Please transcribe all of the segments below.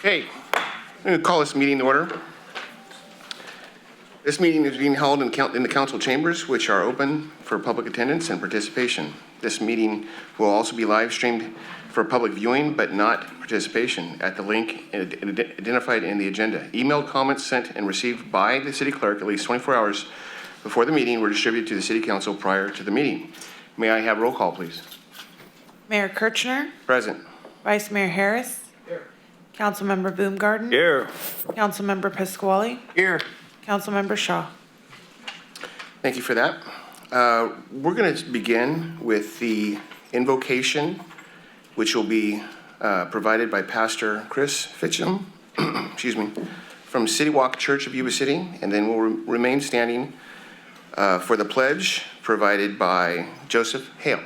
Okay, I'm going to call this meeting to order. This meeting is being held in the council chambers, which are open for public attendance and participation. This meeting will also be live streamed for public viewing, but not participation at the link identified in the agenda. Emailed comments sent and received by the city clerk at least 24 hours before the meeting were distributed to the city council prior to the meeting. May I have roll call, please? Mayor Kirchner. Present. Vice Mayor Harris. Here. Councilmember Boomgarden. Here. Councilmember Pasquale. Here. Councilmember Shaw. Thank you for that. We're going to begin with the invocation, which will be provided by Pastor Chris Fitchum, excuse me, from City Walk Church of Yuba City, and then we'll remain standing for the pledge provided by Joseph Hale.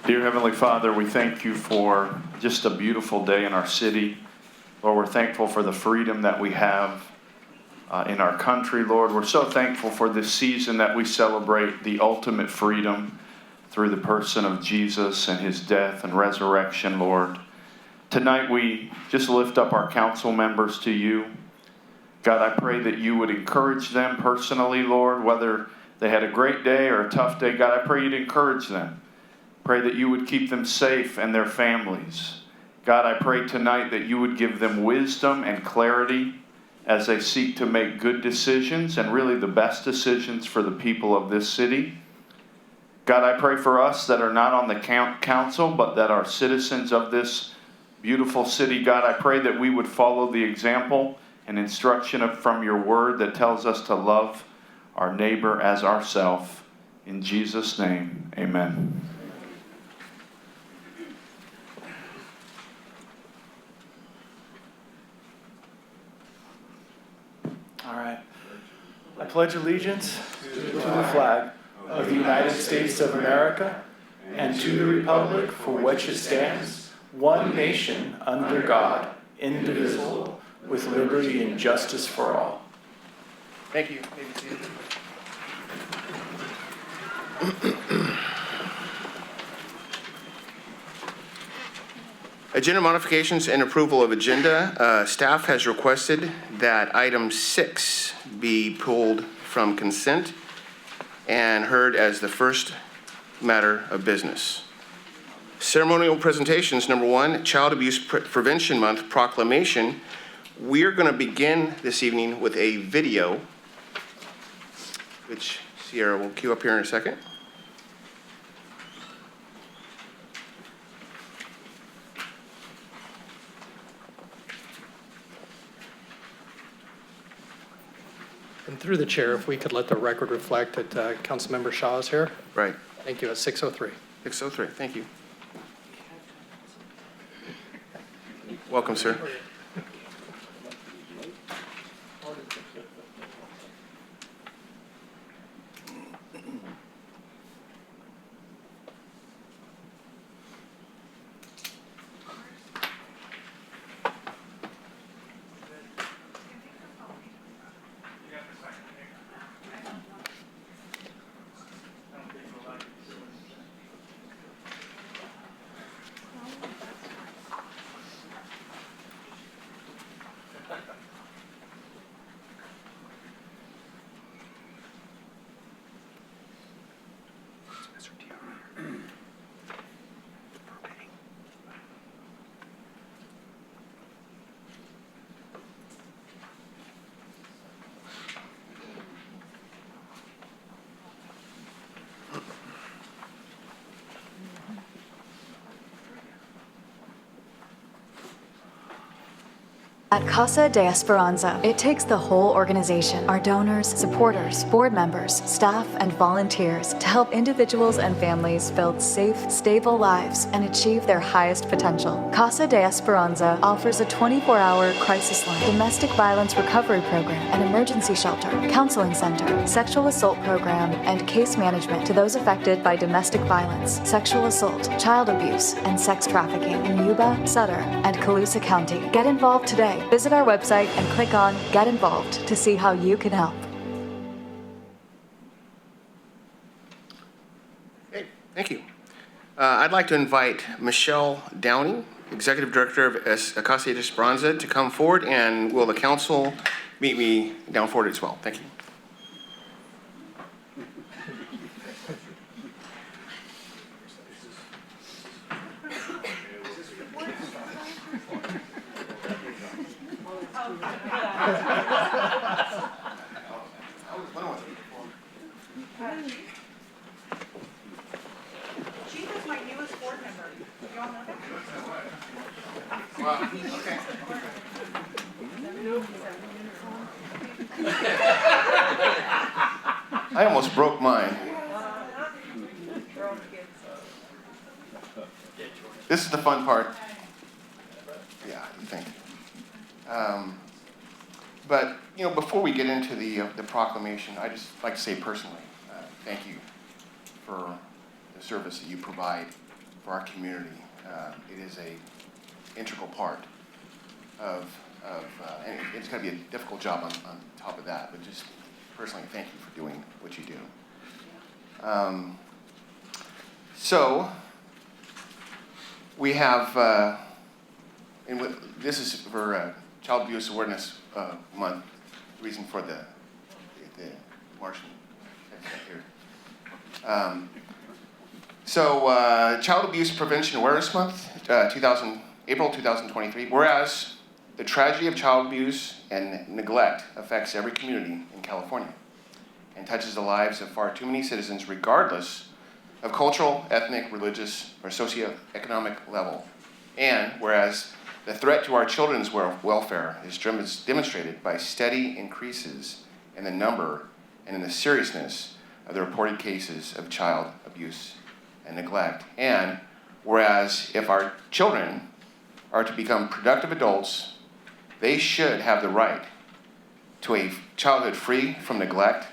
Dear Heavenly Father, we thank you for just a beautiful day in our city. Lord, we're thankful for the freedom that we have in our country, Lord. We're so thankful for this season that we celebrate the ultimate freedom through the person of Jesus and his death and resurrection, Lord. Tonight we just lift up our council members to you. God, I pray that you would encourage them personally, Lord, whether they had a great day or a tough day. God, I pray you'd encourage them. Pray that you would keep them safe and their families. God, I pray tonight that you would give them wisdom and clarity as they seek to make good decisions and really the best decisions for the people of this city. God, I pray for us that are not on the council, but that are citizens of this beautiful city. God, I pray that we would follow the example and instruction from your word that tells us to love our neighbor as ourselves. In Jesus' name, amen. All right. I pledge allegiance to the flag of the United States of America and to the republic for which it stands, one nation under God, indivisible, with liberty and justice for all. Thank you. Agenda modifications and approval of agenda. Staff has requested that item 6 be pulled from consent and heard as the first matter of business. Ceremonial presentations, number 1, Child Abuse Prevention Month Proclamation. We're going to begin this evening with a video, which Sierra will cue up here in a second. And through the chair, if we could let the record reflect that Councilmember Shaw is here. Right. Thank you. At 6:03. 6:03. Thank you. Welcome, sir. At Casa de Esperanza, it takes the whole organization, our donors, supporters, board members, staff, and volunteers to help individuals and families build safe, stable lives and achieve their highest potential. Casa de Esperanza offers a 24-hour crisis line, domestic violence recovery program, an emergency shelter, counseling center, sexual assault program, and case management to those affected by domestic violence, sexual assault, child abuse, and sex trafficking in Yuba, Sutter, and Colusa County. Get involved today. Visit our website and click on Get Involved to see how you can help. Okay, thank you. I'd like to invite Michele Downey, Executive Director of Casa de Esperanza, to come forward, and will the council meet me down forward as well? Thank you. She was my newest board member. You all know that? Wow, okay. I almost broke mine. This is the fun part. Yeah, you think. But, you know, before we get into the proclamation, I just like to say personally, thank you for the service that you provide for our community. It is a integral part of and it's going to be a difficult job on top of that, but just personally, thank you for doing what you do. So we have, and this is for Child Abuse Awareness Month, the reason for the Martian here. Child Abuse Prevention Awareness Month, April 2023, whereas the tragedy of child abuse and neglect affects every community in California and touches the lives of far too many citizens regardless of cultural, ethnic, religious, or socioeconomic level. And whereas the threat to our children's welfare is demonstrated by steady increases in the number and in the seriousness of the reported cases of child abuse and neglect. And whereas if our children are to become productive adults, they should have the right to a childhood free from neglect,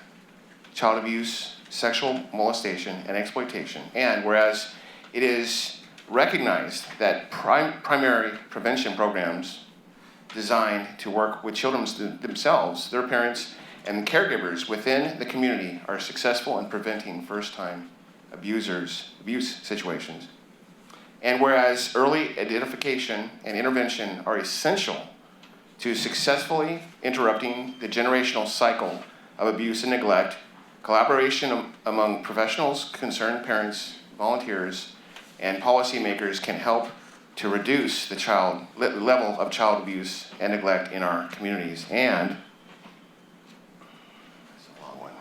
child abuse, sexual molestation, and exploitation. And whereas it is recognized that primary prevention programs designed to work with children themselves, their parents, and caregivers within the community are successful in preventing first-time abuse situations. And whereas early identification and intervention are essential to successfully interrupting the generational cycle of abuse and neglect, collaboration among professionals, concerned parents, volunteers, and policymakers can help to reduce the level of child abuse and neglect in our communities. And that's a long one.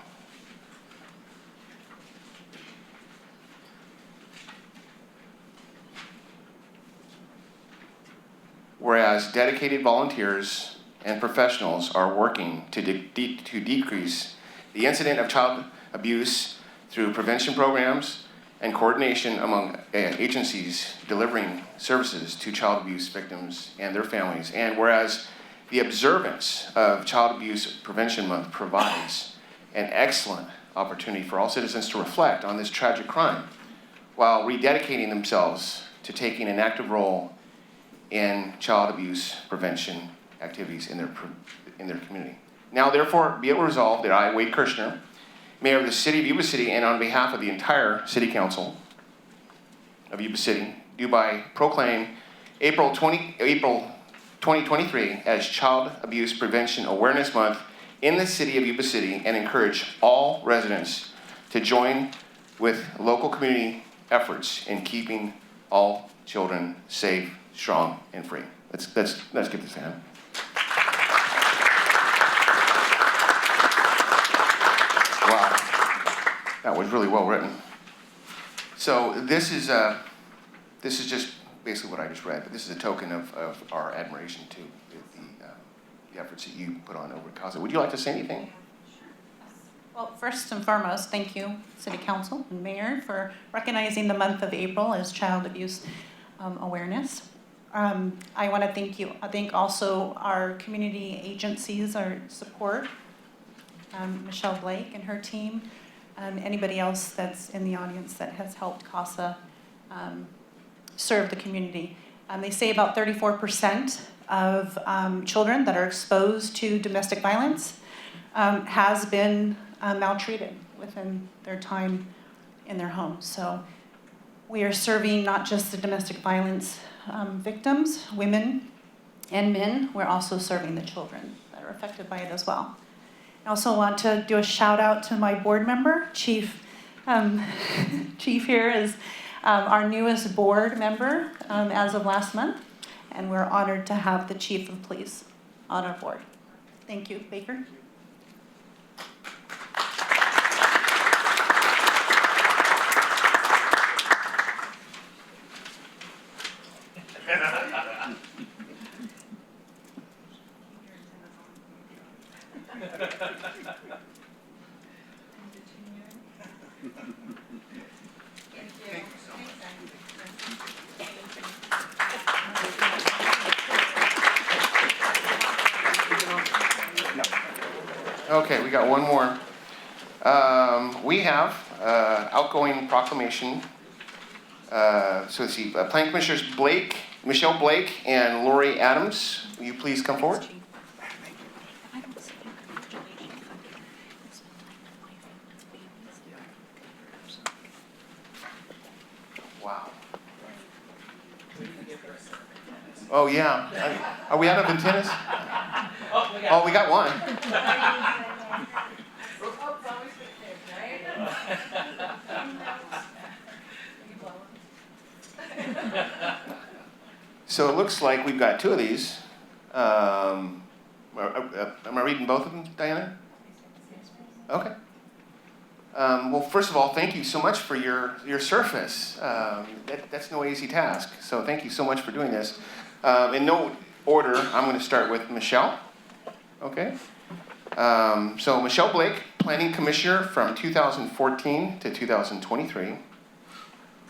Whereas dedicated volunteers and professionals are working to decrease the incident of child abuse through prevention programs and coordination among agencies delivering services to child abuse victims and their families. And whereas the observance of Child Abuse Prevention Month provides an excellent opportunity for all citizens to reflect on this tragic crime while rededicating themselves to taking an active role in child abuse prevention activities in their community. Now, therefore, be it resolved that I, Wade Kirshner, Mayor of the City of Yuba City, and on behalf of the entire City Council of Yuba City, do by proclaim April 2023 as Child Abuse Prevention Awareness Month in the City of Yuba City, and encourage all residents to join with local community efforts in keeping all children safe, strong, and free. Let's give this a hand. Wow, that was really well written. So this is just basically what I just read, but this is a token of our admiration to the efforts that you put on over at CASA. Would you like to say anything? Well, first and foremost, thank you, City Council and Mayor, for recognizing the month of April as Child Abuse Awareness. I want to thank also our community agencies, our support, Michele Blake and her team, anybody else that's in the audience that has helped CASA serve the community. They say about 34% of children that are exposed to domestic violence has been maltreated within their time in their home. So we are serving not just the domestic violence victims, women and men, we're also serving the children that are affected by it as well. I also want to do a shout out to my board member, Chief. Chief here is our newest board member as of last month, and we're honored to have the Chief of Police on our board. Thank you, Baker. Okay, we got one more. We have outgoing proclamation. So let's see, Planning Commissioners Michele Blake and Lorie Adams. Will you please come forward? Wow. Oh, yeah. Are we out of antennas? Oh, we got one. So it looks like we've got two of these. Am I reading both of them, Diana? Okay. Well, first of all, thank you so much for your service. That's no easy task. So thank you so much for doing this. In no order, I'm going to start with Michele. Okay. So Michele Blake, Planning Commissioner from 2014 to 2023.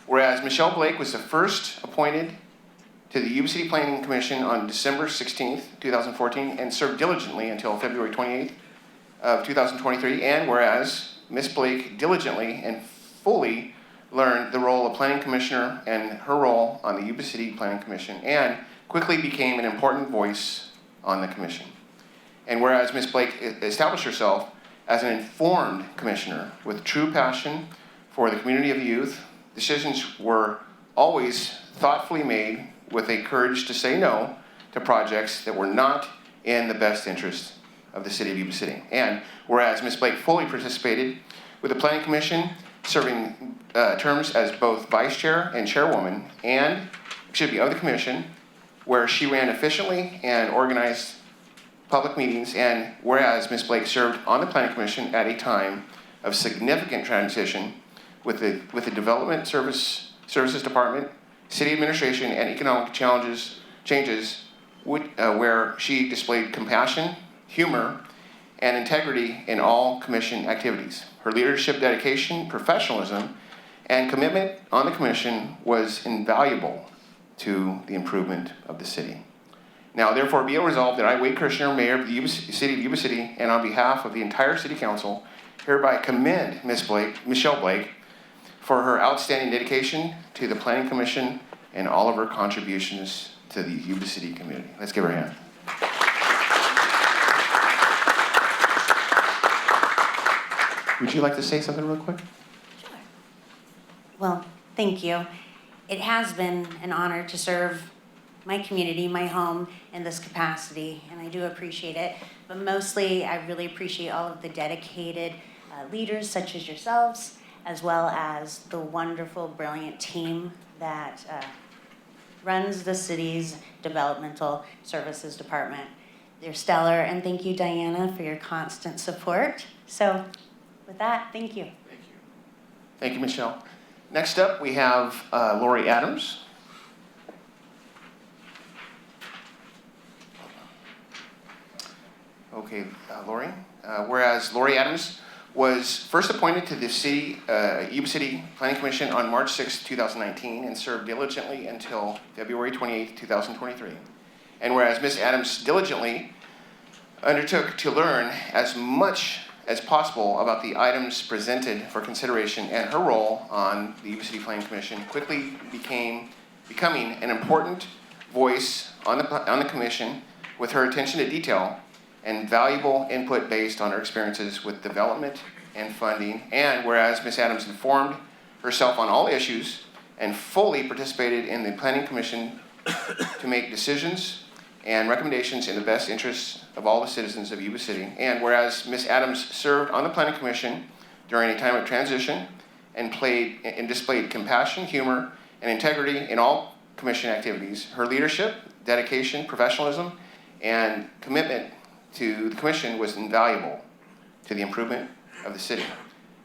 Whereas Michele Blake was the first appointed to the Yuba City Planning Commission on December 16th, 2014, and served diligently until February 28th of 2023. And whereas Ms. Blake diligently and fully learned the role of Planning Commissioner and her role on the Yuba City Planning Commission, and quickly became an important voice on the commission. And whereas Ms. Blake established herself as an informed commissioner with true passion for the community of youth, decisions were always thoughtfully made with a courage to say no to projects that were not in the best interest of the city of Yuba City. And whereas Ms. Blake fully participated with the Planning Commission, serving terms as both vice chair and chairwoman, of the commission, where she ran efficiently and organized public meetings, and whereas Ms. Blake served on the Planning Commission at a time of significant transition with the Development Services Department, City Administration, and economic changes, where she displayed compassion, humor, and integrity in all commission activities. Her leadership, dedication, professionalism, and commitment on the commission was invaluable to the improvement of the city. Now, therefore, be it resolved that I, Wade Kirshner, Mayor of the City of Yuba City, and on behalf of the entire City Council, hereby commend Michele Blake, for her outstanding dedication to the Planning Commission and all of her contributions to the Yuba City community. Let's give her a hand. Would you like to say something real quick? Sure. Well, thank you. It has been an honor to serve my community, my home, in this capacity, and I do appreciate it. But mostly, I really appreciate all of the dedicated leaders such as yourselves, as well as the wonderful, brilliant team that runs the city's Developmental Services Department. They're stellar, and thank you, Diana, for your constant support. So, with that, thank you. Thank you. Thank you, Michele. Next up, we have Lorie Adams. Okay, Lorie. Whereas Lorie Adams was first appointed to the Yuba City Planning Commission on March 6, 2019, and served diligently until February 28, 2023. And whereas Ms. Adams diligently undertook to learn as much as possible about the items presented for consideration, and her role on the Yuba City Planning Commission quickly becoming an important voice on the commission, with her attention to detail and valuable input based on her experiences with development and funding. And whereas Ms. Adams informed herself on all issues and fully participated in the Planning Commission to make decisions and recommendations in the best interests of all the citizens of Yuba City. And whereas Ms. Adams served on the Planning Commission during a time of transition and displayed compassion, humor, and integrity in all commission activities, her leadership, dedication, professionalism, and commitment to the commission was invaluable to the improvement of the city.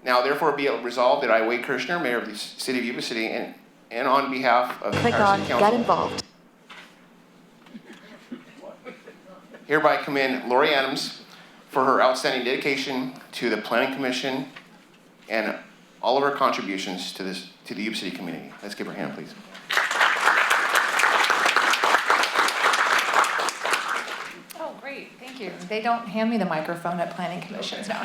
Now, therefore, be it resolved that I, Wade Kirshner, Mayor of the City of Yuba City, and on behalf of the Click entire on City Council, Get Involved. hereby commend Lorie Adams for her outstanding dedication to the Planning Commission and all of her contributions to the Yuba City community. Let's give her a hand, please. Oh, great, thank you. They don't hand me the microphone at planning commissions now.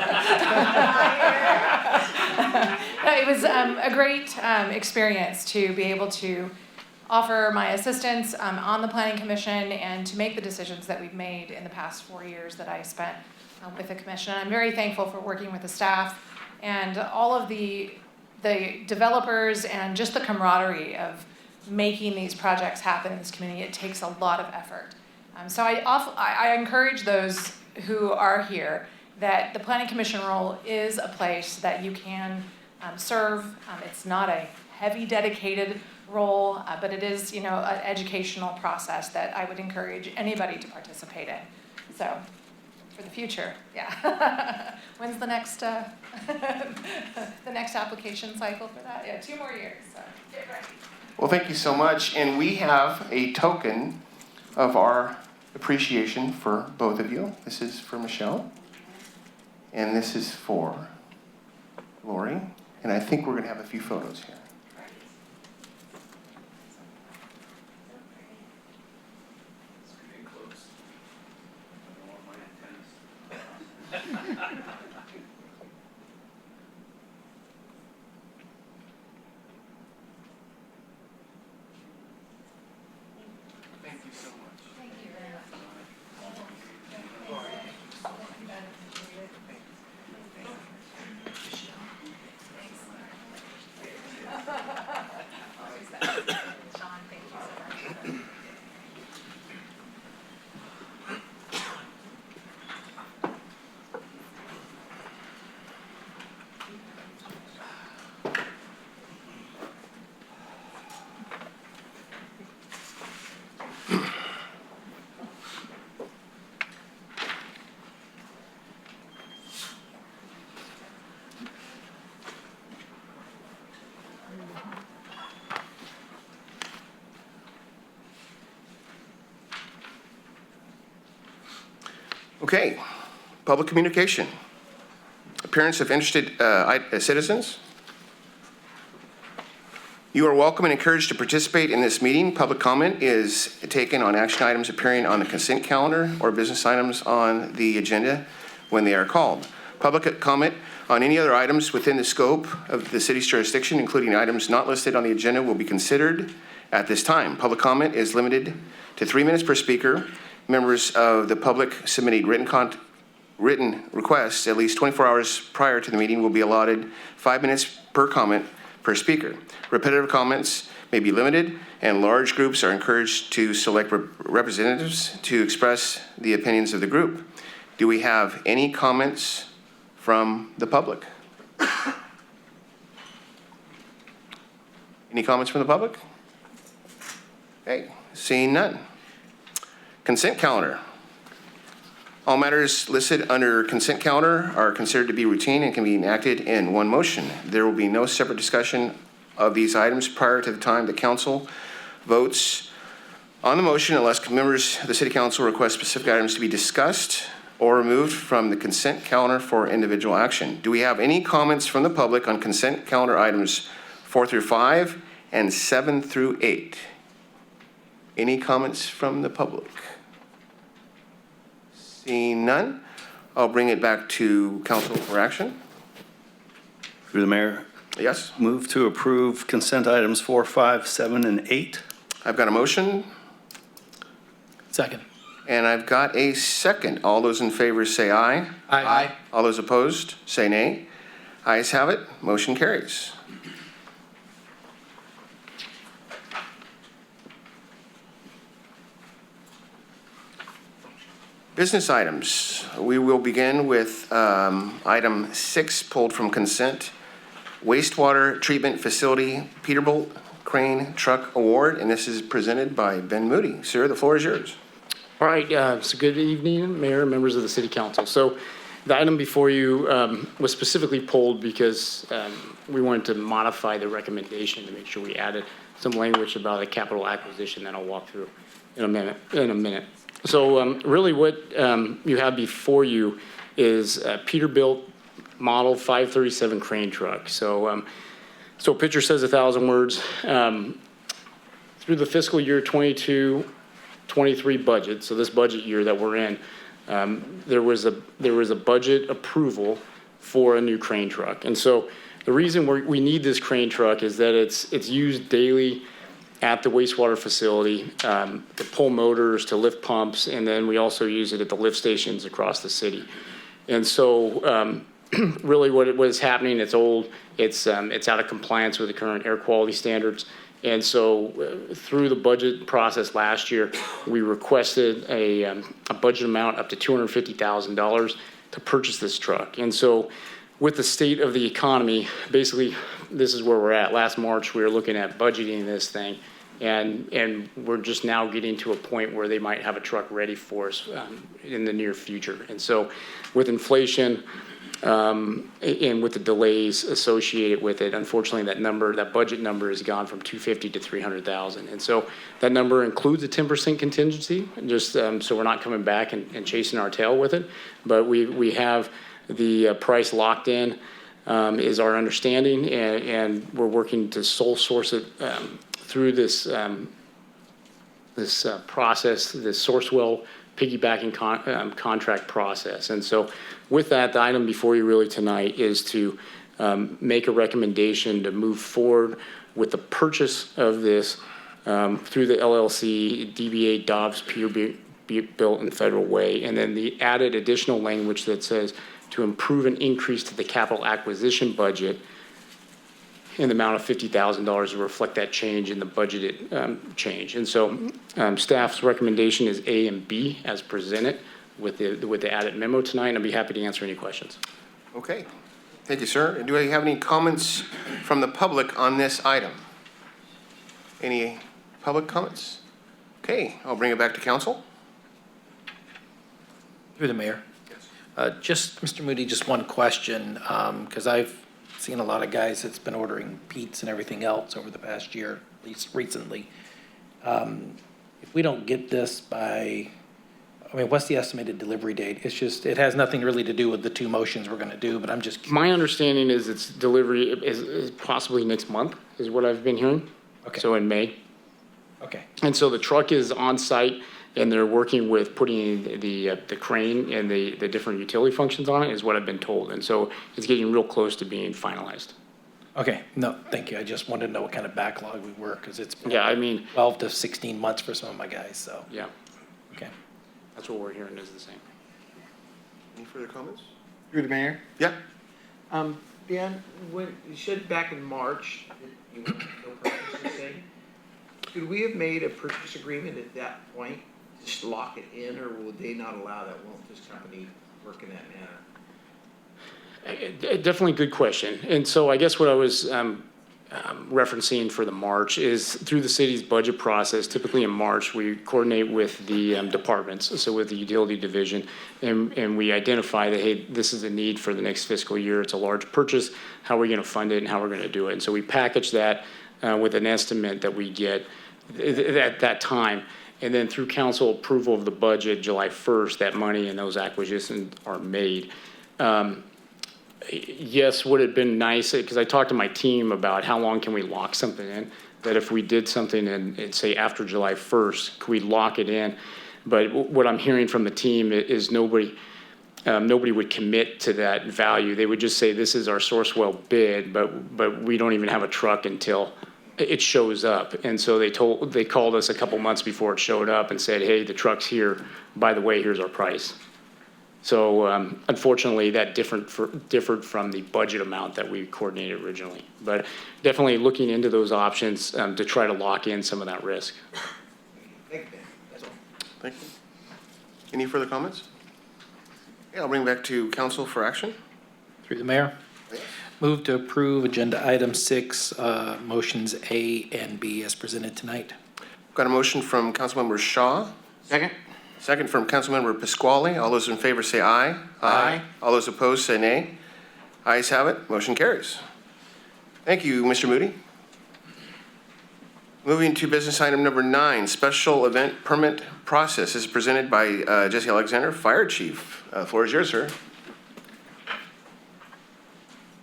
It was a great experience to be able to offer my assistance on the planning commission and to make the decisions that we've made in the past 4 years that I spent with the commission. I'm very thankful for working with the staff and all of the developers and just the camaraderie of making these projects happen in this community. It takes a lot of effort. So I encourage those who are here that the Planning Commission role is a place that you can serve. It's not a heavy, dedicated role, but it is, an educational process that I would encourage anybody to participate in. So, for the future, yeah. When's the next the next application cycle for that? Yeah, 2 more years. So get ready. Well, thank you so much. And we have a token of our appreciation for both of you. This is for Michele, and this is for Lorie. And I think we're going to have a few photos here. Thank you so much. Thank you very much. Sean, thank you so much. Okay, public communication. Appearance of interested citizens. You are welcome and encouraged to participate in this meeting. Public comment is taken on action items appearing on the consent calendar or business items on the agenda when they are called. Public comment on any other items within the scope of the city's jurisdiction, including items not listed on the agenda, will be considered at this time. Public comment is limited to 3 minutes per speaker. Members of the public submitting written requests at least 24 hours prior to the meeting will be allotted 5 minutes per comment per speaker. Repetitive comments may be limited, and large groups are encouraged to select representatives to express the opinions of the group. Do we have any comments from the public? Any comments from the public? Okay, seeing none. Consent calendar. All matters listed under consent calendar are considered to be routine and can be enacted in one motion. There will be no separate discussion of these items prior to the time the council votes on the motion unless members of the city council request specific items to be discussed or removed from the consent calendar for individual action. Do we have any comments from the public on consent calendar items 4 through 5 and 7 through 8? Any comments from the public? Seeing none, I'll bring it back to council for action. Through the mayor. Yes? Move to approve consent items 4, 5, 7, and 8. I've got a motion. Second. And I've got a second. All those in favor say aye. Aye. All those opposed say nay. Ayes have it. Motion carries. Business items. We will begin with item 6, pulled from consent. Wastewater Treatment Facility Peterbilt Crane Truck Award, and this is presented by Ben Moody. Sir, the floor is yours. All right, so good evening, Mayor, members of the City Council. So the item before you was specifically pulled because we wanted to modify the recommendation to make sure we added some language about a capital acquisition that I'll walk through in a minute. So really what you have before you is a Peterbilt model 537 crane truck. So so picture says 1,000 words. Through the fiscal year 22-23 budget, so this budget year that we're in, there was a budget approval for a new crane truck. And so the reason we need this crane truck is that it's used daily at the wastewater facility to pull motors, to lift pumps, and then we also use it at the lift stations across the city. And so really what is happening, it's old, it's out of compliance with the current air quality standards. And so through the budget process last year, we requested a budget amount up to $250,000 to purchase this truck. And so with the state of the economy, basically this is where we're at. Last March, we were looking at budgeting this thing, and we're just now getting to a point where they might have a truck ready for us in the near future. And so with inflation, and with the delays associated with it, unfortunately, that budget number has gone from 250 to 300,000. And so that number includes a 10% contingency, just so we're not coming back and chasing our tail with it. But we have the price locked in, is our understanding, and we're working to sole source it through this process, this Sourcewell piggybacking contract process. And so with that, the item before you really tonight is to make a recommendation to move forward with the purchase of this through the LLC, DBA Dobbs Peterbilt and Federal Way, and then the added additional language that says to improve and increase to the capital acquisition budget in the amount of $50,000 to reflect that change in the budgeted change. And so staff's recommendation is A and B as presented with the added memo tonight, and I'll be happy to answer any questions. Okay. Thank you, sir. Do we have any comments from the public on this item? Any public comments? Okay, I'll bring it back to council. Through the mayor. Yes. Just, Mr. Moody, just one question, because I've seen a lot of guys that's been ordering Pete's and everything else over the past year, at least recently. If we don't get this by, I mean, what's the estimated delivery date? It's just, it has nothing really to do with the two motions we're going to do, but I'm just curious. My understanding is its delivery is possibly next month, is what I've been hearing. Okay. So in May. Okay. And so the truck is on site, and they're working with putting the crane and the different utility functions on it, is what I've been told. And so it's getting real close to being finalized. Okay, no, thank you. I just wanted to know what kind of backlog we were, because it's been, Yeah, I mean, 12 to 16 months for some of my guys, so. yeah, Okay. that's what we're hearing is the same. Any further comments? Through the mayor. Yeah. Ben, when you said back in March that you wanted no purchase, you say, could we have made a purchase agreement at that point, just lock it in, or would they not allow that? Won't this company work in that manner? Definitely good question. And so I guess what I was referencing for the March is through the city's budget process, typically in March, we coordinate with the departments, so with the utility division, and we identify that, hey, this is a need for the next fiscal year. It's a large purchase. How are we going to fund it and how we're going to do it? And so we package that with an estimate that we get at that time. And then through council approval of the budget, July 1st, that money and those acquisitions are made. Yes, would it have been nice, because I talked to my team about how long can we lock something in, that if we did something and say after July 1st, could we lock it in? But what I'm hearing from the team is nobody would commit to that value. They would just say, this is our Sourcewell bid, but we don't even have a truck until it shows up. And so they called us a couple months before it showed up and said, hey, the truck's here. By the way, here's our price. So unfortunately, that differed from the budget amount that we coordinated originally. But definitely looking into those options to try to lock in some of that risk. Thank you, Ben. That's all. Thank you. Any further comments? Okay, I'll bring back to council for action. Through the mayor. Move to approve agenda item 6, motions A and B as presented tonight. Got a motion from Councilmember Shaw. Second. Second from Councilmember Pasquale. All those in favor say aye. Aye. All those opposed say nay. Ayes have it. Motion carries. Thank you, Mr. Moody. Moving to business item number 9, special event permit process. This is presented by Jesse Alexander, Fire Chief. The floor is yours, sir.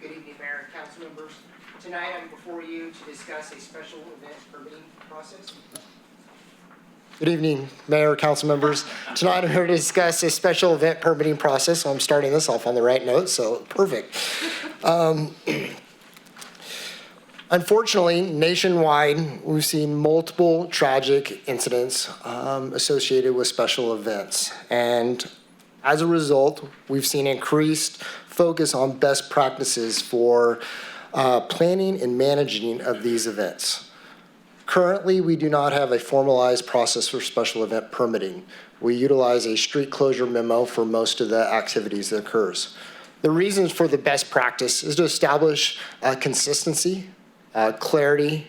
Good evening, Mayor and council members. Tonight, I'm before you to discuss a special event permitting process. Good evening, Mayor, council members. Tonight, I'm here to discuss a special event permitting process. So I'm starting this off on the right note, so perfect. Unfortunately, nationwide, we've seen multiple tragic incidents associated with special events. And as a result, we've seen increased focus on best practices for planning and managing of these events. Currently, we do not have a formalized process for special event permitting. We utilize a street closure memo for most of the activities that occurs. The reasons for the best practice is to establish consistency, clarity,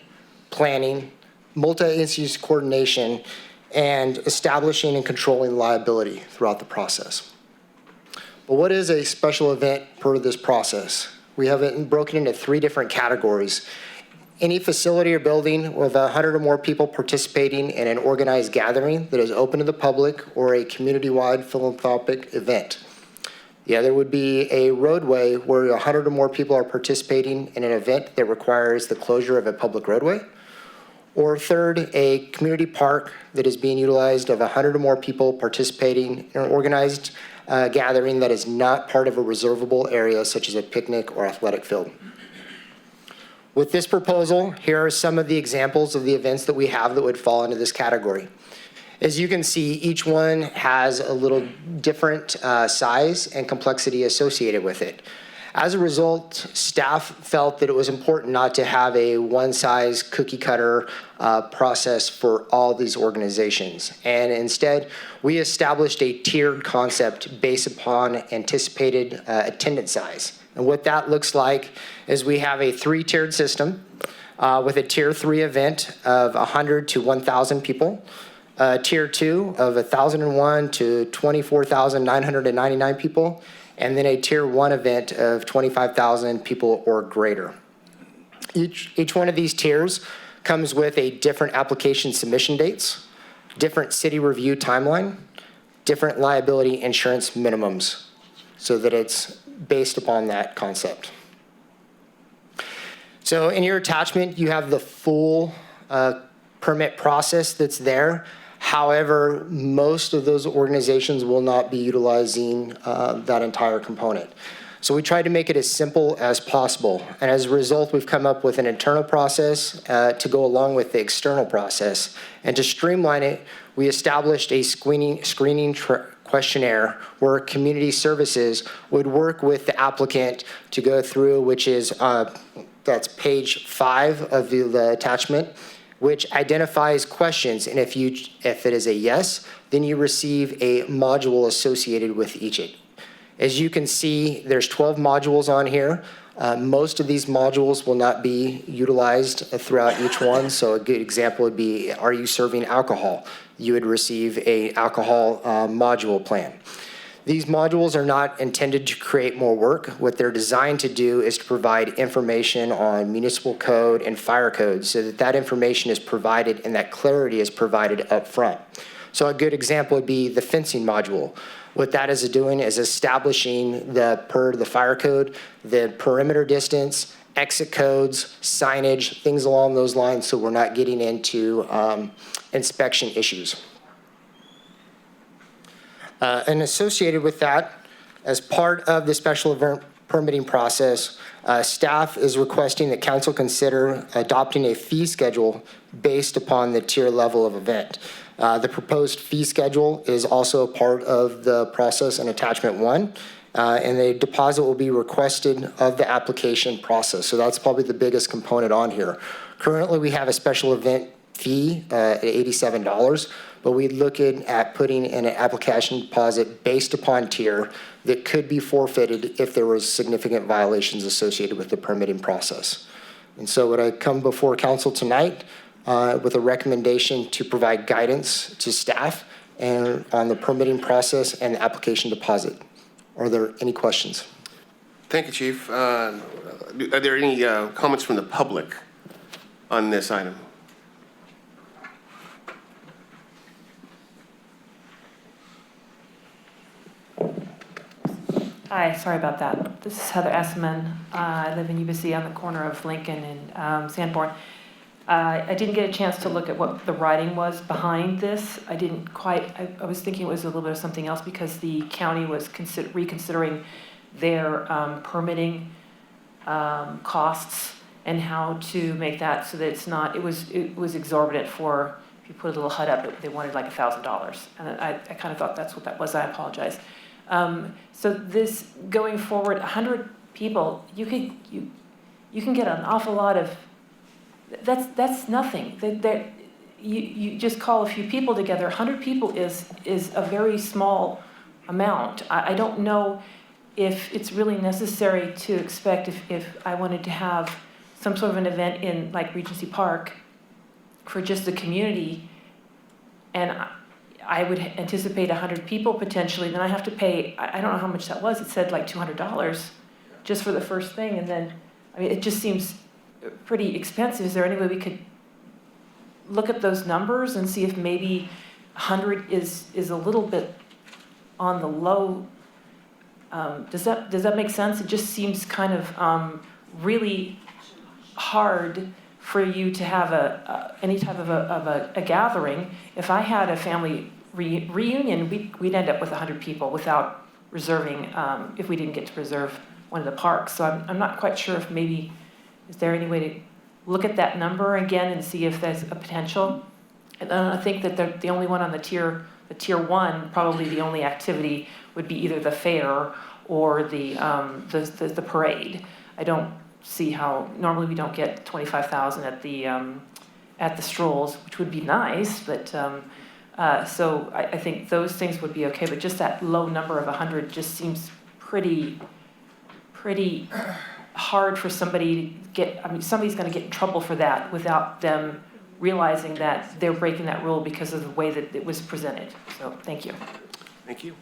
planning, multi-agency coordination, and establishing and controlling liability throughout the process. But what is a special event per this process? We have it broken into 3 different categories. Any facility or building with 100 or more people participating in an organized gathering that is open to the public or a community-wide philanthropic event. The other would be a roadway where 100 or more people are participating in an event that requires the closure of a public roadway. Or third, a community park that is being utilized of 100 or more people participating in an organized gathering that is not part of a reservable area such as a picnic or athletic field. With this proposal, here are some of the examples of the events that we have that would fall into this category. As you can see, each one has a little different size and complexity associated with it. As a result, staff felt that it was important not to have a one-size cookie-cutter process for all these organizations. And instead, we established a tiered concept based upon anticipated attendance size. And what that looks like is we have a 3-tiered system with a tier 3 event of 100 to 1,000 people, tier 2 of 1,001 to 24,999 people, and then a tier 1 event of 25,000 people or greater. Each one of these tiers comes with a different application submission dates, different city review timeline, different liability insurance minimums, so that it's based upon that concept. So in your attachment, you have the full permit process that's there. However, most of those organizations will not be utilizing that entire component. So we tried to make it as simple as possible. And as a result, we've come up with an internal process to go along with the external process. And to streamline it, we established a screening questionnaire where community services would work with the applicant to go through, which is, that's page 5 of the attachment, which identifies questions. And if it is a yes, then you receive a module associated with each. As you can see, there's 12 modules on here. Most of these modules will not be utilized throughout each one. So a good example would be, are you serving alcohol? You would receive a alcohol module plan. These modules are not intended to create more work. What they're designed to do is to provide information on municipal code and fire code so that that information is provided and that clarity is provided up front. So a good example would be the fencing module. What that is doing is establishing per the fire code, the perimeter distance, exit codes, signage, things along those lines, so we're not getting into inspection issues. And associated with that, as part of the special event permitting process, staff is requesting that council consider adopting a fee schedule based upon the tier level of event. The proposed fee schedule is also a part of the process in attachment 1, and the deposit will be requested of the application process. So that's probably the biggest component on here. Currently, we have a special event fee at $87. but we look at putting in an application deposit based upon tier that could be forfeited if there was significant violations associated with the permitting process. And so would I come before council tonight with a recommendation to provide guidance to staff and on the permitting process and the application deposit. Are there any questions? Thank you, Chief. Are there any comments from the public on this item? Hi, sorry about that. This is Heather Esseman. I live in Yuba City on the corner of Lincoln and Sanborn. I didn't get a chance to look at what the writing was behind this. I didn't quite, I was thinking it was a little bit of something else because the county was reconsidering their permitting costs and how to make that so that it's not, it was exorbitant for, if you put a little HUD up, they wanted like $1,000. And I kind of thought that's what that was. I apologize. So this, going forward, 100 people, you can get an awful lot of, that's nothing. You just call a few people together. 100 people is a very small amount. I don't know if it's really necessary to expect if I wanted to have some sort of an event in like Regency Park for just the community, and I would anticipate 100 people potentially, then I have to pay, I don't know how much that was, it said like $200 just for the first thing, and then, I mean, it just seems pretty expensive. Is there any way we could look at those numbers and see if maybe 100 is a little bit on the low? Does that make sense? It just seems kind of really hard for you to have any type of a gathering. If I had a family reunion, we'd end up with 100 people without reserving, if we didn't get to reserve one of the parks. So I'm not quite sure if maybe, is there any way to look at that number again and see if there's a potential? And I think that the only one on the tier 1, probably the only activity would be either the fair or the parade. I don't see how, normally we don't get 25,000 at the strolls, which would be nice, but so I think those things would be okay, but just that low number of 100 just seems pretty hard for somebody to get. I mean, somebody's going to get in trouble for that without them realizing that they're breaking that rule because of the way that it was presented. So thank you. Thank you.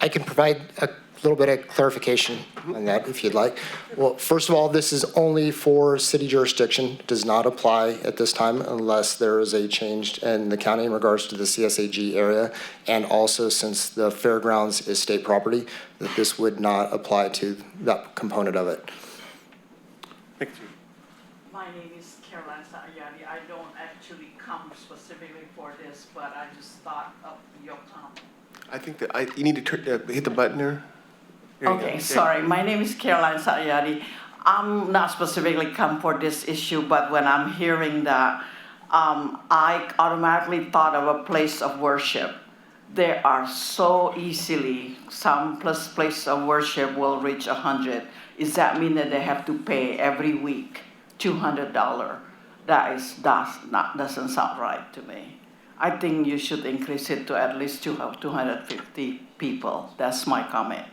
I can provide a little bit of clarification on that if you'd like. Well, first of all, this is only for city jurisdiction. It does not apply at this time unless there is a change in the county in regards to the CSAG area. And also, since the fairgrounds is state property, that this would not apply to that component of it. Thank you. My name is Caroline Sayadi. I don't actually come specifically for this, but I just thought of your comment. I think that you need to hit the button there. Okay, sorry. My name is Caroline Sayadi. I'm not specifically come for this issue, but when I'm hearing that, I automatically thought of a place of worship. There are so easily, some place of worship will reach 100. Does that mean that they have to pay every week $200? Doesn't sound right to me. I think you should increase it to at least 250 people. That's my comment.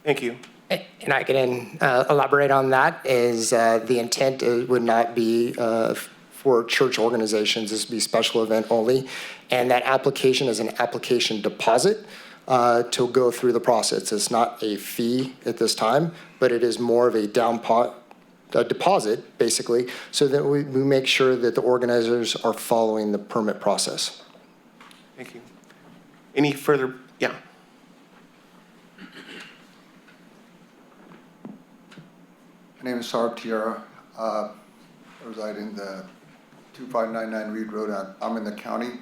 Thank you. And I can elaborate on that. Is the intent would not be for church organizations. This would be special event only. And that application is an application deposit to go through the process. It's not a fee at this time, but it is more of a a deposit, basically, so that we make sure that the organizers are following the permit process. Thank you. Any further? Yeah. My name is Thiara. I reside in the 2599 Reed Road. I'm in the county,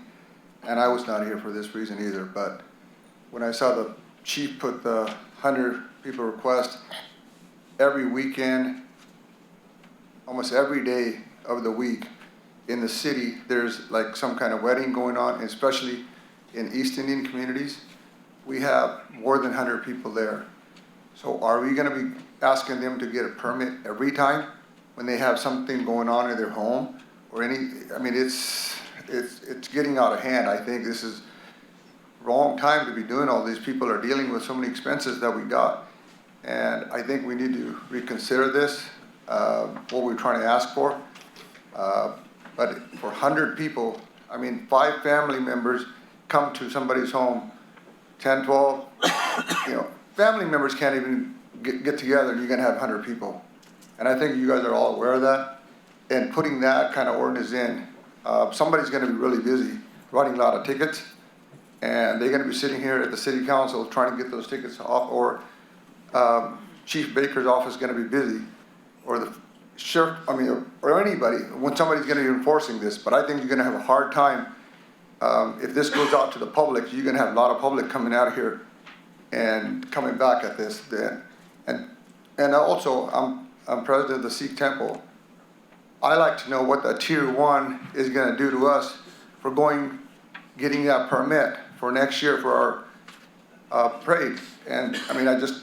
and I was not here for this reason either, but when I saw the chief put the 100 people request, every weekend, almost every day of the week in the city, there's like some kind of wedding going on, especially in East Indian communities. We have more than 100 people there. So are we gonna be asking them to get a permit every time when they have something going on in their home? or any, I mean, it's getting out of hand. I think this is wrong time to be doing all these. People are dealing with so many expenses that we got. And I think we need to reconsider this, what we're trying to ask for. But for 100 people, I mean, 5 family members come to somebody's home, 10, 12, family members can't even get together and you're gonna have 100 people. And I think you guys are all aware of that. And putting that kind of ordinance in, somebody's gonna be really busy writing a lot of tickets, and they're gonna be sitting here at the city council trying to get those tickets off, or Chief Baker's office is gonna be busy, or the sheriff, or anybody, when somebody's gonna be enforcing this. But I think you're gonna have a hard time, if this goes out to the public, you're gonna have a lot of public coming out of here and coming back at this then. And also, I'm president of the Sikh temple. I like to know what the tier 1 is gonna do to us for getting that permit for next year for our parade. And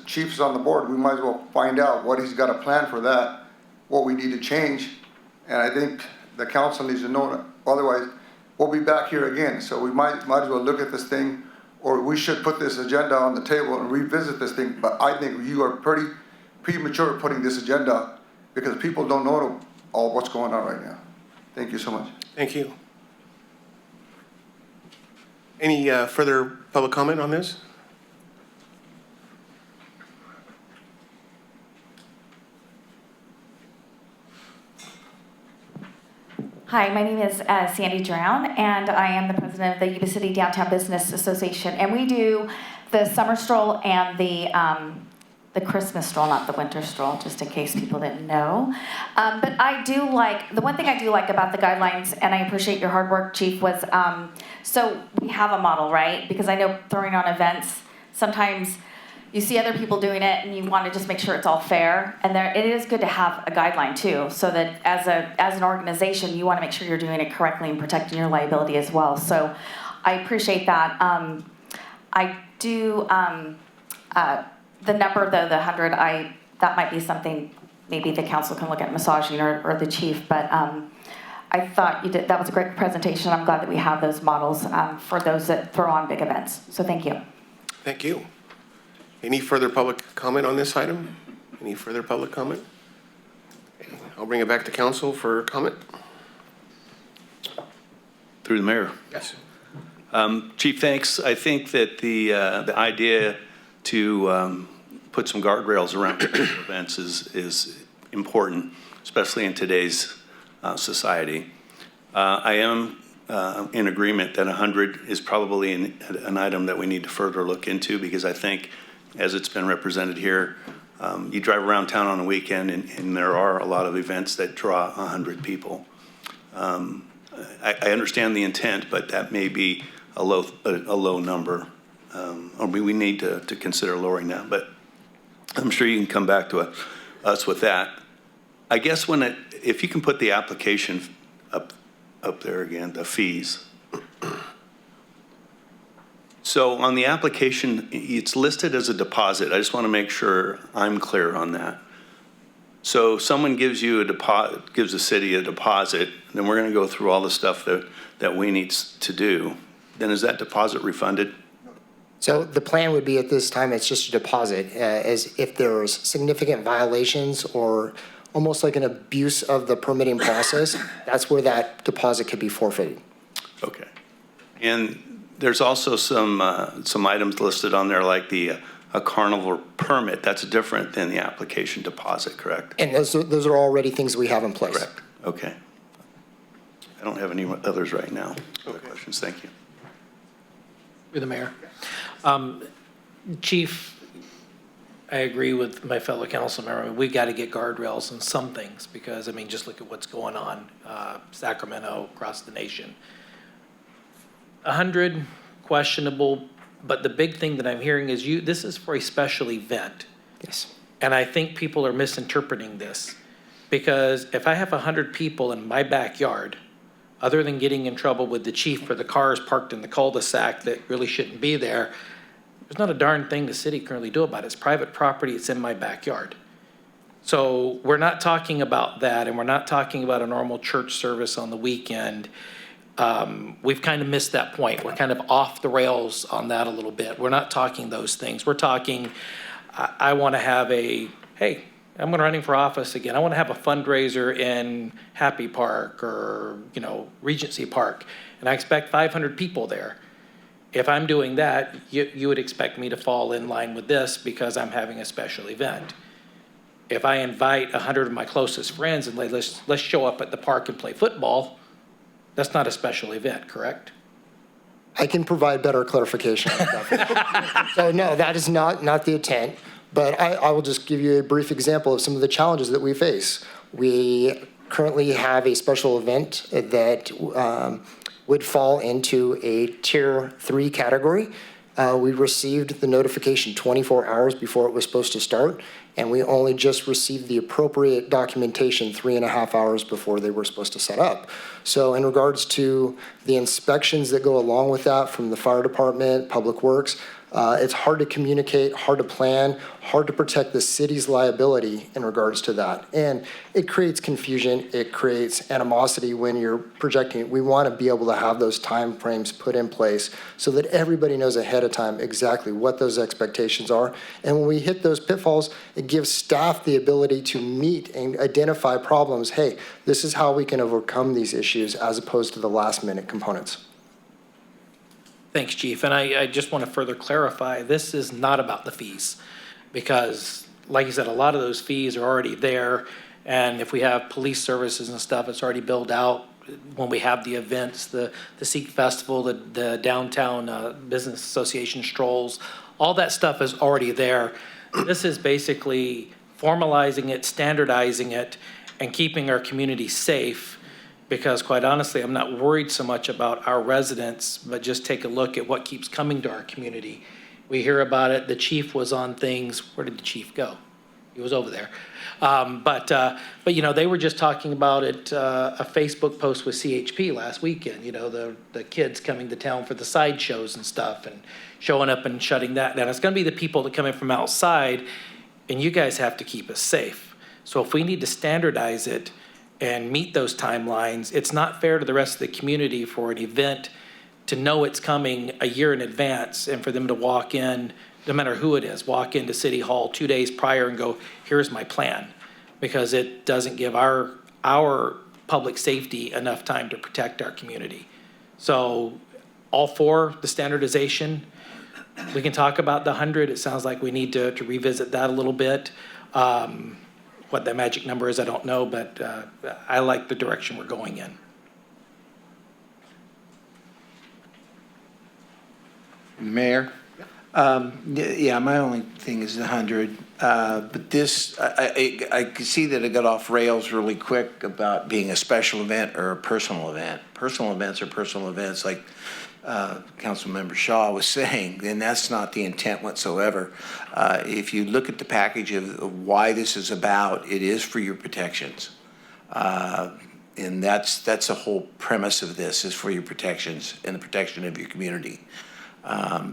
Chief's on the board, we might as well find out what he's got a plan for that, what we need to change. And I think the council needs to know, otherwise we'll be back here again. So we might as well look at this thing, or we should put this agenda on the table and revisit this thing. But I think you are pretty premature putting this agenda, because people don't know all what's going on right now. Thank you so much. Thank you. Any further public comment on this? Hi, my name is Sandy Drown, and I am the president of the Yuba City Downtown Business Association. And we do the summer stroll and the Christmas stroll, not the winter stroll, just in case people didn't know. But the one thing I do like about the guidelines, and I appreciate your hard work, Chief, was, so we have a model, right? Because I know throwing on events, sometimes you see other people doing it and you want to just make sure it's all fair. And it is good to have a guideline too, so that as an organization, you want to make sure you're doing it correctly and protecting your liability as well. So I appreciate that. I do, the number though, the 100, that might be something maybe the council can look at massaging, or the chief, but I thought that was a great presentation. I'm glad that we have those models for those that throw on big events. So thank you. Thank you. Any further public comment on this item? Any further public comment? I'll bring it back to council for comment. Through the mayor. Yes. Chief, thanks. I think that the idea to put some guardrails around events is important, especially in today's society. I am in agreement that 100 is probably an item that we need to further look into, because I think, as it's been represented here, you drive around town on a weekend and there are a lot of events that draw 100 people. I understand the intent, but that may be a low number. Or we need to consider lowering that, but I'm sure you can come back to us with that. I guess if you can put the application up there again, the fees. So on the application, it's listed as a deposit. I just want to make sure I'm clear on that. So someone gives you gives the city a deposit, then we're going to go through all the stuff that we need to do. Then is that deposit refunded? So the plan would be, at this time, it's just a deposit, as if there's significant violations or almost like an abuse of the permitting process, that's where that deposit could be forfeited. Okay. And there's also some items listed on there, like a carnival permit. That's different than the application deposit, correct? And those are already things we have in place. Correct. Okay. I don't have any others right now. Other questions? Thank you. You're the mayor. Chief, I agree with my fellow council member. We got to get guardrails on some things, because just look at what's going on, Sacramento, across the nation. 100, questionable, but the big thing that I'm hearing is this is for a special event. Yes. And I think people are misinterpreting this, because if I have 100 people in my backyard, other than getting in trouble with the chief for the cars parked in the cul-de-sac that really shouldn't be there, there's not a darn thing the city can really do about it. It's private property, it's in my backyard. So we're not talking about that, and we're not talking about a normal church service on the weekend. We've kind of missed that point. We're kind of off the rails on that a little bit. We're not talking those things. We're talking, I want to have hey, I'm running for office again. I want to have a fundraiser in Happy Park or, Regency Park, and I expect 500 people there. If I'm doing that, you would expect me to fall in line with this because I'm having a special event. If I invite 100 of my closest friends and let's show up at the park and play football, that's not a special event, correct? I can provide better clarification. So no, that is not the intent, but I will just give you a brief example of some of the challenges that we face. We currently have a special event that would fall into a Tier 3 category. We received the notification 24 hours before it was supposed to start, and we only just received the appropriate documentation 3.5 hours before they were supposed to set up. So in regards to the inspections that go along with that from the fire department, public works, it's hard to communicate, hard to plan, hard to protect the city's liability in regards to that. And it creates confusion, it creates animosity when you're projecting. We want to be able to have those time frames put in place so that everybody knows ahead of time exactly what those expectations are. And when we hit those pitfalls, it gives staff the ability to meet and identify problems. Hey, this is how we can overcome these issues as opposed to the last minute components. Thanks, Chief. And I just want to further clarify, this is not about the fees because, like you said, a lot of those fees are already there. And if we have police services and stuff, it's already billed out. When we have the events, the Sikh Festival, the downtown business association strolls, all that stuff is already there. This is basically formalizing it, standardizing it, and keeping our community safe. Because quite honestly, I'm not worried so much about our residents, but just take a look at what keeps coming to our community. We hear about it. The chief was on things. Where did the chief go? He was over there. But they were just talking about it, a Facebook post with CHP last weekend, the kids coming to town for the sideshows and stuff and showing up and shutting that down. It's going to be the people that come in from outside, and you guys have to keep us safe. So if we need to standardize it and meet those timelines, it's not fair to the rest of the community for an event to know it's coming a year in advance and for them to walk in, no matter who it is, walk into City Hall 2 days prior and go, here's my plan. Because it doesn't give our public safety enough time to protect our community. So all for the standardization. We can talk about the 100. It sounds like we need to revisit that a little bit. What the magic number is, I don't know, but I like the direction we're going in. Mayor? Yeah, my only thing is 100. But this, I could see that it got off rails really quick about being a special event or a personal event. Personal events are personal events, like Councilmember Shaw was saying, and that's not the intent whatsoever. If you look at the package of why this is about, it is for your protections. And that's the whole premise of this, is for your protections and the protection of your community.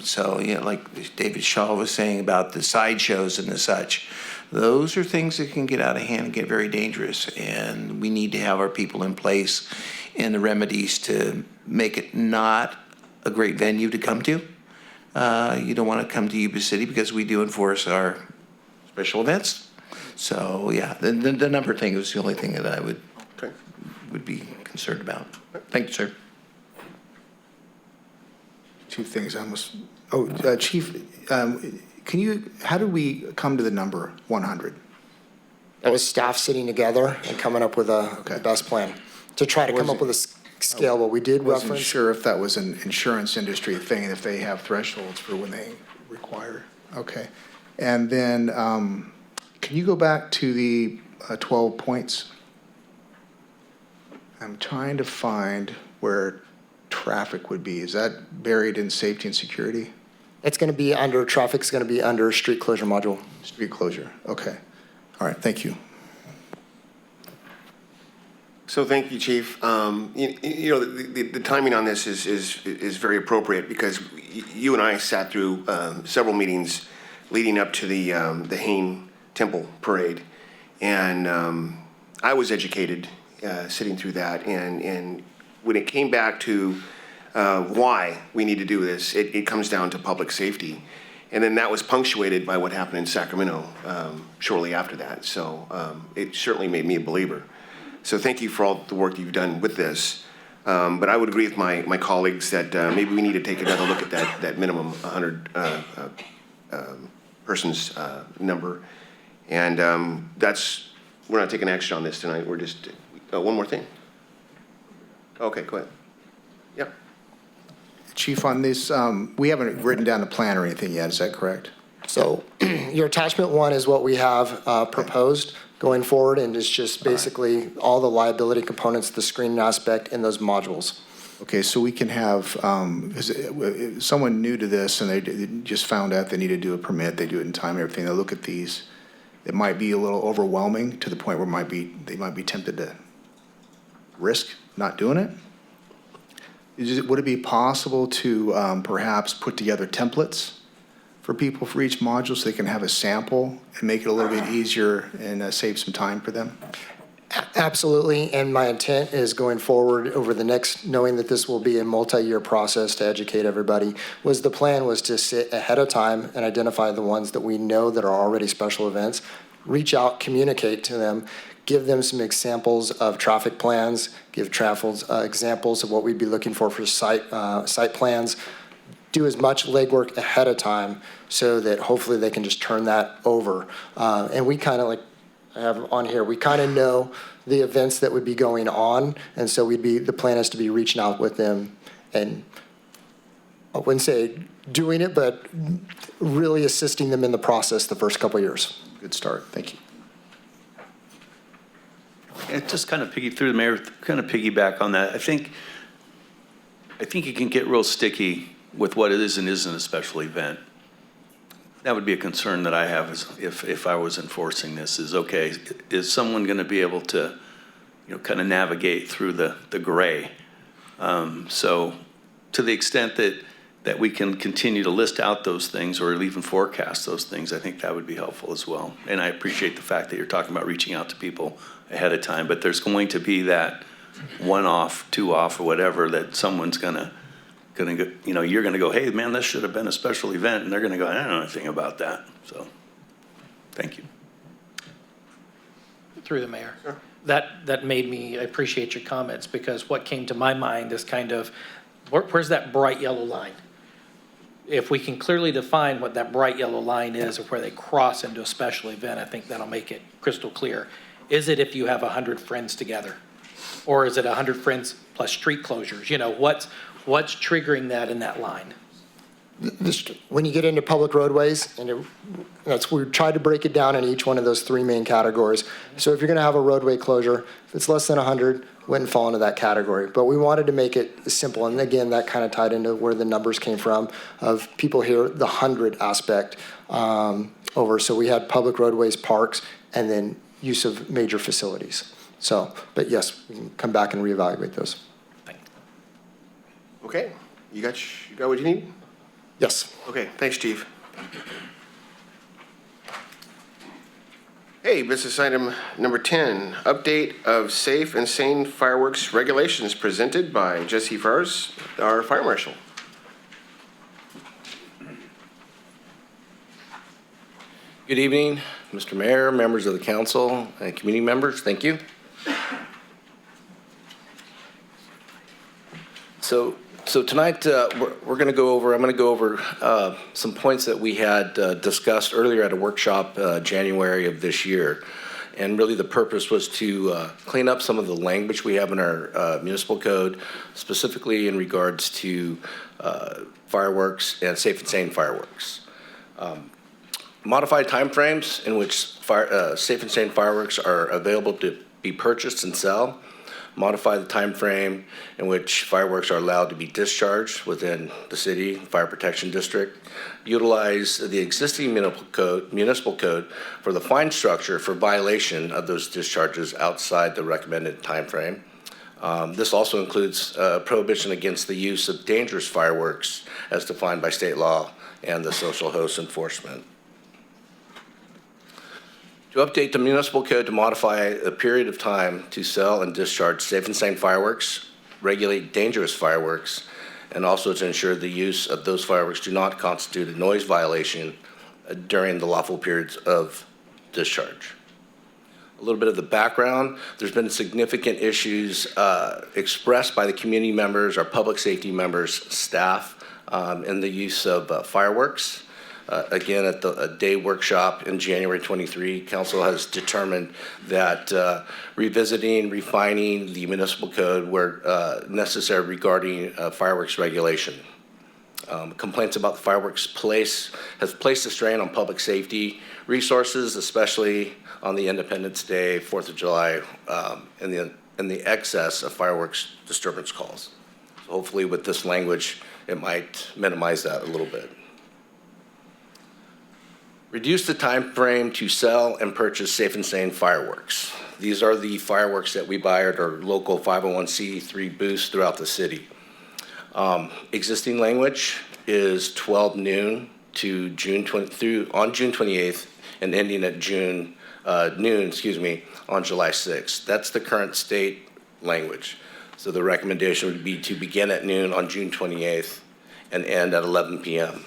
So, like David Shaw was saying about the sideshows and the such, those are things that can get out of hand and get very dangerous. And we need to have our people in place and the remedies to make it not a great venue to come to. You don't want to come to Yuba City because we do enforce our special events. So, yeah, the number thing was the only thing that I would be concerned about. Thank you, sir. Two things almost. Chief, how did we come to the number 100? That was staff sitting together and coming up with the best plan to try to come up with a scale. What we did reference. I wasn't sure if that was an insurance industry thing, if they have thresholds for when they require. Okay. And then can you go back to the 12 points? I'm trying to find where traffic would be. Is that buried in safety and security? It's going to be under, traffic's going to be under street closure module. Street closure, okay. All right, thank you. So thank you, Chief. The timing on this is very appropriate because you and I sat through several meetings leading up to the Hain Temple Parade. And I was educated sitting through that. And when it came back to why we need to do this, it comes down to public safety. And then that was punctuated by what happened in Sacramento shortly after that. So it certainly made me a believer. So thank you for all the work you've done with this. But I would agree with my colleagues that maybe we need to take another look at that minimum 100 persons number. And we're not taking action on this tonight. We're just, one more thing. Okay, go ahead. Yep. Chief, on this, we haven't written down a plan or anything yet, is that correct? So your attachment 1 is what we have proposed going forward, and it's just basically all the liability components, the screening aspect, and those modules. Okay, so we can have, someone new to this and they just found out they need to do a permit, they do it in time, everything, they look at these, it might be a little overwhelming to the point where they might be tempted to risk not doing it. Would it be possible to perhaps put together templates for people for each module so they can have a sample and make it a little bit easier and save some time for them? Absolutely, and my intent is going forward over the next, knowing that this will be a multi-year process to educate everybody, the plan was to sit ahead of time and identify the ones that we know that are already special events, reach out, communicate to them, give them some examples of traffic plans, give examples of what we'd be looking for site plans, do as much legwork ahead of time so that hopefully they can just turn that over. And we kind of, like I have on here, we kind of know the events that would be going on, and so the plan is to be reaching out with them, and I wouldn't say doing it, but really assisting them in the process the first couple of years. Good start, thank you. And just kind of piggyback on that. I think it can get real sticky with what it is and isn't a special event. That would be a concern that I have if I was enforcing this is, okay, is someone going to be able to, kind of navigate through the gray? So to the extent that we can continue to list out those things or even forecast those things, I think that would be helpful as well. And I appreciate the fact that you're talking about reaching out to people ahead of time, but there's going to be that 1 off, 2 off, or whatever that someone's gonna go, you're gonna go, hey man, this should have been a special event, and they're gonna go, I don't know anything about that. So, thank you. Through the mayor. Sure. That made me appreciate your comments, because what came to my mind is kind of, where's that bright yellow line? If we can clearly define what that bright yellow line is, or where they cross into a special event, I think that'll make it crystal clear. Is it if you have 100 friends together? Or is it 100 friends plus street closures? What's triggering that in that line? When you get into public roadways, and we tried to break it down in each one of those 3 main categories. So if you're going to have a roadway closure, if it's less than 100, wouldn't fall into that category. But we wanted to make it simple, and again, that kind of tied into where the numbers came from of people here, the 100 aspect over. So we had public roadways, parks, and then use of major facilities. So, but yes, we can come back and reevaluate those. Okay, you got what you need? Yes. Okay, thanks, Chief. Hey, business item number 10, update of safe and sane fireworks regulations presented by Jesse Fars, our fire marshal. Good evening, Mr. Mayor, members of the council, and community members. Thank you. So tonight we're going to go over. I'm going to go over some points that we had discussed earlier at a workshop January of this year, and really the purpose was to clean up some of the language we have in our municipal code, specifically in regards to fireworks and safe and sane fireworks. Modified timeframes in which safe and sane fireworks are available to be purchased and sell. Modify the time frame in which fireworks are allowed to be discharged within the city fire protection district. Utilize the existing municipal code for the fine structure for violation of those discharges outside the recommended time frame. This also includes prohibition against the use of dangerous fireworks as defined by state law and the social host enforcement. To update the municipal code to modify the period of time to sell and discharge safe and sane fireworks, regulate dangerous fireworks, and also to ensure the use of those fireworks do not constitute a noise violation during the lawful periods of discharge. A little bit of the background, there's been significant issues expressed by the community members, our public safety members, staff, in the use of fireworks. Again, at the day workshop in January 23, Council has determined that revisiting, refining the municipal code where necessary regarding fireworks regulation. Complaints about the fireworks has placed a strain on public safety resources, especially on the Independence Day, 4th of July, in the excess of fireworks disturbance calls. So hopefully with this language, it might minimize that a little bit. Reduce the time frame to sell and purchase safe and sane fireworks. These are the fireworks that we buy at our local 501c3 booths throughout the city. Existing language is 12 noon to June 28th and ending at noon, on July 6th. That's the current state language. So the recommendation would be to begin at noon on June 28th and end at 11 p.m.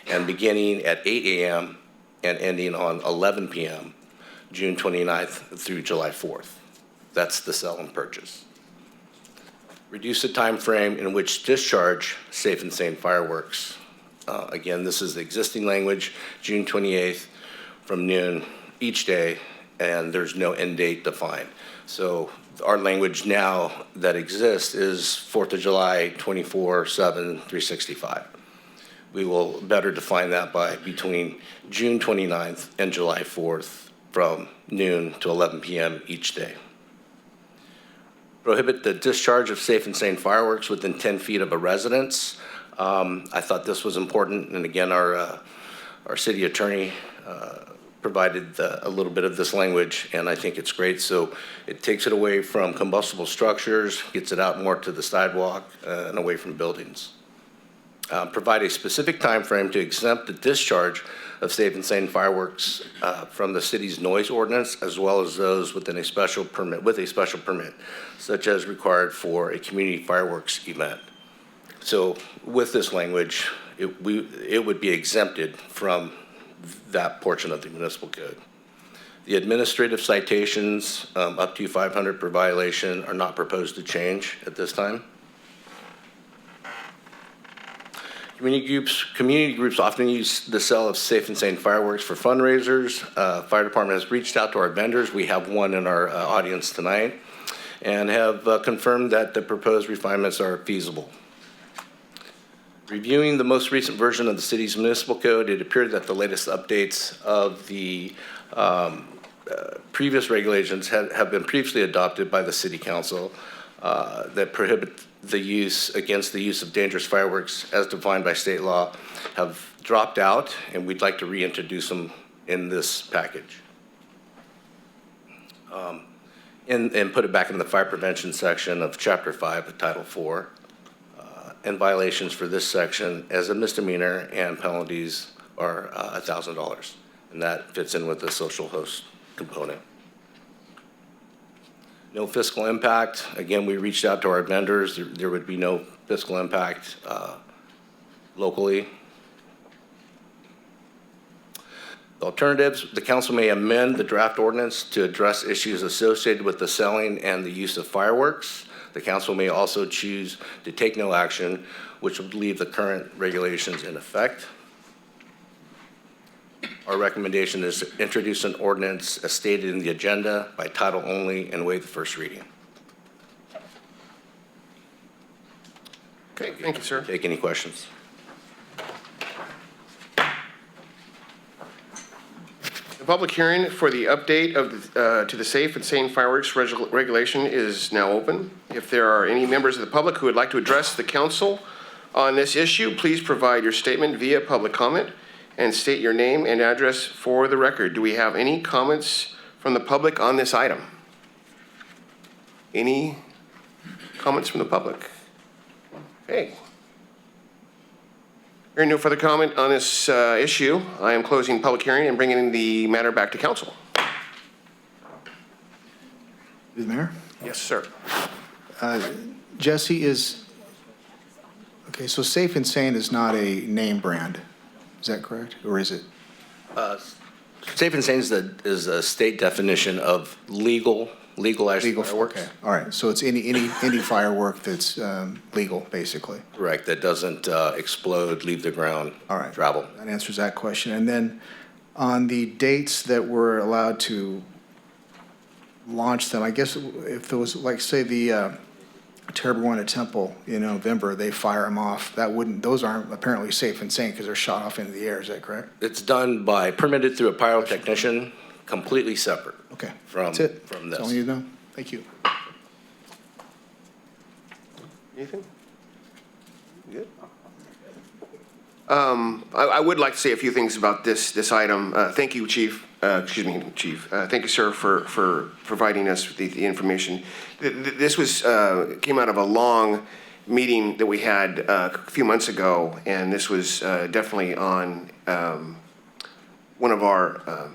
and beginning at 8 a.m. and ending on 11 p.m., June 29th through July 4th. That's the sell and purchase. Reduce the time frame in which discharge safe and sane fireworks. Again, this is the existing language, June 28th from noon each day, and there's no end date defined. So our language now that exists is 4th of July, 24/7, 365. We will better define that by between June 29th and July 4th from noon to 11 p.m. each day. Prohibit the discharge of safe and sane fireworks within 10 feet of a residence. I thought this was important, and again, our city attorney provided a little bit of this language, and I think it's great. So it takes it away from combustible structures, gets it out more to the sidewalk and away from buildings. Provide a specific time frame to exempt the discharge of safe and sane fireworks from the city's noise ordinance, as well as those within a special permit, such as required for a community fireworks event. So with this language, it would be exempted from that portion of the municipal code. The administrative citations up to 500 per violation are not proposed to change at this time. Community groups often use the sale of safe and sane fireworks for fundraisers. Fire department has reached out to our vendors. We have one in our audience tonight, and have confirmed that the proposed refinements are feasible. Reviewing the most recent version of the city's municipal code, it appeared that the latest updates of the previous regulations have been previously adopted by the city council that prohibit the use of dangerous fireworks as defined by state law have dropped out, and we'd like to reintroduce them in this package. And put it back in the fire prevention section of Chapter 5 of Title 4. And violations for this section as a misdemeanor, and penalties are $1,000. And that fits in with the social host component. No fiscal impact. Again, we reached out to our vendors. There would be no fiscal impact locally. The alternatives, the council may amend the draft ordinance to address issues associated with the selling and the use of fireworks. The council may also choose to take no action, which would leave the current regulations in effect. Our recommendation is to introduce an ordinance as stated in the agenda by title only and waive the first reading. Okay, thank you, sir. Take any questions. The public hearing for the update of to the safe and sane fireworks regulation is now open. If there are any members of the public who would like to address the council on this issue, please provide your statement via public comment and state your name and address for the record. Do we have any comments from the public on this item? Any comments from the public? Okay. Hearing no further comment on this issue, I am closing public hearing and bringing the matter back to council. The Mayor? Yes, sir. Jesse, okay, so Safe and Sane is not a name brand, is that correct? Or is it? Safe and Sane is a state definition of legalized fireworks. Okay, all right, so it's any firework that's legal, basically. Correct, that doesn't explode, leave the ground, All right. travel. That answers that question. And then on the dates that we're allowed to launch them, I guess if there was, like, say, the Terrabuena Temple in November, they fire them off, those aren't apparently safe and sane because they're shot off into the air, is that correct? It's done permitted through a pyrotechnician, completely separate. Okay, From that's it. From That's this. all you know. Thank you. Anything? Good. I would like to say a few things about this item. Thank you, Chief. Chief. Thank you, sir, for providing us with the information. This came out of a long meeting that we had a few months ago, and this was definitely on one of our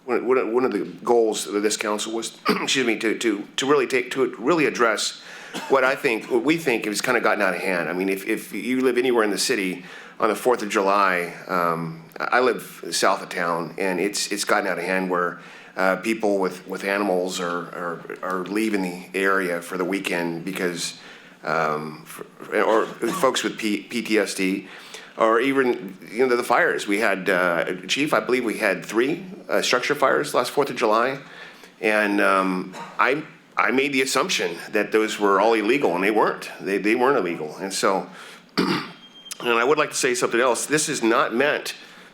one of the goals of this council was, excuse me, to really address what we think has kind of gotten out of hand. I mean, if you live anywhere in the city on the 4th of July, I live south of town, and it's gotten out of hand where people with animals are leaving the area for the weekend because, or folks with PTSD, or even the fires. We had, Chief, I believe we had 3 structure fires last 4th of July, and I made the assumption that those were all illegal, and they weren't. They weren't illegal, and so. And I would like to say something else. This is not meant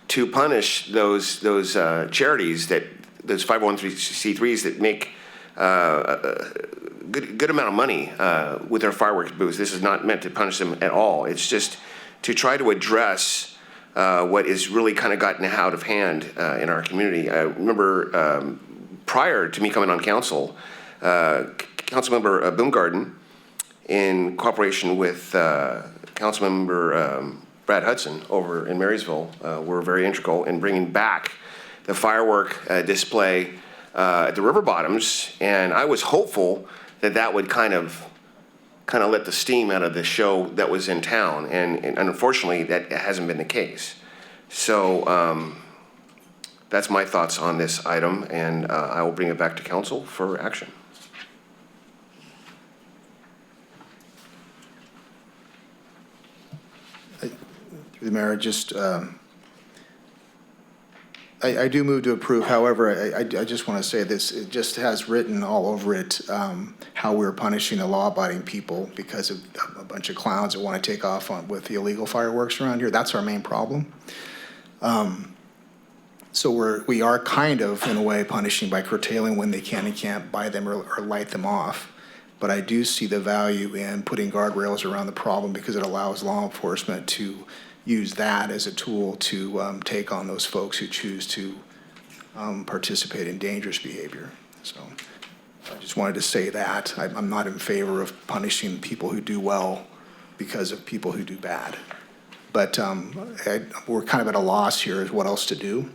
to punish those charities those 501c3s that make a good amount of money with their fireworks booths. This is not meant to punish them at all. It's just to try to address what is really kind of gotten out of hand in our community. I remember prior to me coming on council, Councilmember Boomgarden, in cooperation with Councilmember Brad Hudson over in Marysville, were very integral in bringing back the firework display at the river bottoms, and I was hopeful that would kind of let the steam out of the show that was in town, and unfortunately that hasn't been the case. So that's my thoughts on this item, and I will bring it back to council for action. The Mayor, just, I do move to approve. However, I just want to say this, it just has written all over it how we're punishing the law-abiding people because of a bunch of clowns that want to take off with the illegal fireworks around here. That's our main problem. So we are kind of, in a way, punishing by curtailing when they can and can't buy them or light them off. But I do see the value in putting guardrails around the problem because it allows law enforcement to use that as a tool to take on those folks who choose to participate in dangerous behavior. So I just wanted to say that. I'm not in favor of punishing people who do well because of people who do bad. But we're kind of at a loss here as what else to do.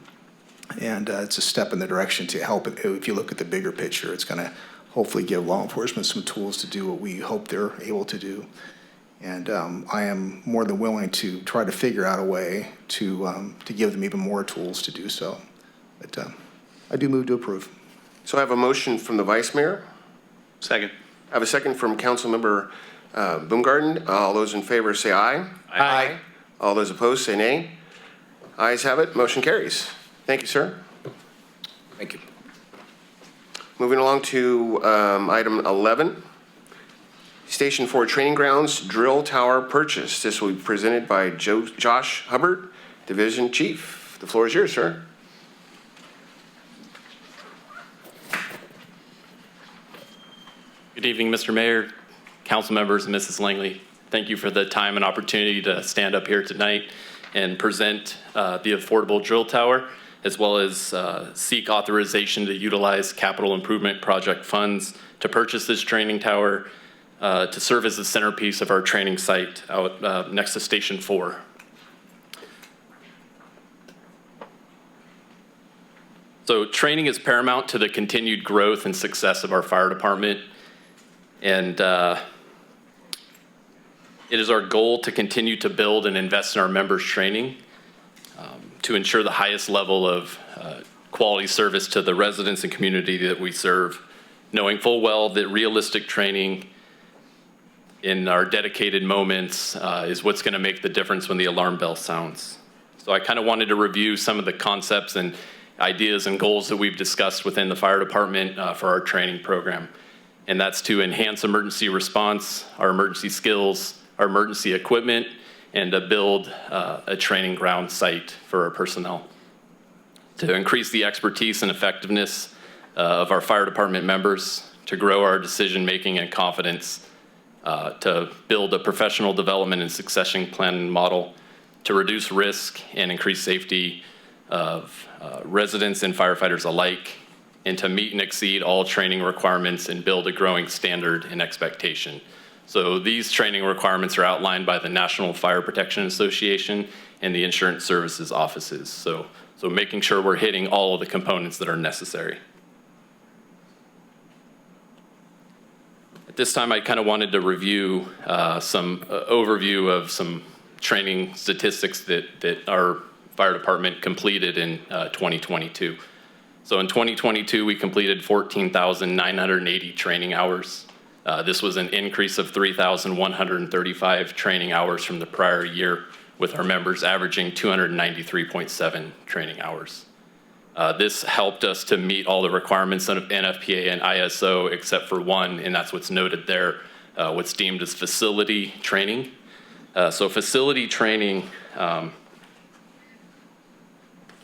And it's a step in the direction to help it. If you look at the bigger picture, it's going to hopefully give law enforcement some tools to do what we hope they're able to do. And I am more than willing to try to figure out a way to give them even more tools to do so. But I do move to approve. So I have a motion from the Vice Mayor. Second. I have a second from Councilmember Boomgarden. All those in favor say aye. Aye. All those opposed say nay. Ayes have it. Motion carries. Thank you, sir. Thank you. Moving along to item 11. Station 4 Training Grounds Drill Tower Purchase. This will be presented by Josh Hubbard, Division Chief. The floor is yours, sir. Good evening, Mr. Mayor, council members, and Mrs. Langley. Thank you for the time and opportunity to stand up here tonight and present the affordable drill tower, as well as seek authorization to utilize capital improvement project funds to purchase this training tower to serve as the centerpiece of our training site out next to Station 4. So training is paramount to the continued growth and success of our fire department. And it is our goal to continue to build and invest in our members' training to ensure the highest level of quality service to the residents and community that we serve, knowing full well that realistic training in our dedicated moments is what's going to make the difference when the alarm bell sounds. So I kind of wanted to review some of the concepts and ideas and goals that we've discussed within the fire department for our training program. And that's to enhance emergency response, our emergency skills, our emergency equipment, and to build a training ground site for our personnel. To increase the expertise and effectiveness of our fire department members, to grow our decision-making and confidence, to build a professional development and succession plan model, to reduce risk and increase safety of residents and firefighters alike, and to meet and exceed all training requirements and build a growing standard and expectation. So these training requirements are outlined by the National Fire Protection Association and the insurance services offices. So making sure we're hitting all of the components that are necessary. At this time, I kind of wanted to review some overview of some training statistics that our fire department completed in 2022. So in 2022, we completed 14,980 training hours. This was an increase of 3,135 training hours from the prior year, with our members averaging 293.7 training hours. This helped us to meet all the requirements of NFPA and ISO except for one, and that's what's noted there, what's deemed as facility training. So facility training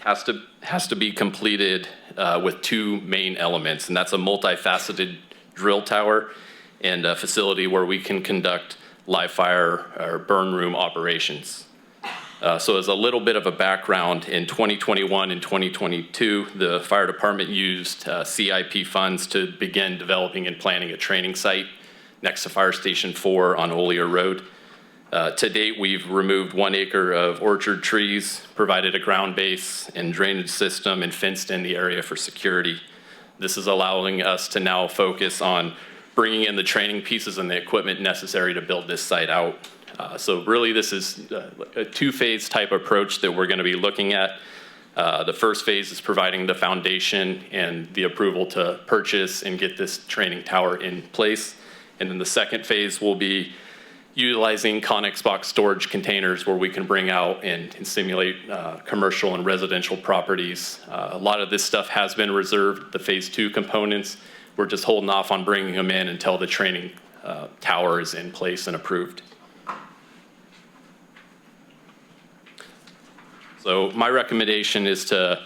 has to be completed with two main elements, and that's a multifaceted drill tower and a facility where we can conduct live fire or burn room operations. So as a little bit of a background, in 2021 and 2022, the fire department used CIP funds to begin developing and planning a training site next to Fire Station 4 on Olier Road. To date, we've removed 1 acre of orchard trees, provided a ground base and drainage system, and fenced in the area for security. This is allowing us to now focus on bringing in the training pieces and the equipment necessary to build this site out. So really this is a two-phase type approach that we're going to be looking at. The first phase is providing the foundation and the approval to purchase and get this training tower in place. And then the second phase will be utilizing Connex box storage containers where we can bring out and simulate commercial and residential properties. A lot of this stuff has been reserved, the phase 2 components. We're just holding off on bringing them in until the training tower is in place and approved. So my recommendation is to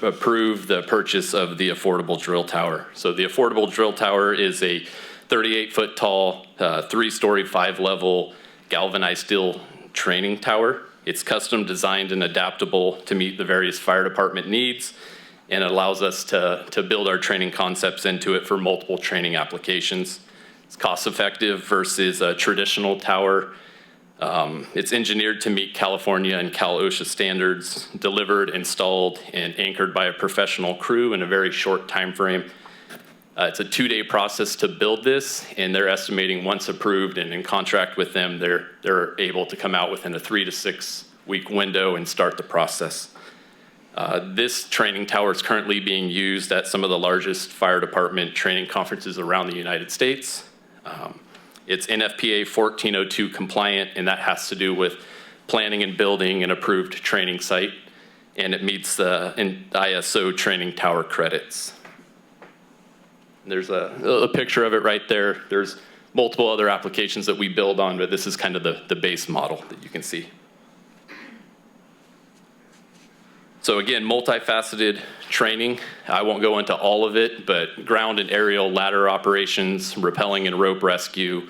approve the purchase of the affordable drill tower. So the affordable drill tower is a 38-foot tall, 3-story, 5-level galvanized steel training tower. It's custom designed and adaptable to meet the various fire department needs, and it allows us to build our training concepts into it for multiple training applications. It's cost effective versus a traditional tower. It's engineered to meet California and Cal OSHA standards, delivered, installed, and anchored by a professional crew in a very short time frame. It's a 2-day process to build this, and they're estimating once approved and in contract with them, they're able to come out within a 3 to 6 week window and start the process. This training tower is currently being used at some of the largest fire department training conferences around the United States. It's NFPA 1402 compliant, and that has to do with planning and building an approved training site, and it meets the ISO training tower credits. There's a picture of it right there. There's multiple other applications that we build on, but this is kind of the base model that you can see. So again, multifaceted training. I won't go into all of it, but ground and aerial ladder operations, rappelling and rope rescue,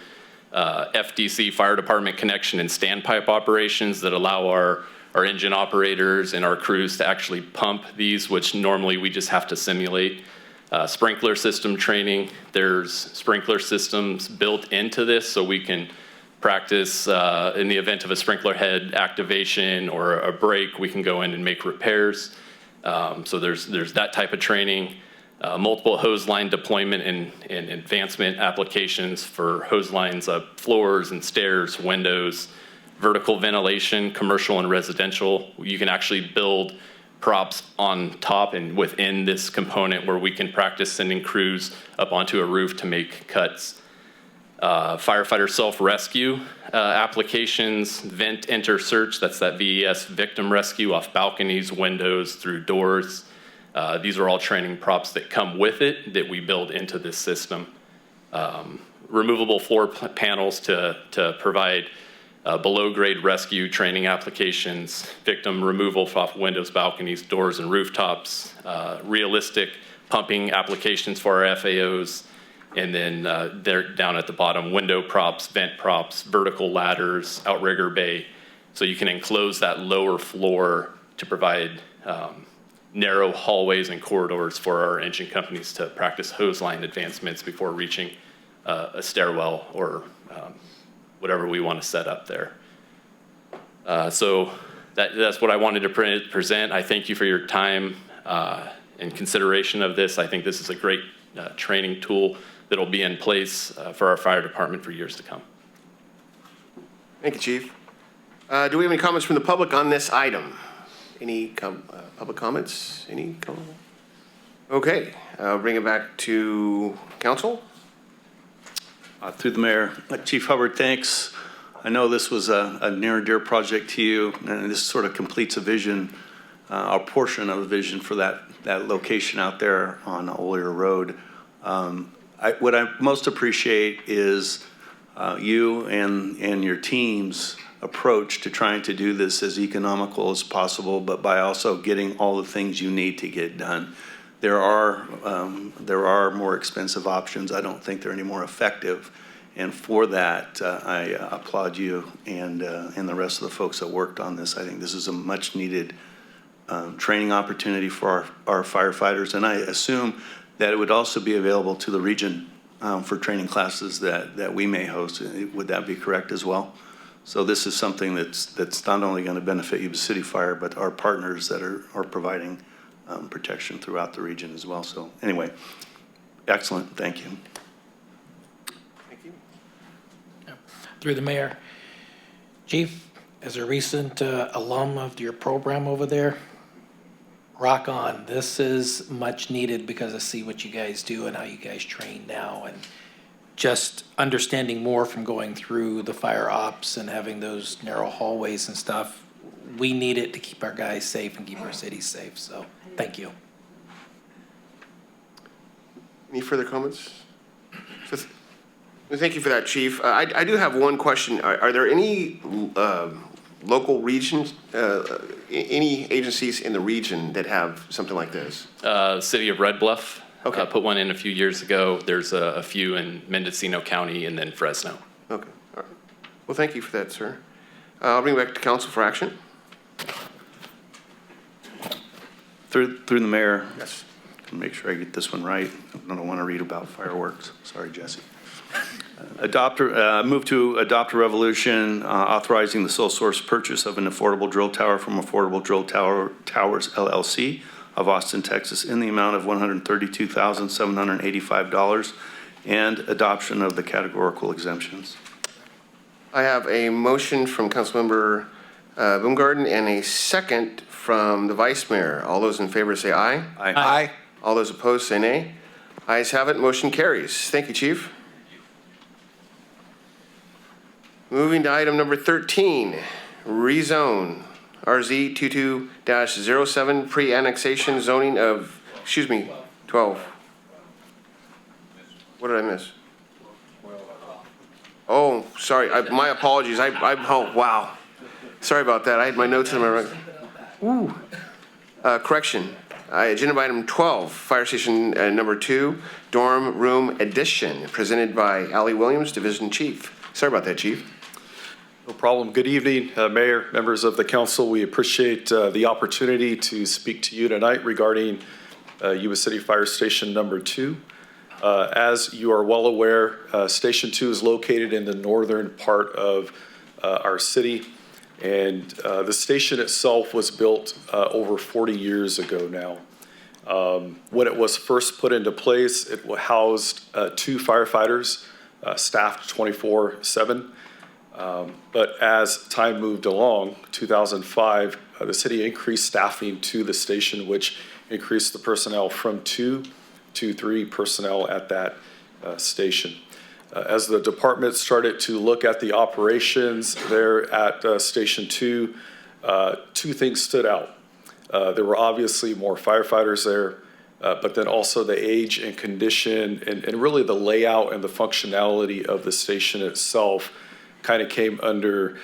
FDC fire department connection and standpipe operations that allow our engine operators and our crews to actually pump these, which normally we just have to simulate. Sprinkler system training. There's sprinkler systems built into this so we can practice in the event of a sprinkler head activation or a break, we can go in and make repairs. So there's that type of training. Multiple hose line deployment and advancement applications for hose lines up floors and stairs, windows, vertical ventilation, commercial and residential. You can actually build props on top and within this component where we can practice sending crews up onto a roof to make cuts. Firefighter self-rescue applications, vent enter search, that's that VES victim rescue off balconies, windows, through doors. These are all training props that come with it that we build into this system. Removable floor panels to provide below grade rescue training applications, victim removal off windows, balconies, doors, and rooftops, realistic pumping applications for our FAOs, and then they're down at the bottom, window props, vent props, vertical ladders, outrigger bay. So you can enclose that lower floor to provide narrow hallways and corridors for our engine companies to practice hose line advancements before reaching a stairwell or whatever we want to set up there. So that's what I wanted to present. I thank you for your time and consideration of this. I think this is a great training tool that'll be in place for our fire department for years to come. Thank you, Chief. Do we have any comments from the public on this item? Any public comments? Any comments? Okay, I'll bring it back to council. Through the mayor, Chief Hubbard, thanks. I know this was a near and dear project to you, and this sort of completes a vision, a portion of a vision for that location out there on Olier Road. What I most appreciate is you and your team's approach to trying to do this as economical as possible, but by also getting all the things you need to get done. There are more expensive options. I don't think they're any more effective. And for that, I applaud you and the rest of the folks that worked on this. I think this is a much needed training opportunity for our firefighters. And I assume that it would also be available to the region for training classes that we may host. Would that be correct as well? So this is something that's not only going to benefit Yuba City Fire, but our partners that are providing protection throughout the region as well. So anyway, excellent. Thank you. Thank you. Through the mayor. Chief, as a recent alum of your program over there, rock on. This is much needed because I see what you guys do and how you guys train now, and just understanding more from going through the fire ops and having those narrow hallways and stuff. We need it to keep our guys safe and keep our city safe. So thank you. Any further comments? Thank you for that, Chief. I do have one question. Are there any local regions, any agencies in the region that have something like this? City of Red Bluff. Okay. Put one in a few years ago. There's a few in Mendocino County and then Fresno. Okay. All right. Well, thank you for that, sir. I'll bring it back to council for action. Through the mayor. Yes. Make sure I get this one right. I don't want to read about fireworks. Sorry, Jesse. Move to adopt a resolution authorizing the sole source purchase of an affordable drill tower from Affordable Drill Towers LLC of Austin, Texas, in the amount of $132,785 and adoption of the categorical exemptions. I have a motion from Councilmember Baumgarten and a second from the Vice Mayor. All those in favor say aye. Aye. Aye. All those opposed say nay. Ayes have it. Motion carries. Thank you, Chief. Moving to item number 13, Rezone. RZ 22-07, pre-annexation zoning of, 12. What did I miss? Oh, sorry, my apologies. Oh, wow. Sorry about that. I had my notes in my right. Ooh. Correction. Agenda item 12, fire station number 2, dorm room addition, presented by Allie Williams, Division Chief. Sorry about that, Chief. No problem. Good evening, Mayor, members of the council. We appreciate the opportunity to speak to you tonight regarding Yuba City Fire Station number 2. As you are well aware, Station 2 is located in the northern part of our city, And the station itself was built over 40 years ago now. When it was first put into place, it housed 2 firefighters, staffed 24/7. But as time moved along, 2005, the city increased staffing to the station, which increased the personnel from 2 to 3 personnel at that station. As the department started to look at the operations there at Station 2, 2 things stood out. There were obviously more firefighters there, but then also the age and condition and really the layout and the functionality of the station itself kind of came under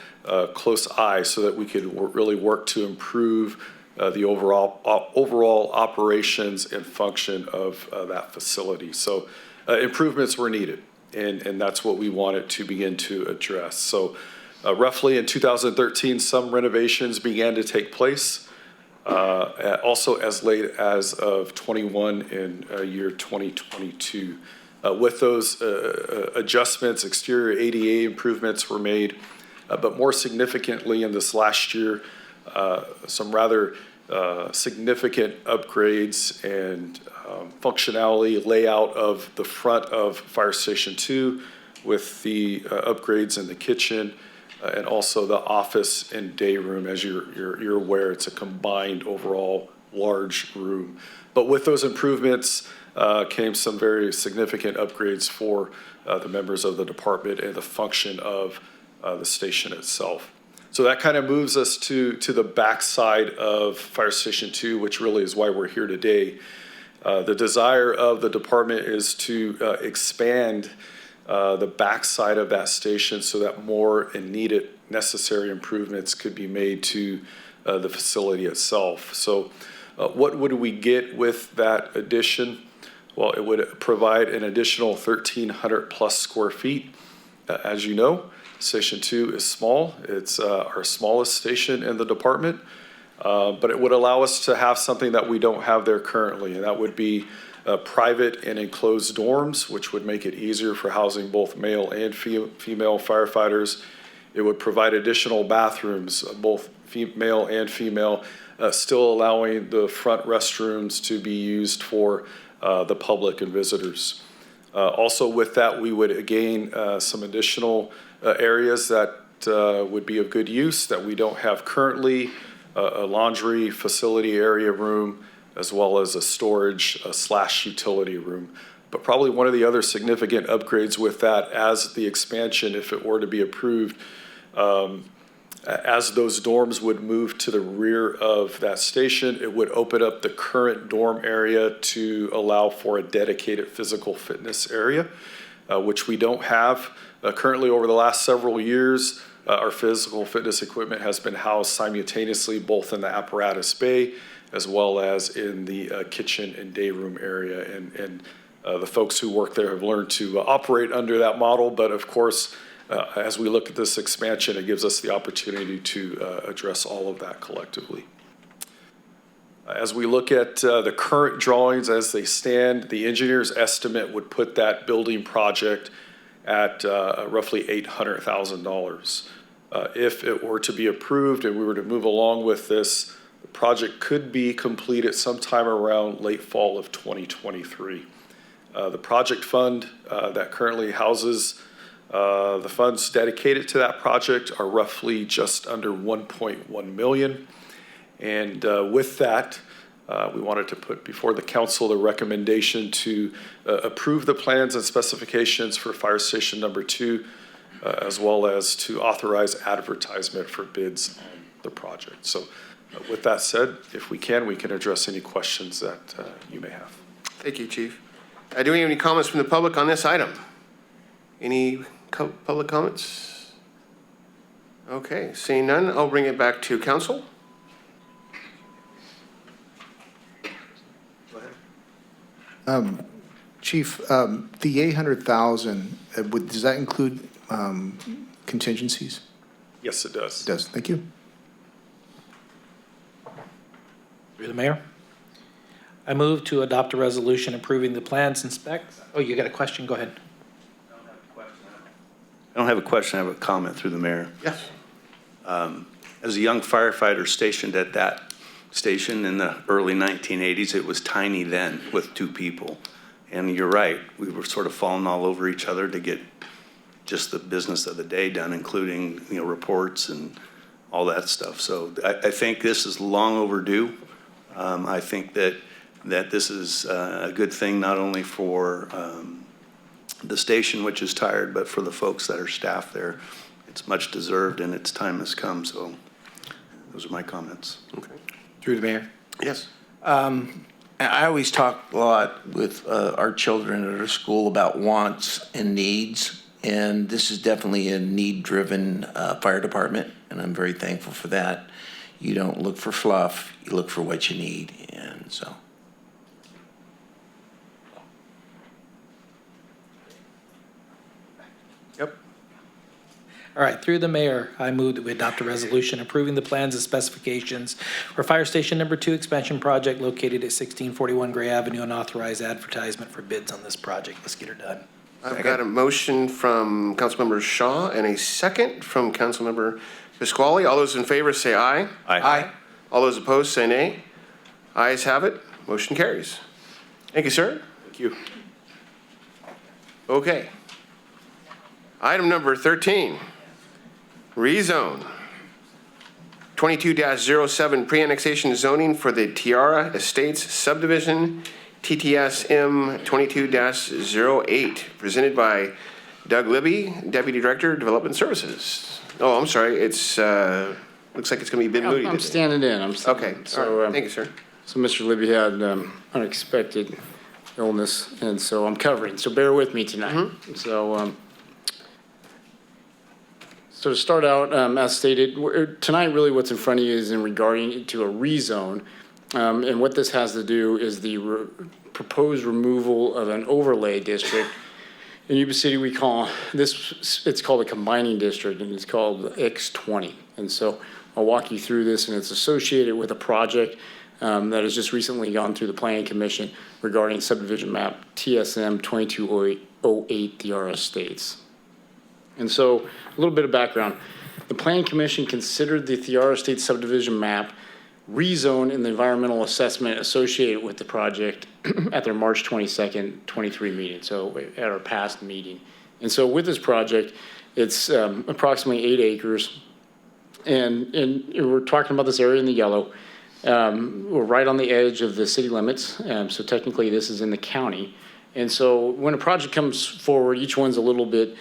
close eye so that we could really work to improve the overall operations and function of that facility. So improvements were needed, and that's what we wanted to begin to address. So roughly in 2013, some renovations began to take place. Also as late as of 21 in year 2022. With those adjustments, exterior ADA improvements were made, but more significantly in this last year, some rather significant upgrades and functionality layout of the front of Fire Station 2 with the upgrades in the kitchen and also the office and day room. As you're aware, it's a combined overall large room. But with those improvements came some very significant upgrades for the members of the department and the function of the station itself. So that kind of moves us to the backside of Fire Station 2, which really is why we're here today. The desire of the department is to expand the backside of that station so that more and needed necessary improvements could be made to the facility itself. So what would we get with that addition? Well, it would provide an additional 1,300 plus square feet. As you know, Station 2 is small. It's our smallest station in the department, but it would allow us to have something that we don't have there currently, and that would be private and enclosed dorms, which would make it easier for housing both male and female firefighters. It would provide additional bathrooms, both male and female, still allowing the front restrooms to be used for the public and visitors. Also with that, we would gain some additional areas that would be of good use that we don't have currently, a laundry facility area room, as well as a storage / utility room. But probably one of the other significant upgrades with that as the expansion, if it were to be approved, as those dorms would move to the rear of that station, it would open up the current dorm area to allow for a dedicated physical fitness area, which we don't have. Currently, over the last several years, our physical fitness equipment has been housed simultaneously both in the apparatus bay as well as in the kitchen and day room area. And the folks who work there have learned to operate under that model, but of course, as we look at this expansion, it gives us the opportunity to address all of that collectively. As we look at the current drawings as they stand, the engineer's estimate would put that building project at roughly $800,000. If it were to be approved and we were to move along with this, the project could be completed sometime around late fall of 2023. The project fund that currently houses the funds dedicated to that project are roughly just under $1.1 million. And with that, we wanted to put before the council the recommendation to approve the plans and specifications for Fire Station number 2, as well as to authorize advertisement for bids on the project. So with that said, if we can address any questions that you may have. Thank you, Chief. Do we have any comments from the public on this item? Any public comments? Okay, seeing none, I'll bring it back to council. Chief, the 800,000, does that include contingencies? Yes, it does. It does. Thank you. Through the mayor. I move to adopt a resolution approving the plans and specs. Oh, you got a question? Go ahead. I don't have a question, I have a comment through the mayor. Yes. As a young firefighter stationed at that station in the early 1980s, it was tiny then with 2 people. And you're right, we were sort of falling all over each other to get just the business of the day done, including, reports and all that stuff. So I think this is long overdue. I think that this is a good thing, not only for the station, which is tired, but for the folks that are staffed there. It's much deserved and its time has come. So those are my comments. Okay. Through the mayor. Yes. I always talk a lot with our children at our school about wants and needs, and this is definitely a need-driven fire department, and I'm very thankful for that. You don't look for fluff, you look for what you need, and so. Yep. All right, through the mayor, I move that we adopt a resolution approving the plans and specifications for Fire Station Number 2 expansion project located at 1641 Gray Avenue and authorize advertisement for bids on this project. Let's get her done. I've got a motion from Councilmember Shaw and a second from Councilmember Pasquale. All those in favor say aye. Aye. All those opposed say nay. Ayes have it. Motion carries. Thank you, sir. Thank you. Okay. Item number 13, rezone. 22-07 pre-annexation zoning for the Thiara Estates Subdivision, TTSM 22-08, presented by Doug Libby, Deputy Director, Development Services. Oh, I'm sorry, it's, looks like it's gonna be Ben Moody I'm today. standing in. Okay, So, all right. Thank you, sir. So Mr. Libby had unexpected illness, and so I'm covering. So bear with me tonight. So, so to start out, as stated, tonight really what's in front of you is in regarding to a rezone. And what this has to do is the proposed removal of an overlay district. In Yuba City, we call this, it's called a combining district, and it's called X20. And so I'll walk you through this, and it's associated with a project that has just recently gone through the Planning Commission regarding subdivision map TSM 2208 Thiara Estates. And so a little bit of background. The Planning Commission considered the Thiara Estates subdivision map rezone in the environmental assessment associated with the project at their March 22nd, 23 meeting, so at our past meeting. And so with this project, it's approximately 8 acres. And we're talking about this area in the yellow. We're right on the edge of the city limits, so technically this is in the county. And so when a project comes forward, each one's a little bit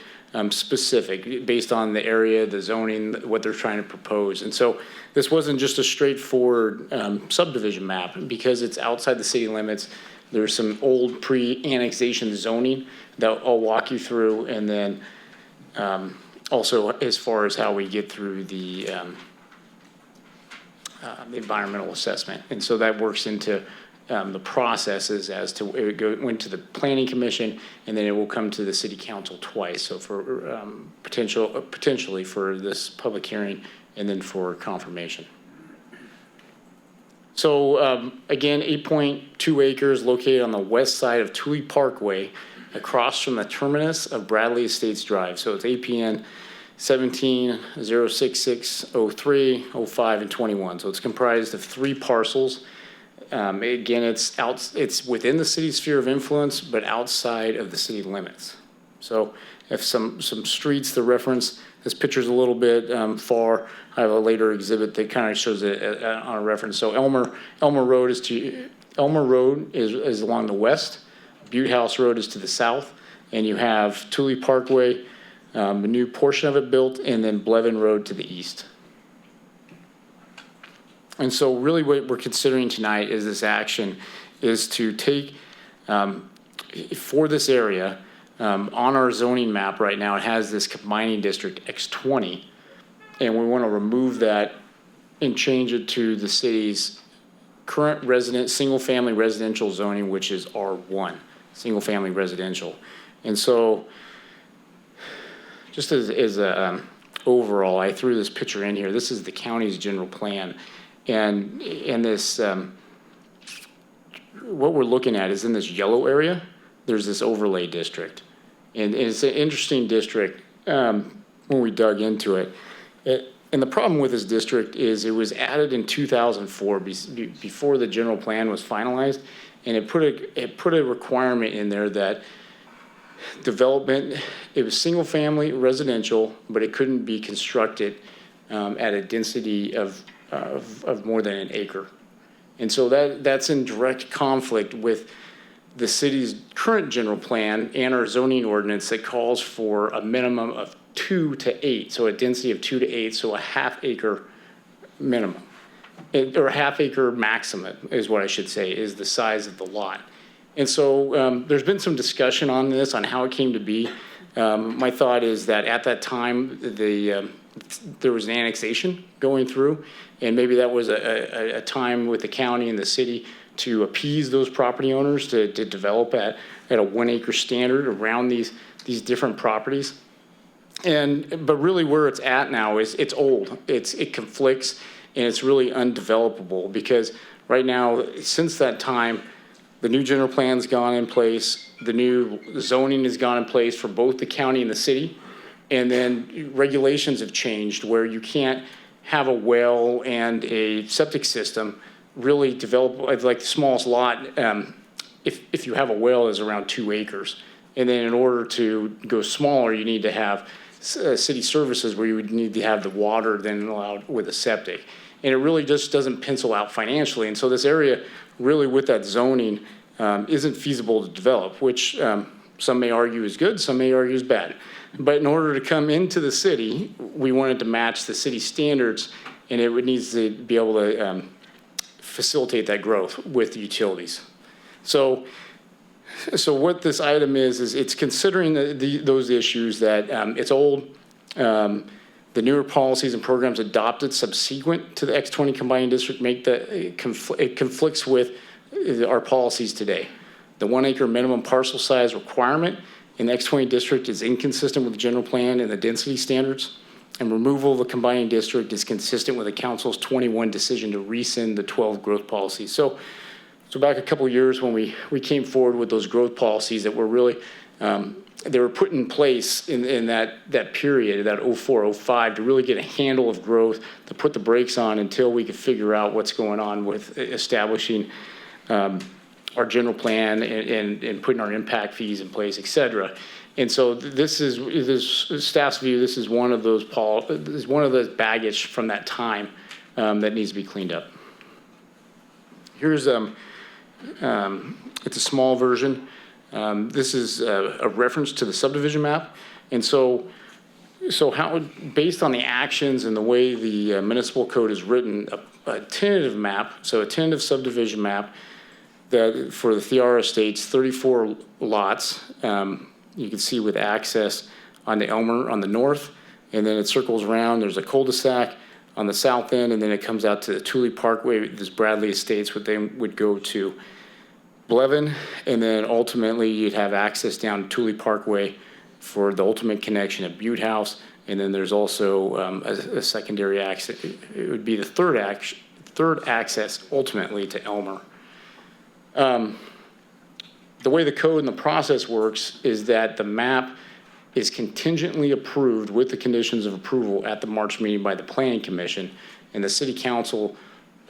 specific based on the area, the zoning, what they're trying to propose. And so this wasn't just a straightforward subdivision map because it's outside the city limits. There's some old pre-annexation zoning that I'll walk you through, and then also as far as how we get through the environmental assessment. And so that works into the processes as to it went to the Planning Commission, and then it will come to the City Council twice. So for potentially for this public hearing, and then for confirmation. So again, 8.2 acres located on the west side of Thule Parkway, across from the terminus of Bradley Estates Drive. So it's APN 17-06603, 05, and 21. So it's comprised of 3 parcels. Again, it's within the city's sphere of influence, but outside of the city limits. So if some streets to reference, this picture's a little bit far. I have a later exhibit that kind of shows it on a reference. So Elmer Road is along the west. Butte House Road is to the south, and you have Thule Parkway, a new portion of it built, and then Blevin Road to the east. And so really what we're considering tonight is this action is to take, for this area, on our zoning map right now, it has this combining district X20, and we want to remove that and change it to the city's current single-family residential zoning, which is R1, single-family residential. And so just as a overall, I threw this picture in here. This is the county's general plan. And in this, what we're looking at is in this yellow area, there's this overlay district. And it's an interesting district when we dug into it. And the problem with this district is it was added in 2004 before the general plan was finalized, and it put a requirement in there that development, it was single family residential, but it couldn't be constructed at a density of more than an acre. And so that's in direct conflict with the city's current general plan and our zoning ordinance that calls for a minimum of 2 to 8, so a density of 2 to 8, so a half acre minimum, or a half acre maximum is what I should say, is the size of the lot. And so there's been some discussion on this, on how it came to be. My thought is that at that time, there was an annexation going through, and maybe that was a time with the county and the city to appease those property owners to develop at a 1 acre standard around these different properties. But really where it's at now is it's old, it conflicts, and it's really undevelopable, because right now, since that time, the new general plan's gone in place, the new zoning has gone in place for both the county and the city, and then regulations have changed where you can't have a well and a septic system really develop, like the smallest lot, if you have a well, is around 2 acres. And then in order to go smaller, you need to have city services where you would need to have the water then allowed with a septic. And it really just doesn't pencil out financially. And so this area really with that zoning isn't feasible to develop, which some may argue is good, some may argue is bad. But in order to come into the city, we wanted to match the city standards, and it would need to be able to facilitate that growth with the utilities. So what this item is it's considering those issues that it's old. The newer policies and programs adopted subsequent to the X20 combined district make it conflicts with our policies today. The 1 acre minimum parcel size requirement in the X20 district is inconsistent with the general plan and the density standards, and removal of the combined district is consistent with the council's 21 decision to rescind the 12 growth policies. So back a couple of years when we came forward with those growth policies that were really, they were put in place in that period, that 04-05, to really get a handle of growth, to put the brakes on until we could figure out what's going on with establishing our general plan and putting our impact fees in place, et cetera. And so this staff's view, this is one of those baggage from that time that needs to be cleaned up. Here's it's a small version. This is a reference to the subdivision map. And so how, based on the actions and the way the municipal code is written, a tentative map, so a tentative subdivision map that for the Thiara Estates, 34 lots, you can see with access on the Elmer on the north, and then it circles around. There's a cul-de-sac on the south end, and then it comes out to the Thule Parkway. This Bradley Estates, what they would go to Blevin, and then ultimately you'd have access down to Thule Parkway for the ultimate connection at Butte House, and then there's also a secondary access. It would be the third access ultimately to Elmer. The way the code and the process works is that the map is contingently approved with the conditions of approval at the March meeting by the Planning Commission, and the City Council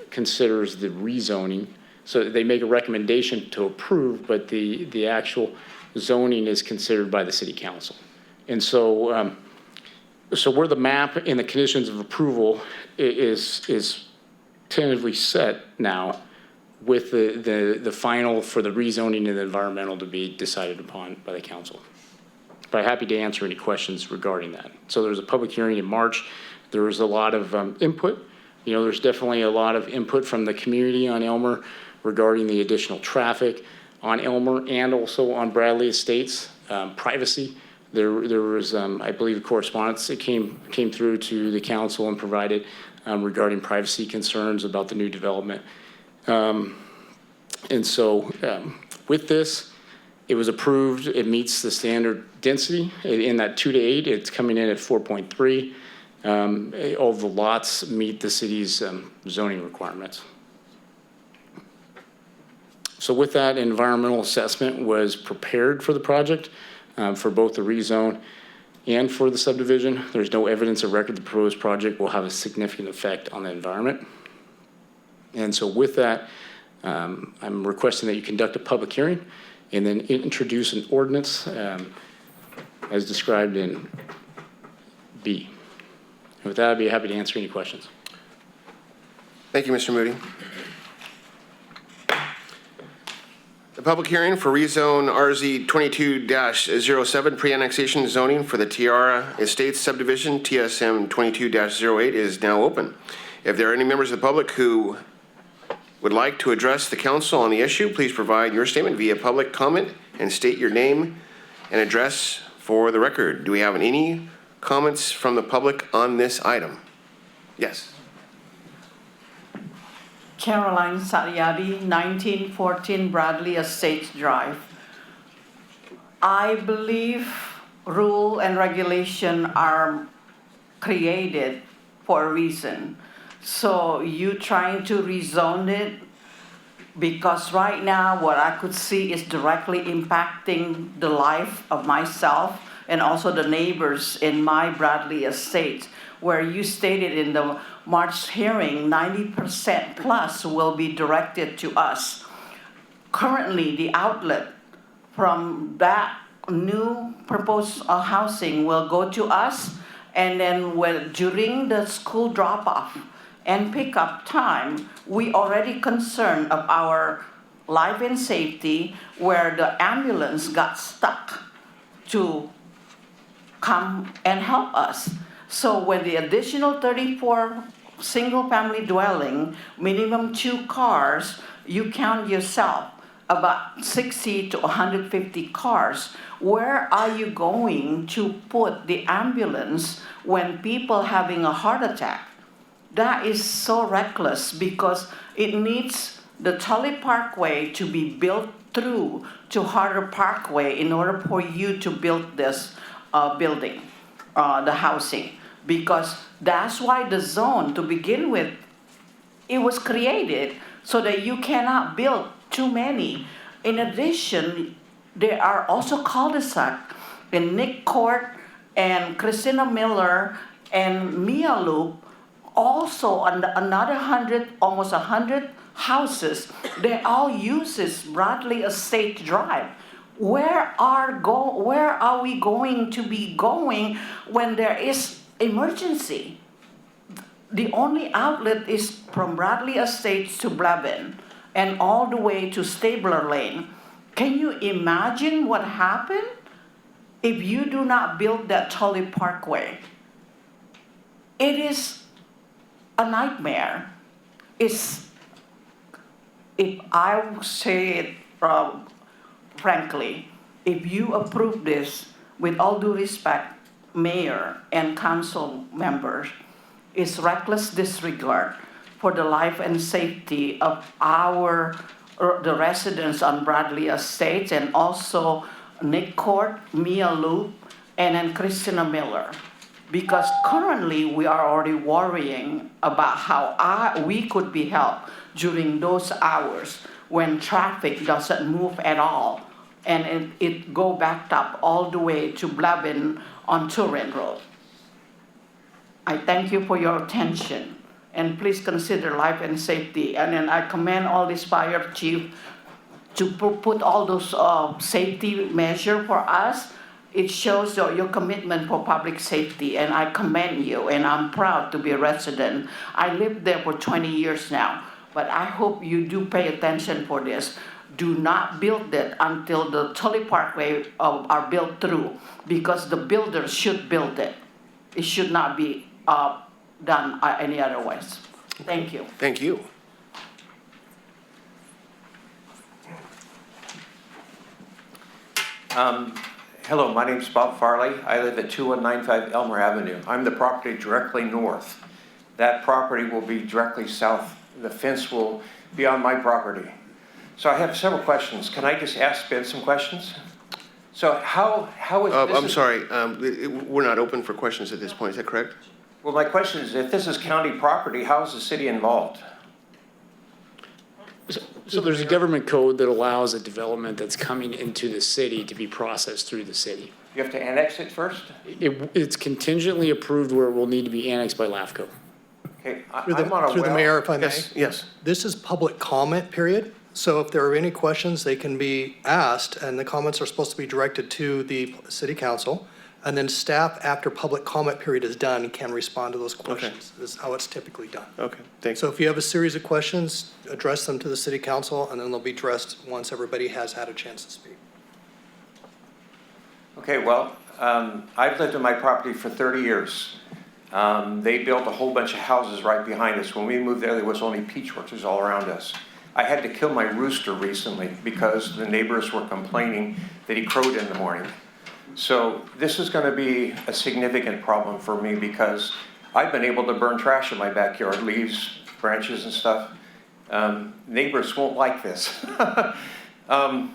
considers the rezoning. So they make a recommendation to approve, but the actual zoning is considered by the City Council. And so, so where the map and the conditions of approval is tentatively set now, with the final for the rezoning and the environmental to be decided upon by the council. But I'm happy to answer any questions regarding that. So there was a public hearing in March. There was a lot of input. You know, there's definitely a lot of input from the community on Elmer regarding the additional traffic on Elmer and also on Bradley Estates, privacy. There was, I believe, correspondence that came through to the council and provided regarding privacy concerns about the new development. And so with this, it was approved. It meets the standard density in that 2 to 8. It's coming in at 4.3. All the lots meet the city's zoning requirements. So with that, environmental assessment was prepared for the project for both the rezone and for the subdivision. There's no evidence of record the proposed project will have a significant effect on the environment. And so with that, I'm requesting that you conduct a public hearing and then introduce an ordinance as described in B. And with that, I'd be happy to answer any questions. Thank you, Mr. Moody. The public hearing for rezone RZ 22-07 pre-annexation zoning for the Thiara Estates subdivision TSM 22-08 is now open. If there are any members of the public who would like to address the council on the issue, please provide your statement via public comment and state your name and address for the record. Do we have any comments from the public on this item? Yes. Caroline Sariadi, 1914 Bradley Estates Drive. I believe rule and regulation are created for a reason. So you trying to rezone it, because right now what I could see is directly impacting the life of myself and also the neighbors in my Bradley Estate, where you stated in the March hearing, 90% plus will be directed to us. Currently, the outlet from that new proposed housing will go to us, and then during the school drop-off and pickup time, we already concerned of our life and safety, where the ambulance got stuck to come and help us. So with the additional 34 single-family dwelling, minimum 2 cars, you count yourself about 60 to 150 cars. Where are you going to put the ambulance when people having a heart attack? That is so reckless, because it needs the Tully Parkway to be built through to Harder Parkway in order for you to build this building, the housing. Because that's why the zone, to begin with, it was created so that you cannot build too many. In addition, there are also cul-de-sac in Nick Court and Christina Miller and Mia Loop, also another 100, almost 100 houses. They all uses Bradley Estate Drive. Where are we going to be going when there is emergency? The only outlet is from Bradley Estates to Blevin and all the way to Stabler Lane. Can you imagine what happened if you do not build that Tully Parkway? It is a nightmare. If I say it frankly, if you approve this, with all due respect, mayor and council members, is reckless disregard for the life and safety of the residents on Bradley Estates, and also Nick Court, Mia Loop, and then Christina Miller. Because currently we are already worrying about how we could be helped during those hours when traffic doesn't move at all, and it go backed up all the way to Blevin on Turin Road. I thank you for your attention, and please consider life and safety. And then I commend all this fire chief to put all those safety measures for us. It shows your commitment for public safety, and I commend you, and I'm proud to be a resident. I lived there for 20 years now, but I hope you do pay attention for this. Do not build it until the Tully Parkway are built through, because the builders should build it. It should not be done any other ways. Thank you. Thank you. Hello, my name's Bob Farley. I live at 2195 Elmer Avenue. I'm the property directly north. That property will be directly south. The fence will be on my property. So I have several questions. Can I just ask Ben some questions? So how is this? I'm sorry, we're not open for questions at this point, is that correct? Well, my question is, if this is county property, how is the city involved? So there's a government code that allows a development that's coming into the city to be processed through the city. You have to annex it first? It's contingently approved where it will need to be annexed by LAFCO. Okay, Through I'm on a the well. mayor, if I may. Yes. This is public comment period, so if there are any questions, they can be asked, and the comments are supposed to be directed to the city council. And then staff, after public comment period is done, can respond to those questions. This is how it's typically done. Okay, thanks. So if you have a series of questions, address them to the city council, and then they'll be addressed once everybody has had a chance to speak. Okay, well, I've lived in my property for 30 years. They built a whole bunch of houses right behind us. When we moved there was only peach orchards all around us. I had to kill my rooster recently because the neighbors were complaining that he crowed in the morning. So this is going to be a significant problem for me because I've been able to burn trash in my backyard, leaves, branches and stuff. Neighbors won't like this. I'm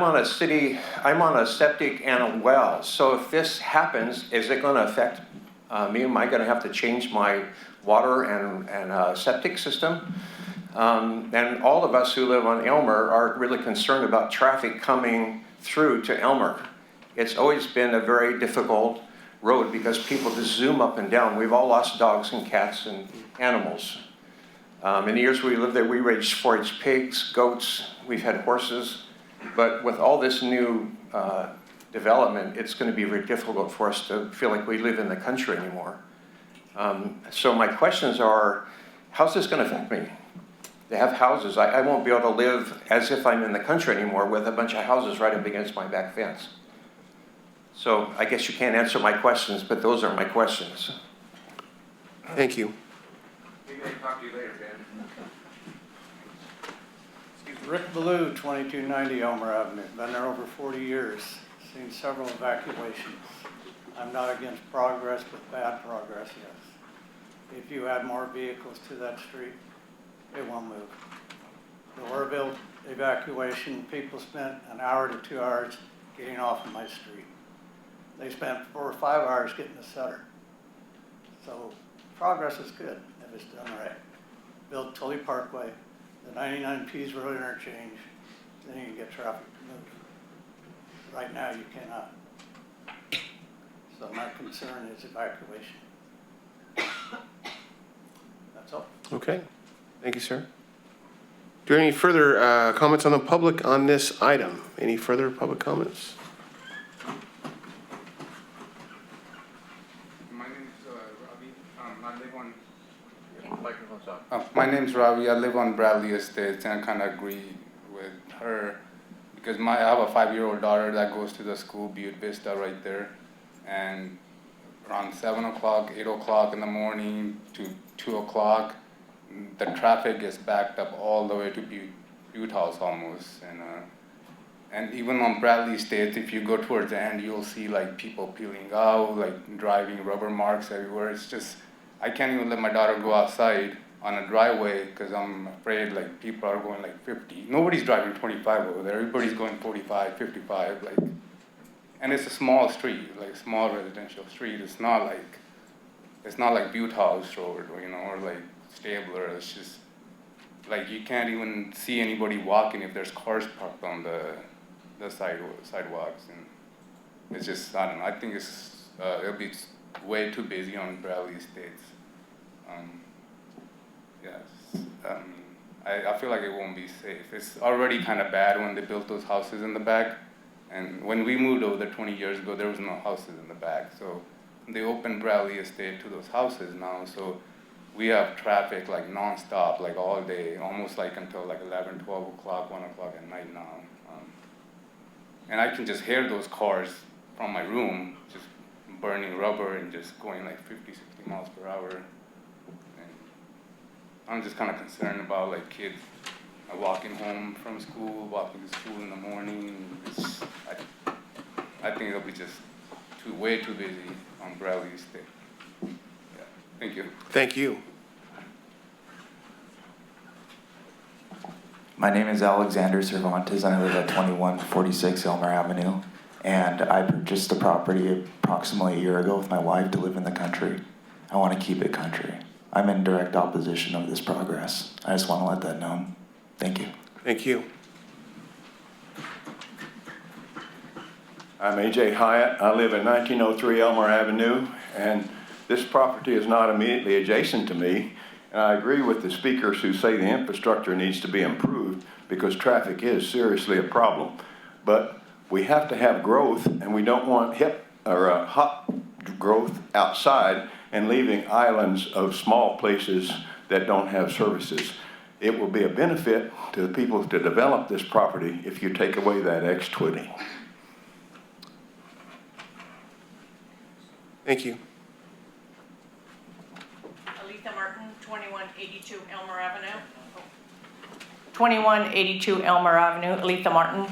on a septic and a well. So if this happens, is it going to affect me? Am I going to have to change my water and septic system? And all of us who live on Elmer are really concerned about traffic coming through to Elmer. It's always been a very difficult road because people just zoom up and down. We've all lost dogs and cats and animals. In the years we lived there, we raised 4-H pigs, goats, we've had horses. But with all this new development, it's going to be very difficult for us to feel like we live in the country anymore. So my questions are, how's this going to affect me? They have houses. I won't be able to live as if I'm in the country anymore with a bunch of houses right up against my back fence. So I guess you can't answer my questions, but those are my questions. Thank you. Maybe I can talk to you later, Ben. Rick Ballou, 2290 Elmer Avenue. Been there over 40 years. Seen several evacuations. I'm not against progress, but bad progress, yes. If you add more vehicles to that street, it won't move. The Orville evacuation, people spent an hour to 2 hours getting off of my street. They spent 4 or 5 hours getting to Sutter. So progress is good if it's done right. Build Tully Parkway, the 99 Pease Road interchange, then you can get traffic to move. Right now you cannot. So my concern is evacuation. That's all. Okay, thank you, sir. Do you have any further comments on the public on this item? Any further public comments? My name's Ravi. I live on Bradley Estates, and I kind of agree with her because I have a 5-year-old daughter that goes to the school, Butte Vista, right there, and around 7 o'clock, 8 o'clock in the morning to 2 o'clock, the traffic is backed up all the way to Butte House almost, and even on Bradley Estates, if you go towards the end, you'll see like people peeling out, like driving rubber marks everywhere. It's just I can't even let my daughter go outside on a driveway because I'm afraid like people are going like 50. Nobody's driving 25 over there. Everybody's going 45, 55, like. And it's a small street, like small residential street. It's not like Butte House Road, or like Stabler. It's just like you can't even see anybody walking if there's cars parked on the sidewalks, and it's just I don't know. I think it'll be way too busy on Bradley Estates. Yes, I feel like it won't be safe. It's already kind of bad when they built those houses in the back, and when we moved over there 20 years ago, there was no houses in the back. So they opened Bradley Estate to those houses now, so we have traffic like nonstop, like all day, almost like until like 11, 12 o'clock, 1 o'clock at night now. And I can just hear those cars from my room, just burning rubber and just going like 50, 60 miles per hour. And I'm just kind of concerned about like kids walking home from school, walking to school in the morning. I think it'll be just way too busy on Bradley Estate. Yeah. Thank you. Thank you. My name is Alexander Cervantes, and I live at 2146 Elmer Avenue. And I purchased the property approximately a year ago with my wife to live in the country. I want to keep it country. I'm in direct opposition of this progress. I just want to let that known. Thank you. Thank you. I'm A.J. Hyatt. I live at 1903 Elmer Avenue, and this property is not immediately adjacent to me. And I agree with the speakers who say the infrastructure needs to be improved because traffic is seriously a problem. But we have to have growth, and we don't want hot growth outside and leaving islands of small places that don't have services. It will be a benefit to the people to develop this property if you take away that X20. Thank you. Aletha Martin, 2182 Elmer Avenue. 2182 Elmer Avenue, Aletha Martin.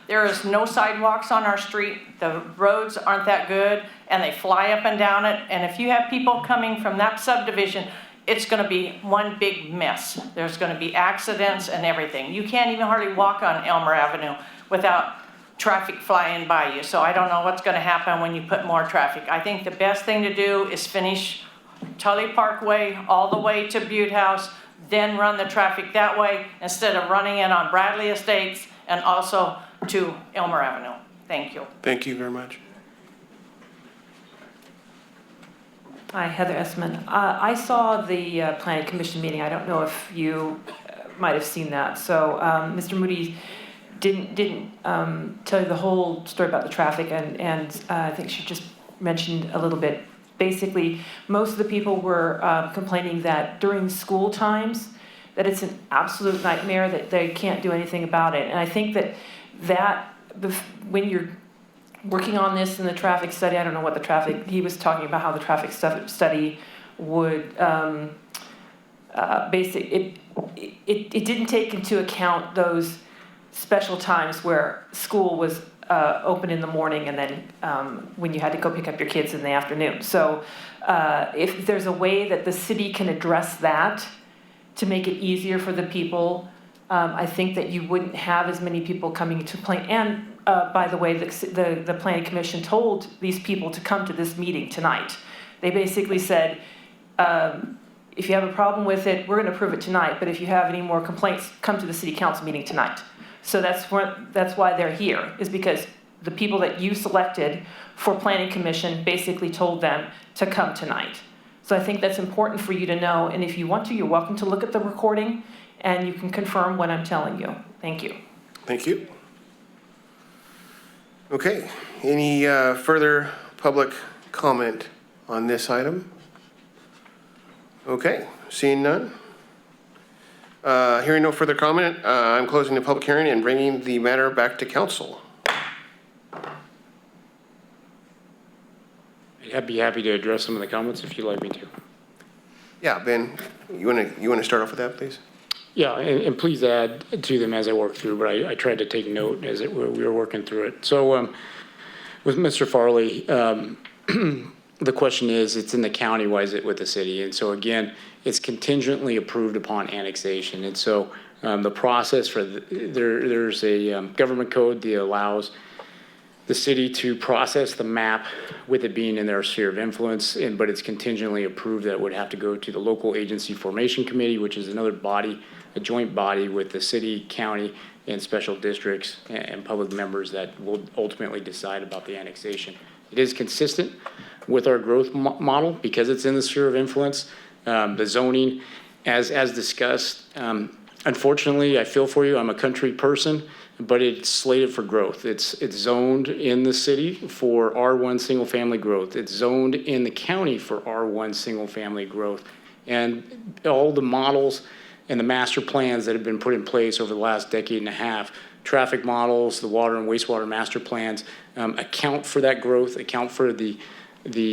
There is no sidewalks on our street. The roads aren't that good, and they fly up and down it. And if you have people coming from that subdivision, it's going to be one big mess. There's going to be accidents and everything. You can't even hardly walk on Elmer Avenue without traffic flying by you. So I don't know what's going to happen when you put more traffic. I think the best thing to do is finish Tully Parkway all the way to Butte House, then run the traffic that way instead of running in on Bradley Estates and also to Elmer Avenue. Thank you. Thank you very much. Hi, Heather Essman. I saw the Planning Commission meeting. I don't know if you might have seen that. So Mr. Moody didn't tell you the whole story about the traffic, and I think she just mentioned a little bit. Basically, most of the people were complaining that during school times, that it's an absolute nightmare, that they can't do anything about it. And I think that when you're working on this in the traffic study, I don't know what the traffic, he was talking about how the traffic study would, it didn't take into account those special times where school was open in the morning and then when you had to go pick up your kids in the afternoon. So if there's a way that the city can address that to make it easier for the people, I think that you wouldn't have as many people coming to play. And by the way, the Planning Commission told these people to come to this meeting tonight. They basically said, if you have a problem with it, we're going to approve it tonight. But if you have any more complaints, come to the city council meeting tonight. So that's why they're here, is because the people that you selected for Planning Commission basically told them to come tonight. So I think that's important for you to know. And if you want to, you're welcome to look at the recording and you can confirm what I'm telling you. Thank you. Thank you. Okay, any further public comment on this item? Okay, seeing none. Hearing no further comment, I'm closing the public hearing and bringing the matter back to council. I'd be happy to address some of the comments if you'd like me to. Yeah, Ben, you want to start off with that, please? Yeah, and please add to them as I work through, but I tried to take note as we were working through it. So with Mr. Farley, the question is, it's in the county, why is it with the city? And so again, it's contingently approved upon annexation. And so the process for, there's a government code that allows the city to process the map with it being in their sphere of influence, but it's contingently approved that it would have to go to the local agency formation committee, which is another body, a joint body with the city, county, and special districts and public members that will ultimately decide about the annexation. It is consistent with our growth model because it's in the sphere of influence. The zoning, as discussed, unfortunately, I feel for you, I'm a country person, but it's slated for growth. It's zoned in the city for R1 single family growth. It's zoned in the county for R1 single family growth. And all the models and the master plans that have been put in place over the last decade and a half, traffic models, the water and wastewater master plans, account for that growth, account for the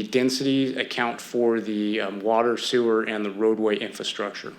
density, account for the water, sewer, and the roadway infrastructure.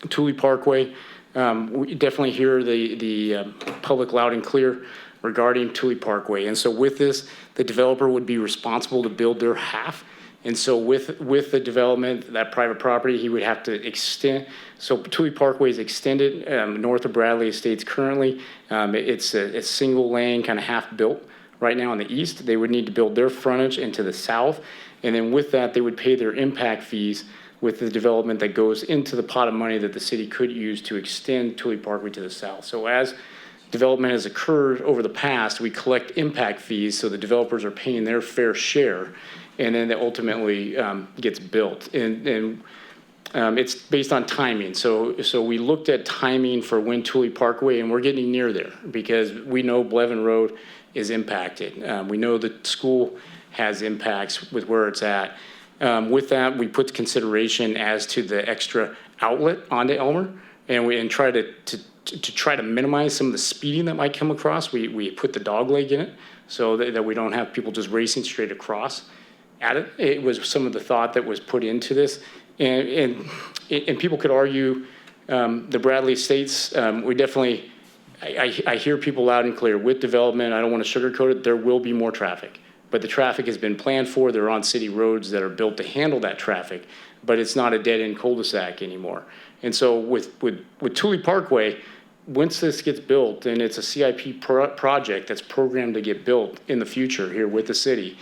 Thule Parkway, we definitely hear the public loud and clear regarding Thule Parkway. And so with this, the developer would be responsible to build their half. And so with the development, that private property, he would have to extend. So Thule Parkway is extended north of Bradley Estates currently. It's a single lane, kind of half built right now on the east. They would need to build their frontage into the south. And then with that, they would pay their impact fees with the development that goes into the pot of money that the city could use to extend Tule Parkway to the south. So as development has occurred over the past, we collect impact fees, so the developers are paying their fair share, and then it ultimately gets built. And it's based on timing. So we looked at timing for when Tule Parkway, and we're getting near there because we know Blevin Road is impacted. We know the school has impacts with where it's at. With that, we put consideration as to the extra outlet onto Elmer, and try to minimize some of the speeding that might come across. We put the dog leg in it so that we don't have people just racing straight across at it. It was some of the thought that was put into this. And people could argue the Bradley Estates, we definitely, I hear people loud and clear with development. I don't want to sugarcoat it. There will be more traffic, but the traffic has been planned for. They're on city roads that are built to handle that traffic, but it's not a dead end cul-de-sac anymore. And so with Tule Parkway, once this gets built and it's a CIP project that's programmed to get built in the future here with the city,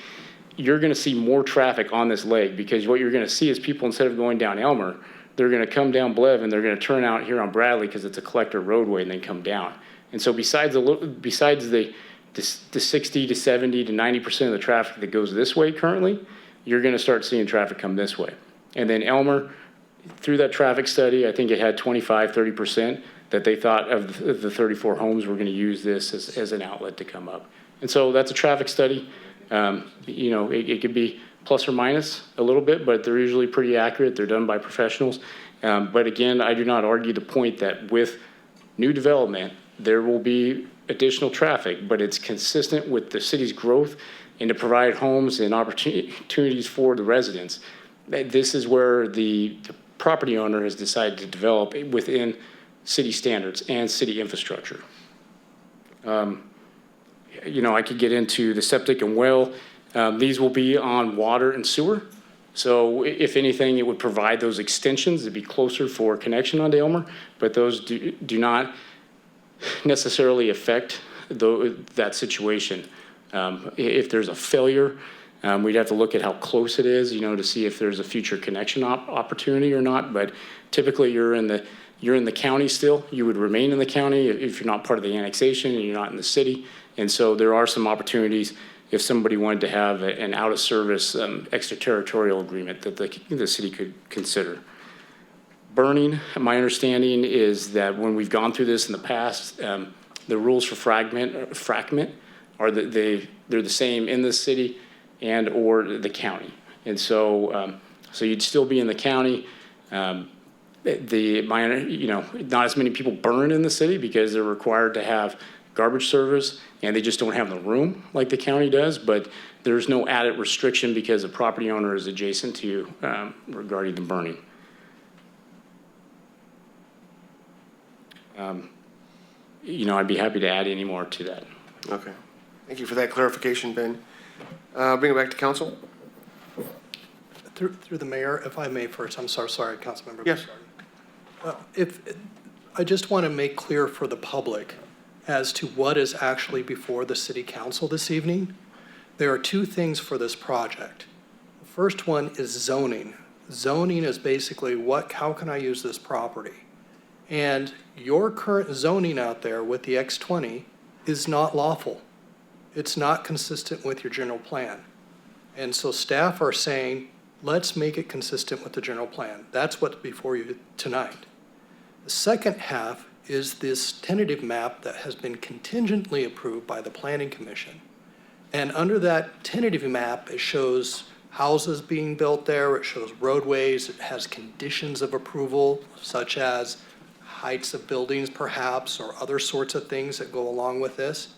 you're going to see more traffic on this leg, because what you're going to see is people, instead of going down Elmer, they're going to come down Blev and they're going to turn out here on Bradley because it's a collector roadway and then come down. And so besides the 60 to 70 to 90% of the traffic that goes this way currently, you're going to start seeing traffic come this way. And then Elmer, through that traffic study, I think it had 25, 30% that they thought of the 34 homes were going to use this as an outlet to come up. And so that's a traffic study. You know, it could be plus or minus a little bit, but they're usually pretty accurate. They're done by professionals. But again, I do not argue the point that with new development, there will be additional traffic, but it's consistent with the city's growth and to provide homes and opportunities for the residents. This is where the property owner has decided to develop within city standards and city infrastructure. You know, I could get into the septic and well. These will be on water and sewer. So if anything, it would provide those extensions to be closer for connection onto Elmer, but those do not necessarily affect that situation. If there's a failure, we'd have to look at how close it is, you know, to see if there's a future connection opportunity or not. But typically you're in the county still. You would remain in the county if you're not part of the annexation and you're not in the city. And so there are some opportunities if somebody wanted to have an out-of-service extraterritorial agreement that the city could consider. Burning, my understanding is that when we've gone through this in the past, the rules for fragment are that they're the same in the city and or the county. And so so you'd still be in the county. You know, not as many people burn in the city because they're required to have garbage service and they just don't have the room like the county does, but there's no added restriction because the property owner is adjacent to you regarding the burning. You know, I'd be happy to add any more to that. Okay. Thank you for that clarification, Ben. Bring it back to council. Through the mayor, if I may first, I'm sorry, Councilmember. Yes. I just want to make clear for the public as to what is actually before the city council this evening. There are two things for this project. The first one is zoning. Zoning is basically how can I use this property? And your current zoning out there with the X20 is not lawful. It's not consistent with your general plan. And so staff are saying, let's make it consistent with the general plan. That's what's before you tonight. The second half is this tentative map that has been contingently approved by the Planning Commission. And under that tentative map, it shows houses being built there, it shows roadways, it has conditions of approval, such as heights of buildings perhaps, or other sorts of things that go along with this.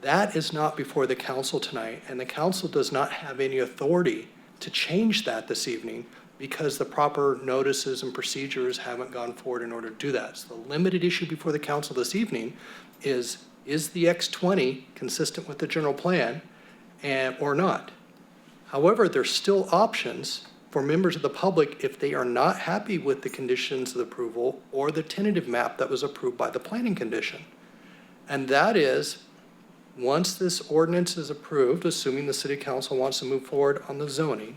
That is not before the council tonight, and the council does not have any authority to change that this evening because the proper notices and procedures haven't gone forward in order to do that. So the limited issue before the council this evening is the X20 consistent with the general plan or not? However, there's still options for members of the public if they are not happy with the conditions of approval or the tentative map that was approved by the Planning Commission. And that is, once this ordinance is approved, assuming the city council wants to move forward on the zoning,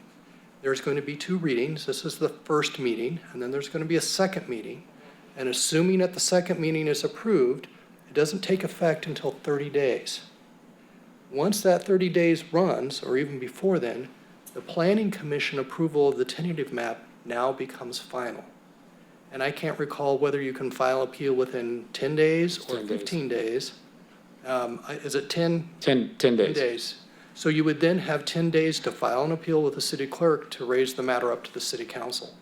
There's going to be 2 readings. This is the first meeting, and then there's going to be a second meeting. And assuming that the second meeting is approved, it doesn't take effect until 30 days. Once that 30 days runs, or even before then, the Planning Commission approval of the tentative map now becomes final. And I can't recall whether you can file appeal within 10 days or 15 days. Is it 10? 10 days. So you would then have 10 days to file an appeal with the city clerk to raise the matter up to the city council.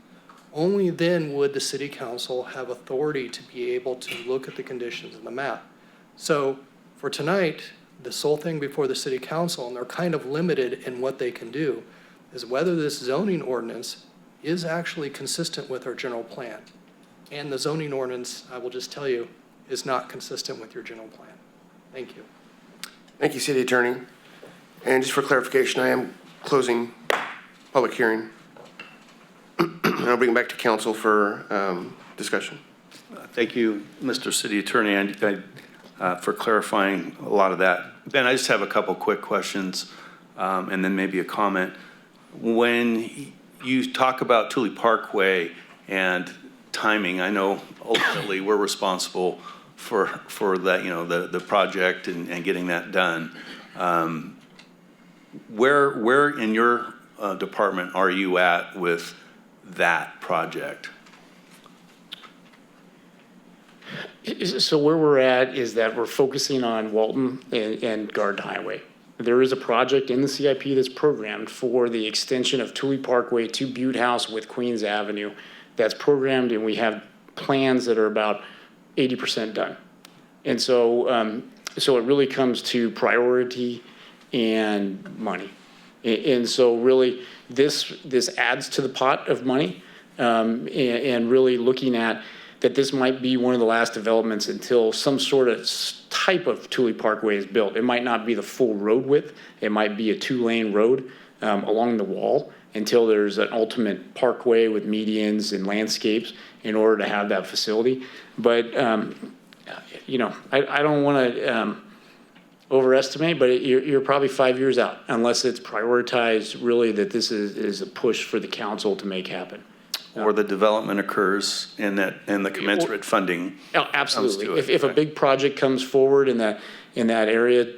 Only then would the city council have authority to be able to look at the conditions in the map. So for tonight, the sole thing before the city council, and they're kind of limited in what they can do, is whether this zoning ordinance is actually consistent with our general plan. And the zoning ordinance, I will just tell you, is not consistent with your general plan. Thank you. Thank you, City Attorney. And just for clarification, I am closing public hearing. And I'll bring it back to council for discussion. Thank you, Mr. City Attorney, and for clarifying a lot of that. Ben, I just have a couple quick questions and then maybe a comment. When you talk about Thule Parkway and timing, I know ultimately we're responsible for that, you know, the project and getting that done. Where in your department are you at with that project? So where we're at is that we're focusing on Walton and Garden Highway. There is a project in the CIP that's programmed for the extension of Thule Parkway to Butte House with Queens Avenue. That's programmed, and we have plans that are about 80% done. And so, so it really comes to priority and money. And so really this adds to the pot of money, and really looking at that this might be one of the last developments until some sort of type of Thule Parkway is built. It might not be the full road width. It might be a 2-lane road along the wall until there's an ultimate parkway with medians and landscapes in order to have that facility. But, you know, I don't want to overestimate, but you're probably 5 years out unless it's prioritized really that this is a push for the council to make happen. Or the development occurs and the commensurate funding. Oh, absolutely. If a big project comes forward in that area,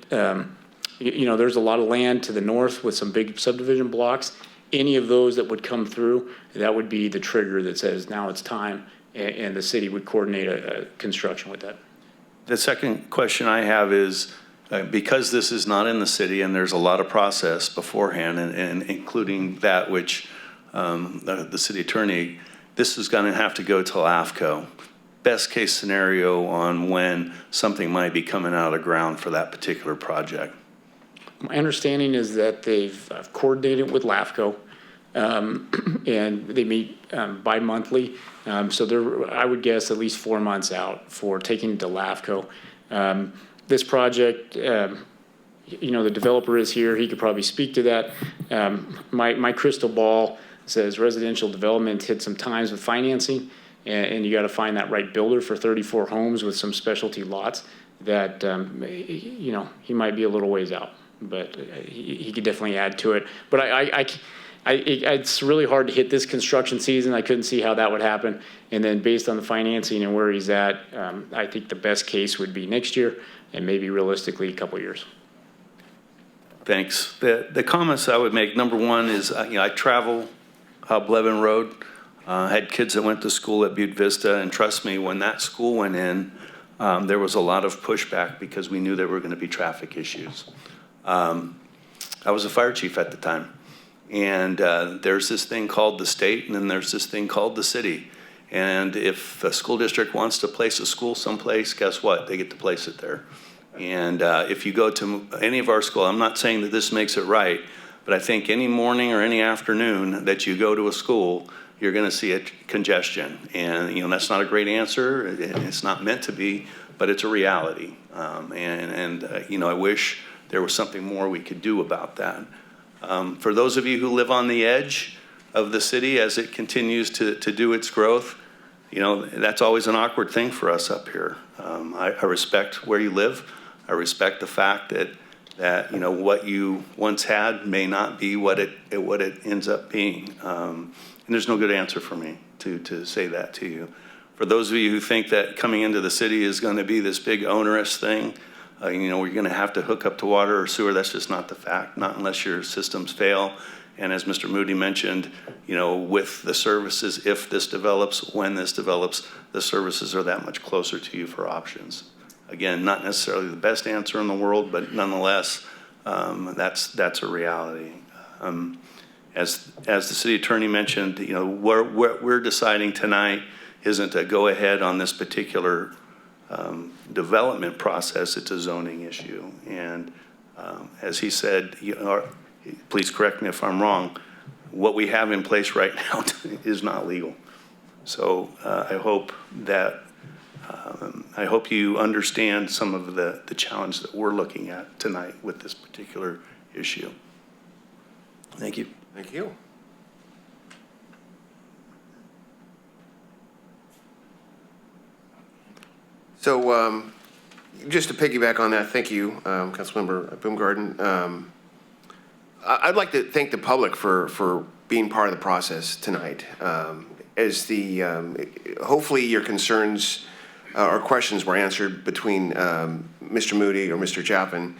you know, there's a lot of land to the north with some big subdivision blocks. Any of those that would come through, that would be the trigger that says now it's time, and the city would coordinate a construction with that. The second question I have is, because this is not in the city and there's a lot of process beforehand, and including that which the city attorney, this is going to have to go to LAFCO. Best case scenario on when something might be coming out of the ground for that particular project. My understanding is that they've coordinated with LAFCO, and they meet bi-monthly. So I would guess at least 4 months out for taking it to LAFCO. This project, you know, the developer is here. He could probably speak to that. My crystal ball says residential development hit some times with financing, and you got to find that right builder for 34 homes with some specialty lots that, you know, he might be a little ways out, but he could definitely add to it. But it's really hard to hit this construction season. I couldn't see how that would happen. And then based on the financing and where he's at, I think the best case would be next year and maybe realistically a couple years. Thanks. The comments I would make, number one is, you know, I travel Blevin Road, had kids that went to school at Butte Vista, and trust me, when that school went in, there was a lot of pushback because we knew there were going to be traffic issues. I was a fire chief at the time, and there's this thing called the state, and then there's this thing called the city. And if the school district wants to place a school someplace, guess what? They get to place it there. And if you go to any of our school, I'm not saying that this makes it right, but I think any morning or any afternoon that you go to a school, you're going to see a congestion. And, you know, that's not a great answer. It's not meant to be, but it's a reality. You know, I wish there was something more we could do about that. For those of you who live on the edge of the city as it continues to do its growth, you know, that's always an awkward thing for us up here. I respect where you live. I respect the fact that that, you know, what you once had may not be what it ends up being. And there's no good answer for me to say that to you. For those of you who think that coming into the city is going to be this big onerous thing, you know, we're going to have to hook up to water or sewer, that's just not the fact, not unless your systems fail. And as Mr. Moody mentioned, you know, with the services, if this develops, when this develops, the services are that much closer to you for options. Again, not necessarily the best answer in the world, but nonetheless, that's a reality. As the city attorney mentioned, you know, what we're deciding tonight isn't to go ahead on this particular development process. It's a zoning issue. And as he said, you know, please correct me if I'm wrong, what we have in place right now is not legal. So I hope you understand some of the challenge that we're looking at tonight with this particular issue. Thank you. Thank you. So just to piggyback on that, thank you, Councilmember Baumgarten. I'd like to thank the public for being part of the process tonight. Hopefully your concerns or questions were answered between Mr. Moody or Mr. Chapin.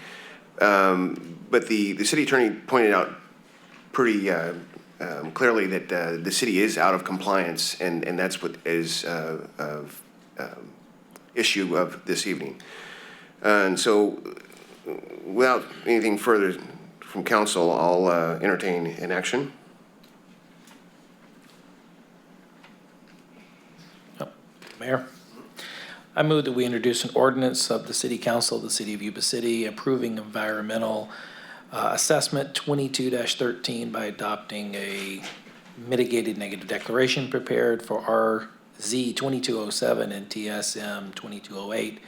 But the city attorney pointed out pretty clearly that the city is out of compliance, and that's what is issue of this evening. And so without anything further from council, I'll entertain an action. Mayor, I move that we introduce an ordinance of the City Council of the City of Yuba City approving environmental assessment 22-13 by adopting a mitigated negative declaration prepared for RZ 2207 and TSM 2208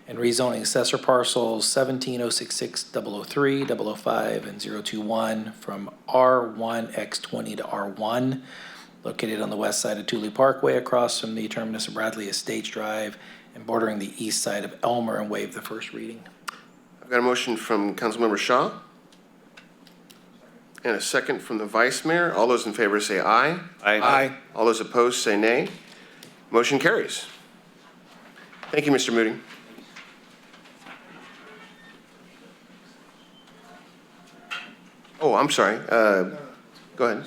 and rezoning assessor parcels 17066 003, 005, and 021 from R1X20 to R1, located on the west side of Thule Parkway across from the terminus of Bradley Estates Drive and bordering the east side of Elmer, and waive the first reading. I've got a motion from Councilmember Shaw and a second from the Vice Mayor. All those in favor say aye. Aye. Aye. All those opposed say nay. Motion carries. Thank you, Mr. Moody. Oh, I'm sorry. Go ahead.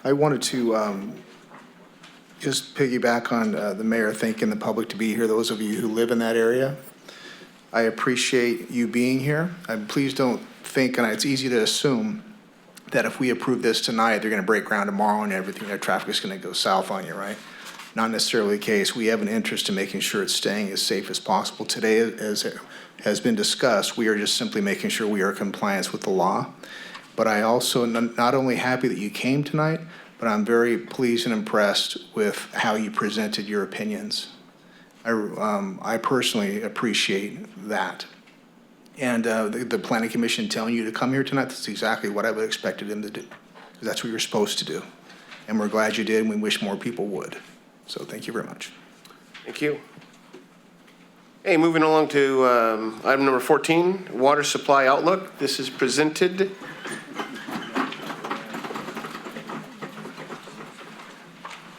I wanted to just piggyback on the mayor thanking the public to be here, those of you who live in that area. I appreciate you being here. Please don't think, and it's easy to assume, that if we approve this tonight, they're going to break ground tomorrow and everything, their traffic is going to go south on you, right? Not necessarily the case. We have an interest in making sure it's staying as safe as possible. Today, as has been discussed, we are just simply making sure we are in compliance with the law. But I also not only happy that you came tonight, but I'm very pleased and impressed with how you presented your opinions. I personally appreciate that. And the Planning Commission telling you to come here tonight, that's exactly what I would have expected them to do. That's what you're supposed to do. And we're glad you did, and we wish more people would. So thank you very much. Thank you. Hey, moving along to item number 14, Water Supply Outlook. This is presented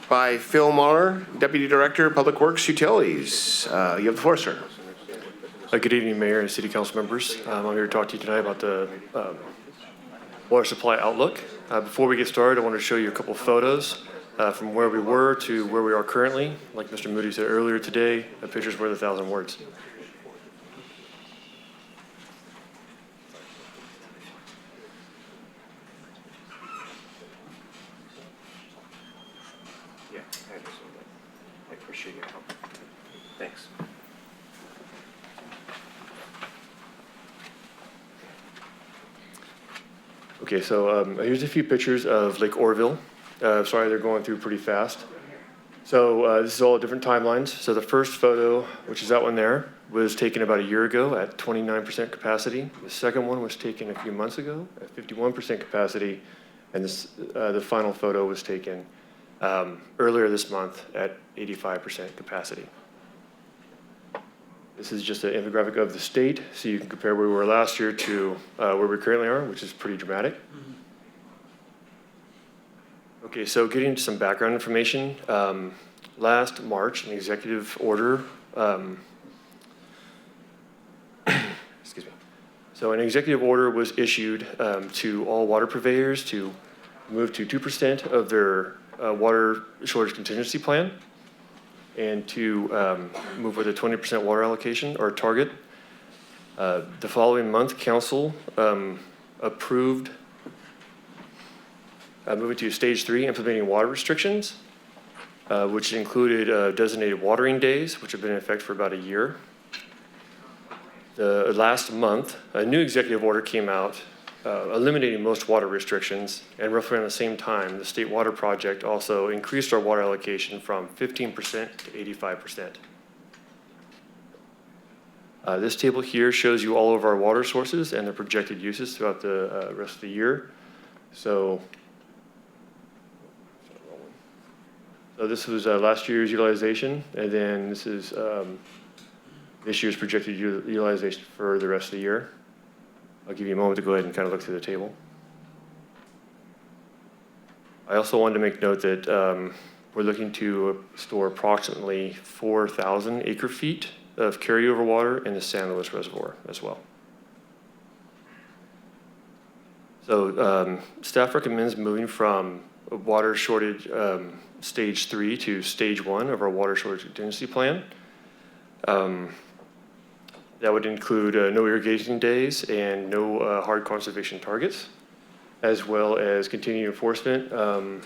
by Phil Mahler, Deputy Director, Public Works Utilities. You have the floor, sir. Good evening, Mayor and City Council members. I'm here to talk to you tonight about the water supply outlook. Before we get started, I want to show you a couple photos from where we were to where we are currently. Like Mr. Moody said earlier today, a picture's worth 1,000 words. Yeah, I appreciate your help. Thanks. Okay, so here's a few pictures of Lake Orville. Sorry, they're going through pretty fast. So this is all different timelines. So the first photo, which is that one there, was taken about a year ago at 29% capacity. The second one was taken a few months ago at 51% capacity. And this, the final photo was taken earlier this month at 85% capacity. This is just an infographic of the state, so you can compare where we were last year to where we currently are, which is pretty dramatic. Okay, so getting into some background information. Last March, an executive order, excuse me. So an executive order was issued to all water purveyors to move to 2% of their water shortage contingency plan and to move with a 20% water allocation or target. The following month, council approved moving to stage 3, implementing water restrictions, which included designated watering days, which have been in effect for about a year. The last month, a new executive order came out eliminating most water restrictions, and roughly around the same time, the State Water Project also increased our water allocation from 15% to 85%. This table here shows you all of our water sources and their projected uses throughout the rest of the year. So this was last year's utilization, and then this is this year's projected utilization for the rest of the year. I'll give you a moment to go ahead and kind of look through the table. I also wanted to make note that we're looking to store approximately 4,000 acre feet of carryover water in the San Luis Reservoir as well. So staff recommends moving from a water shortage stage 3 to stage 1 of our water shortage contingency plan. That would include no irrigation days and no hard conservation targets, as well as continued enforcement of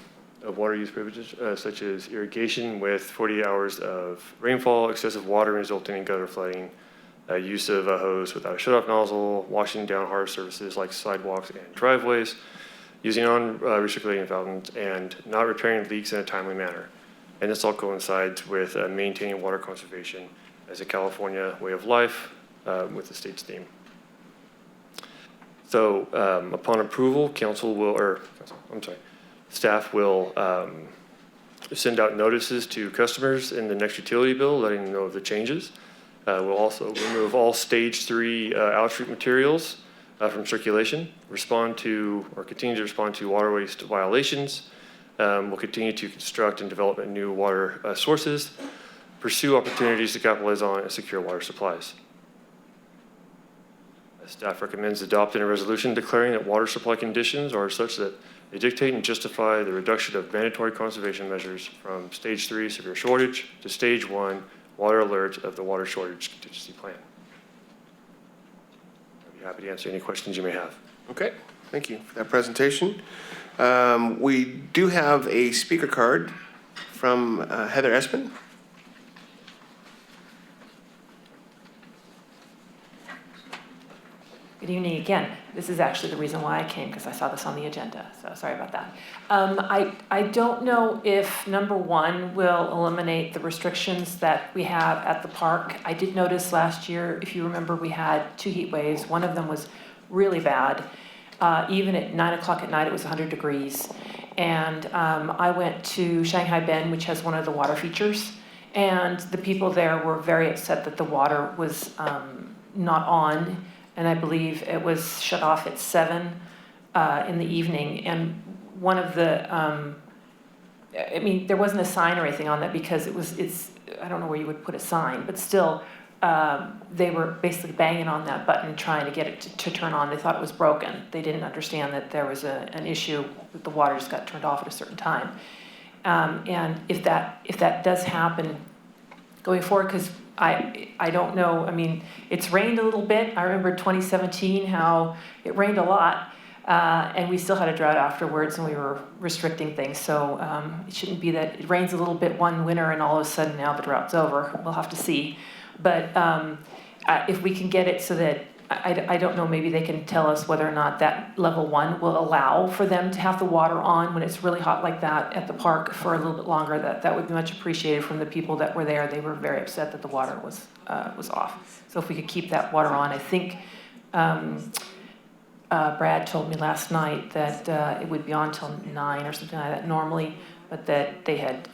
water use privileges, such as irrigation with 48 hours of rainfall, excessive water resulting in gutter flooding, use of a hose without a shutoff nozzle, washing down hard surfaces like sidewalks and driveways, using recirculating fountains, and not repairing leaks in a timely manner. And this all coincides with maintaining water conservation as a California way of life with the state's theme. So upon approval, staff will send out notices to customers in the next utility bill, letting them know of the changes. We'll also remove all stage 3 outstream materials from circulation, continue to respond to water waste violations. We'll continue to construct and develop new water sources, pursue opportunities to capitalize on and secure water supplies. Staff recommends adopting a resolution declaring that water supply conditions are such that they dictate and justify the reduction of mandatory conservation measures from stage 3 severe shortage to stage 1 water alert of the water shortage contingency plan. I'd be happy to answer any questions you may have. Okay, thank you for that presentation. We do have a speaker card from Heather Espin. Good evening again. This is actually the reason why I came, because I saw this on the agenda, so sorry about that. I don't know if number 1 will eliminate the restrictions that we have at the park. I did notice last year, if you remember, we had 2 heat waves. One of them was really bad. Even at 9 o'clock at night, it was 100 degrees. And I went to Shanghai Bend, which has one of the water features, and the people there were very upset that the water was not on. And I believe it was shut off at 7 in the evening. And one of the, I mean, there wasn't a sign or anything on that because I don't know where you would put a sign, but still, they were basically banging on that button trying to get it to turn on. They thought it was broken. They didn't understand that there was an issue that the water just got turned off at a certain time. And if that does happen going forward, because I don't know, I mean, it's rained a little bit. I remember 2017, how it rained a lot, and we still had a drought afterwards, and we were restricting things. So it shouldn't be that it rains a little bit one winter, and all of a sudden now the drought's over. We'll have to see. But if we can get it so that, I don't know, maybe they can tell us whether or not that level 1 will allow for them to have the water on when it's really hot like that at the park for a little bit longer. That would be much appreciated from the people that were there. They were very upset that the water was off. So if we could keep that water on, I think Brad told me last night that it would be on till 9 or something like that normally, but that they had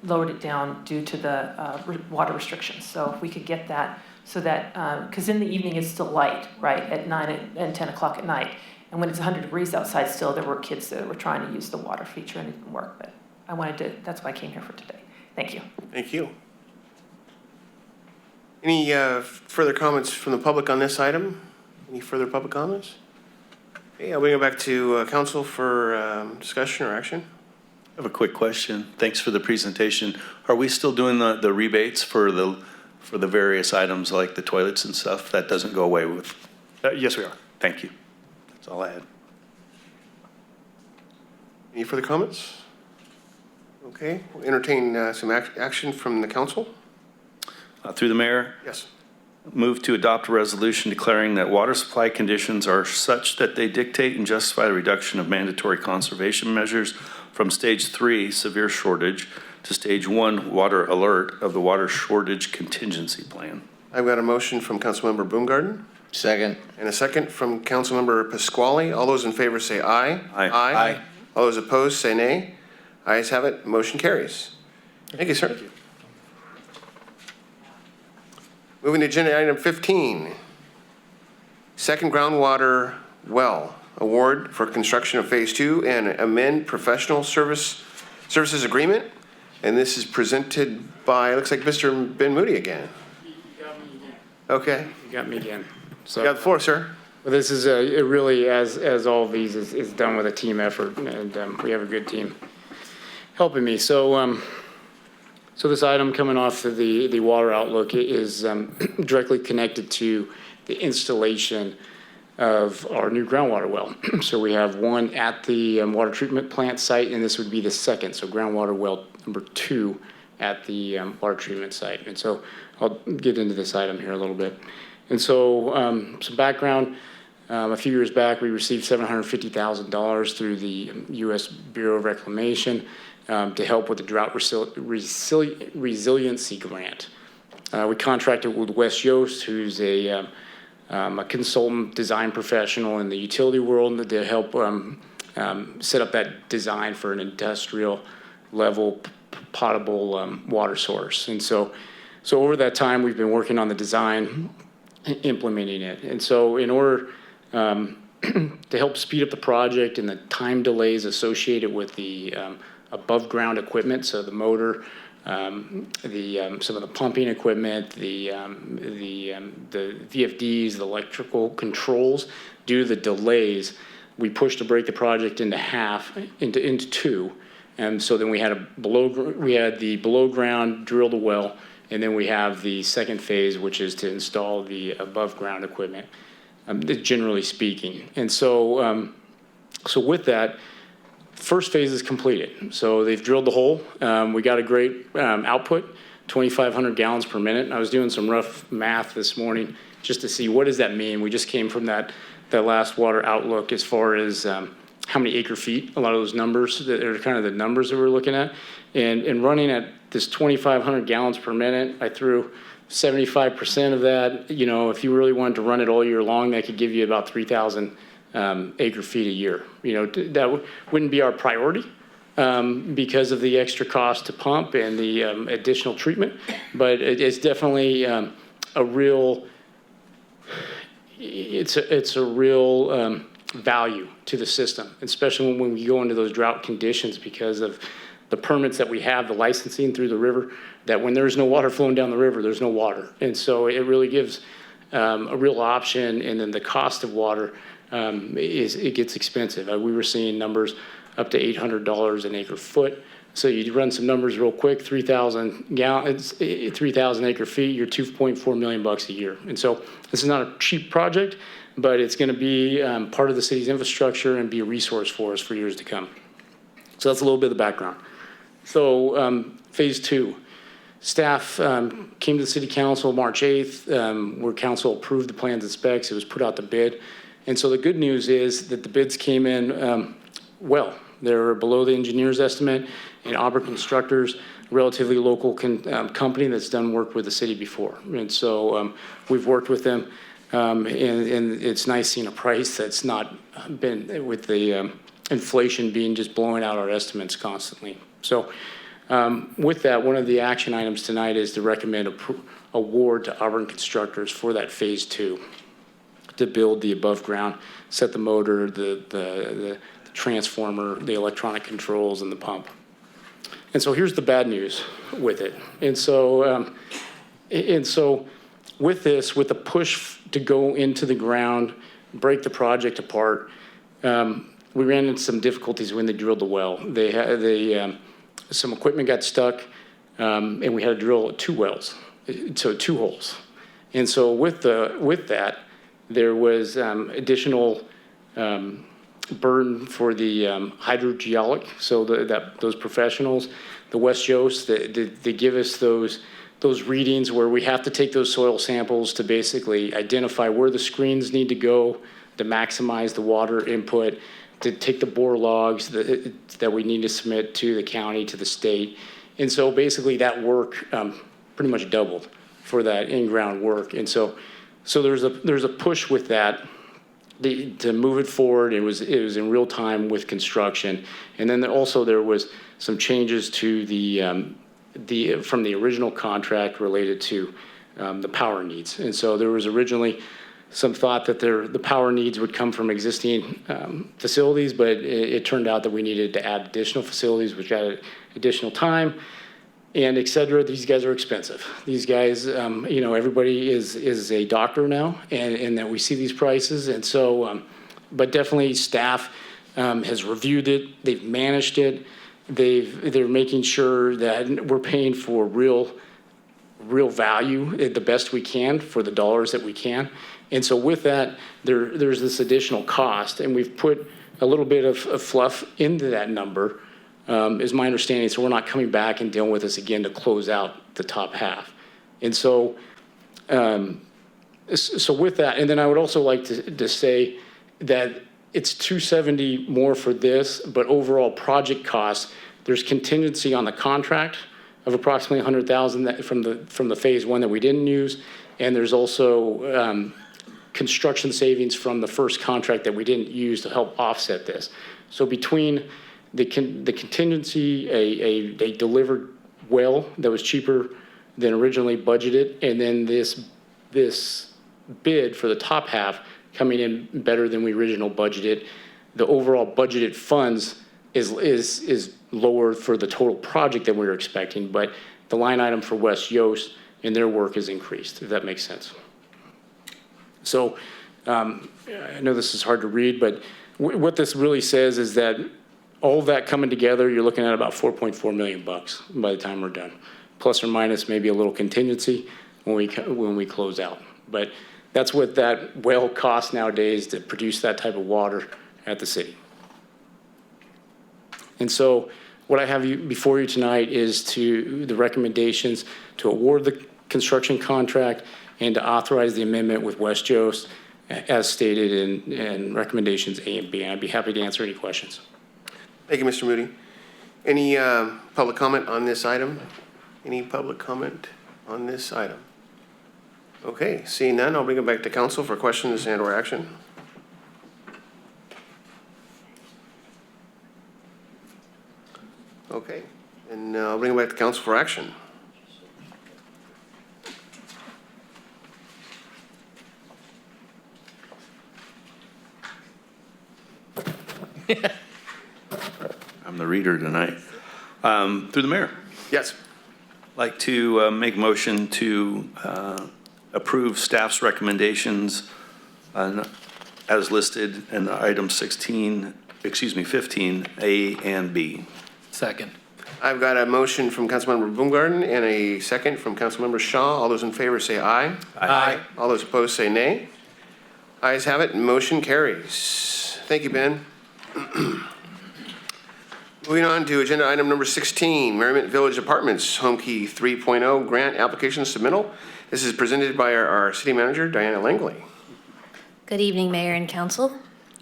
lowered it down due to the water restrictions. So if we could get that so that, because in the evening it's still light, right, at 9 and 10 o'clock at night. And when it's 100 degrees outside still, there were kids that were trying to use the water feature and it didn't work. But I wanted to, that's why I came here for today. Thank you. Thank you. Any further comments from the public on this item? Any further public comments? Okay, I'll bring it back to council for discussion or action. I have a quick question. Thanks for the presentation. Are we still doing the rebates for the various items like the toilets and stuff? That doesn't go away with? Yes, we are. Thank you. That's all I had. Any further comments? Okay, we'll entertain some action from the council. Through the mayor. Yes. Move to adopt a resolution declaring that water supply conditions are such that they dictate and justify the reduction of mandatory conservation measures from stage 3, severe shortage, to stage 1, water alert of the water shortage contingency plan. I've got a motion from Councilmember Boomgarden. Second. And a second from Councilmember Pasquale. All those in favor say aye. Aye. Aye. All those opposed say nay. Ayes have it. Motion carries. Thank you, sir. Thank you. Moving to agenda item 15. Second groundwater well award for construction of phase 2 and amend professional services agreement. And this is presented by, looks like Mr. Ben Moody again. You got me again. Okay. You got me again. So You got the floor, sir. well, this is it really, as all of these, is done with a team effort, and we have a good team helping me. So so this item coming off of the water outlook is directly connected to the installation of our new groundwater well. So we have one at the water treatment plant site, and this would be the second. So groundwater well number 2 at the water treatment site. And so I'll get into this item here a little bit. And so some background, a few years back, we received $750,000 through the U.S. Bureau of Reclamation to help with the drought resiliency grant. We contracted with Wes Yost, who's a consultant design professional in the utility world, to help set up that design for an industrial level potable water source. And so over that time, we've been working on the design, implementing it. And so in order to help speed up the project and the time delays associated with the above ground equipment, so the motor, some of the pumping equipment, the VFDs, the electrical controls, due to the delays, we pushed to break the project into two. And so then we had the below ground drill the well, and then we have the second phase, which is to install the above ground equipment, generally speaking. And so, so with that, first phase is completed. So they've drilled the hole. We got a great output, 2,500 gallons per minute. I was doing some rough math this morning just to see what does that mean. We just came from that last water outlook as far as how many acre feet, a lot of those numbers that are kind of the numbers that we're looking at. And running at this 2,500 gallons per minute, I threw 75% of that. You know, if you really wanted to run it all year long, that could give you about 3,000 acre feet a year. You know, that wouldn't be our priority because of the extra cost to pump and the additional treatment, but it's definitely a real, it's a real value to the system, especially when we go into those drought conditions because of the permits that we have, the licensing through the river, that when there's no water flowing down the river, there's no water. And so it really gives a real option, and then the cost of water it gets expensive. We were seeing numbers up to $800 an acre foot. So you run some numbers real quick, 3,000 gallons, 3,000 acre feet, you're $2.4 million a year. And so this is not a cheap project, but it's going to be part of the city's infrastructure and be a resource for us for years to come. So that's a little bit of the background. So phase 2, staff came to the city council March 8th, where council approved the plans and specs. It was put out to bid. And so the good news is that the bids came in well. They were below the engineer's estimate, and Auburn Constructors, a relatively local company that's done work with the city before. And so we've worked with them, and it's nice seeing a price that's not been with the inflation being just blowing out our estimates constantly. So With that, one of the action items tonight is to recommend award to Auburn Constructors for that phase 2 to build the above ground, set the motor, the transformer, the electronic controls, and the pump. And so here's the bad news with it. And so with this, with the push to go into the ground, break the project apart, we ran into some difficulties when they drilled the well. Some equipment got stuck, and we had to drill 2 wells, so 2 holes. And so with that, there was additional burden for the hydrogeologic, so those professionals, the West Yost, they give us those readings where we have to take those soil samples to basically identify where the screens need to go to maximize the water input, to take the bore logs that we need to submit to the county, to the state. And so basically that work pretty much doubled for that in-ground work. And so there's a push with that to move it forward. It was in real time with construction. And then also there was some changes to from the original contract related to the power needs. And so there was originally some thought that the power needs would come from existing facilities, but it turned out that we needed to add additional facilities, which added additional time and et cetera. These guys are expensive. These guys, everybody is a doctor now, and that we see these prices. And so, but definitely staff has reviewed it. They've managed it. They're making sure that we're paying for real value the best we can for the dollars that we can. And so with that, there's this additional cost, and we've put a little bit of fluff into that number, is my understanding. So we're not coming back and dealing with this again to close out the top half. And so, so with that, and then I would also like to say that it's $270 more for this, but overall project costs, there's contingency on the contract of approximately $100,000 from the phase 1 that we didn't use, and there's also construction savings from the first contract that we didn't use to help offset this. So between the contingency, a delivered well that was cheaper than originally budgeted, and then this bid for the top half coming in better than we originally budgeted, the overall budgeted funds is lower for the total project that we were expecting, but the line item for West Yost and their work is increased, if that makes sense. So I know this is hard to read, but what this really says is that all of that coming together, you're looking at about $4.4 million by the time we're done, plus or minus maybe a little contingency when we close out. But that's what that well costs nowadays to produce that type of water at the city. And so what I have before you tonight is the recommendations to award the construction contract and to authorize the amendment with West Yost as stated in recommendations A and B. And I'd be happy to answer any questions. Thank you, Mr. Moody. Any public comment on this item? Any public comment on this item? Okay, seeing none, I'll bring it back to council for questions and or action. Okay, and I'll bring it back to council for action. I'm the reader tonight. Through the mayor. Yes. I'd like to make a motion to approve staff's recommendations as listed in item 15, A and B. Second. I've got a motion from Councilmember Baumgarten and a second from Councilmember Shaw. All those in favor say aye. Aye. All those opposed say nay. Ayes have it, and motion carries. Thank you, Ben. Moving on to agenda item number 16, Merriment Village Apartments, Homekey 3.0 grant application submittal. This is presented by our city manager, Diana Langley. Good evening, Mayor and Council.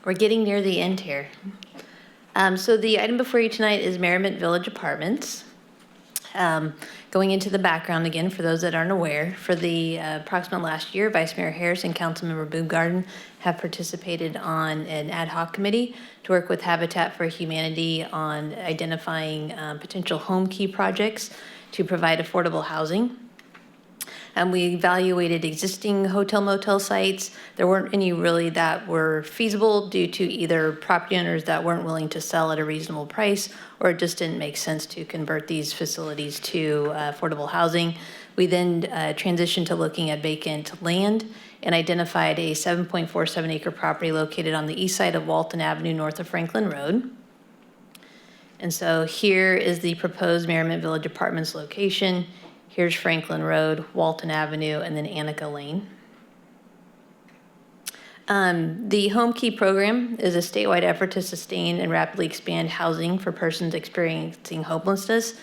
We're getting near the end here. So the item before you tonight is Merriment Village Apartments. Going into the background again, for those that aren't aware, for the approximate last year, Vice Mayor Harris and Councilmember Boomgarden have participated on an ad hoc committee to work with Habitat for Humanity on identifying potential Homekey projects to provide affordable housing. And we evaluated existing hotel motel sites. There weren't any really that were feasible due to either property owners that weren't willing to sell at a reasonable price, or it just didn't make sense to convert these facilities to affordable housing. We then transitioned to looking at vacant land and identified a 7.47 acre property located on the east side of Walton Avenue north of Franklin Road. And so here is the proposed Merriment Village Apartments location. Here's Franklin Road, Walton Avenue, and then Annika Lane. The Homekey program is a statewide effort to sustain and rapidly expand housing for persons experiencing homelessness.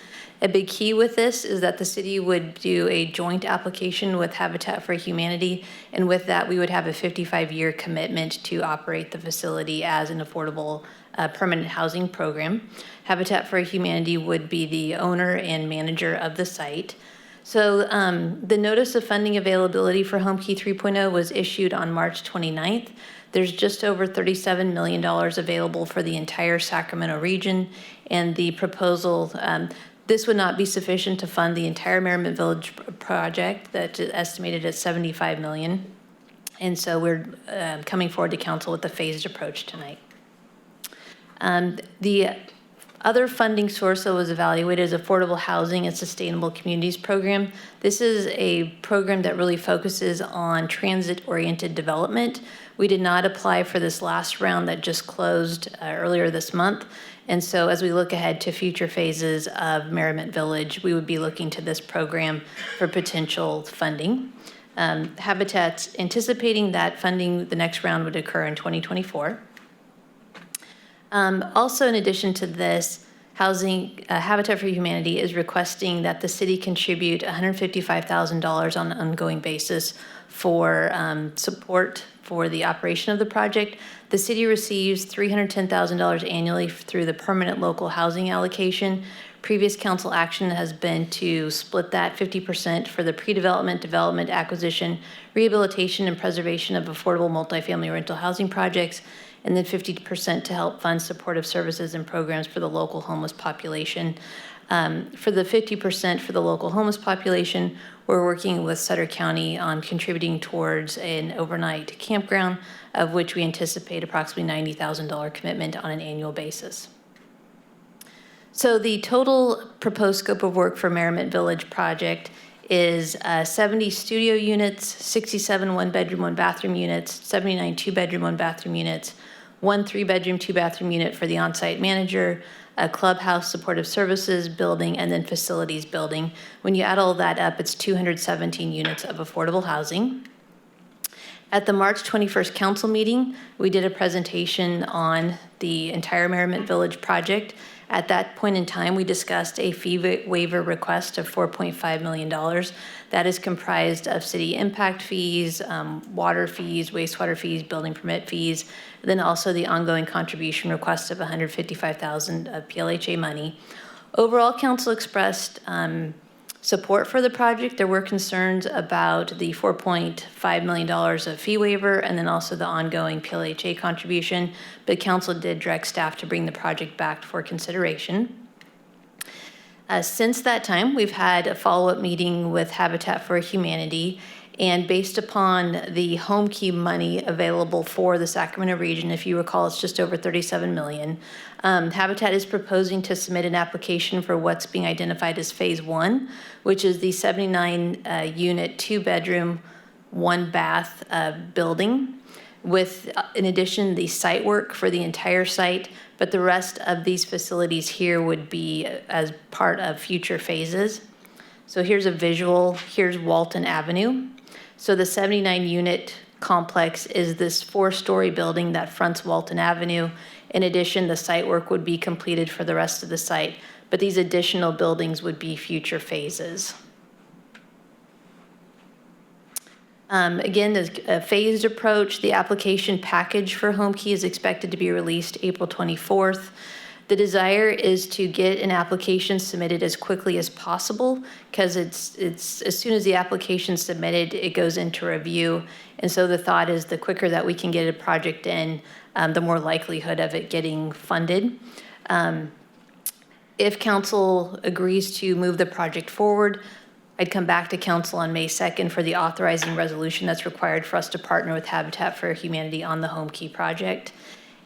A big key with this is that the city would do a joint application with Habitat for Humanity, and with that we would have a 55-year commitment to operate the facility as an affordable permanent housing program. Habitat for Humanity would be the owner and manager of the site. So the notice of funding availability for Homekey 3.0 was issued on March 29th. There's just over $37 million available for the entire Sacramento region, and the proposal, this would not be sufficient to fund the entire Merriment Village project that's estimated at $75 million. And so we're coming forward to council with a phased approach tonight. The other funding source that was evaluated is Affordable Housing and Sustainable Communities Program. This is a program that really focuses on transit-oriented development. We did not apply for this last round that just closed earlier this month. And so as we look ahead to future phases of Merriment Village, we would be looking to this program for potential funding. Habitat's anticipating that funding, the next round would occur in 2024. Also, in addition to this, Habitat for Humanity is requesting that the city contribute $155,000 on an ongoing basis for support for the operation of the project. The city receives $310,000 annually through the permanent local housing allocation. Previous council action has been to split that 50% for the pre-development, development, acquisition, rehabilitation, and preservation of affordable multifamily rental housing projects, and then 50% to help fund supportive services and programs for the local homeless population. For the 50% for the local homeless population, we're working with Sutter County on contributing towards an overnight campground, of which we anticipate approximately $90,000 commitment on an annual basis. So the total proposed scope of work for Merriment Village project is 70 studio units, 67 one-bedroom, one-bathroom units, 79 two-bedroom, one-bathroom units, 1 3-bedroom, 2-bathroom unit for the on-site manager, a clubhouse, supportive services building, and then facilities building. When you add all that up, it's 217 units of affordable housing. At the March 21st council meeting, we did a presentation on the entire Merriment Village project. At that point in time, we discussed a fee waiver request of $4.5 million. That is comprised of city impact fees, water fees, wastewater fees, building permit fees, and then also the ongoing contribution request of $155,000 of PLHA money. Overall, council expressed support for the project. There were concerns about the $4.5 million of fee waiver and then also the ongoing PLHA contribution, but council did direct staff to bring the project back for consideration. Since that time, we've had a follow-up meeting with Habitat for Humanity, and based upon the Homekey money available for the Sacramento region, if you recall, it's just over $37 million. Habitat is proposing to submit an application for what's being identified as phase 1, which is the 79 unit, 2-bedroom, 1-bath building, with, in addition, the site work for the entire site, but the rest of these facilities here would be as part of future phases. So here's a visual. Here's Walton Avenue. So the 79 unit complex is this 4-story building that fronts Walton Avenue. In addition, the site work would be completed for the rest of the site, but these additional buildings would be future phases. Again, the phased approach, the application package for Homekey is expected to be released April 24th. The desire is to get an application submitted as quickly as possible, because it's as soon as the application's submitted, it goes into review. And so the thought is the quicker that we can get a project in, the more likelihood of it getting funded. If council agrees to move the project forward, I'd come back to council on May 2nd for the authorizing resolution that's required for us to partner with Habitat for Humanity on the Homekey project.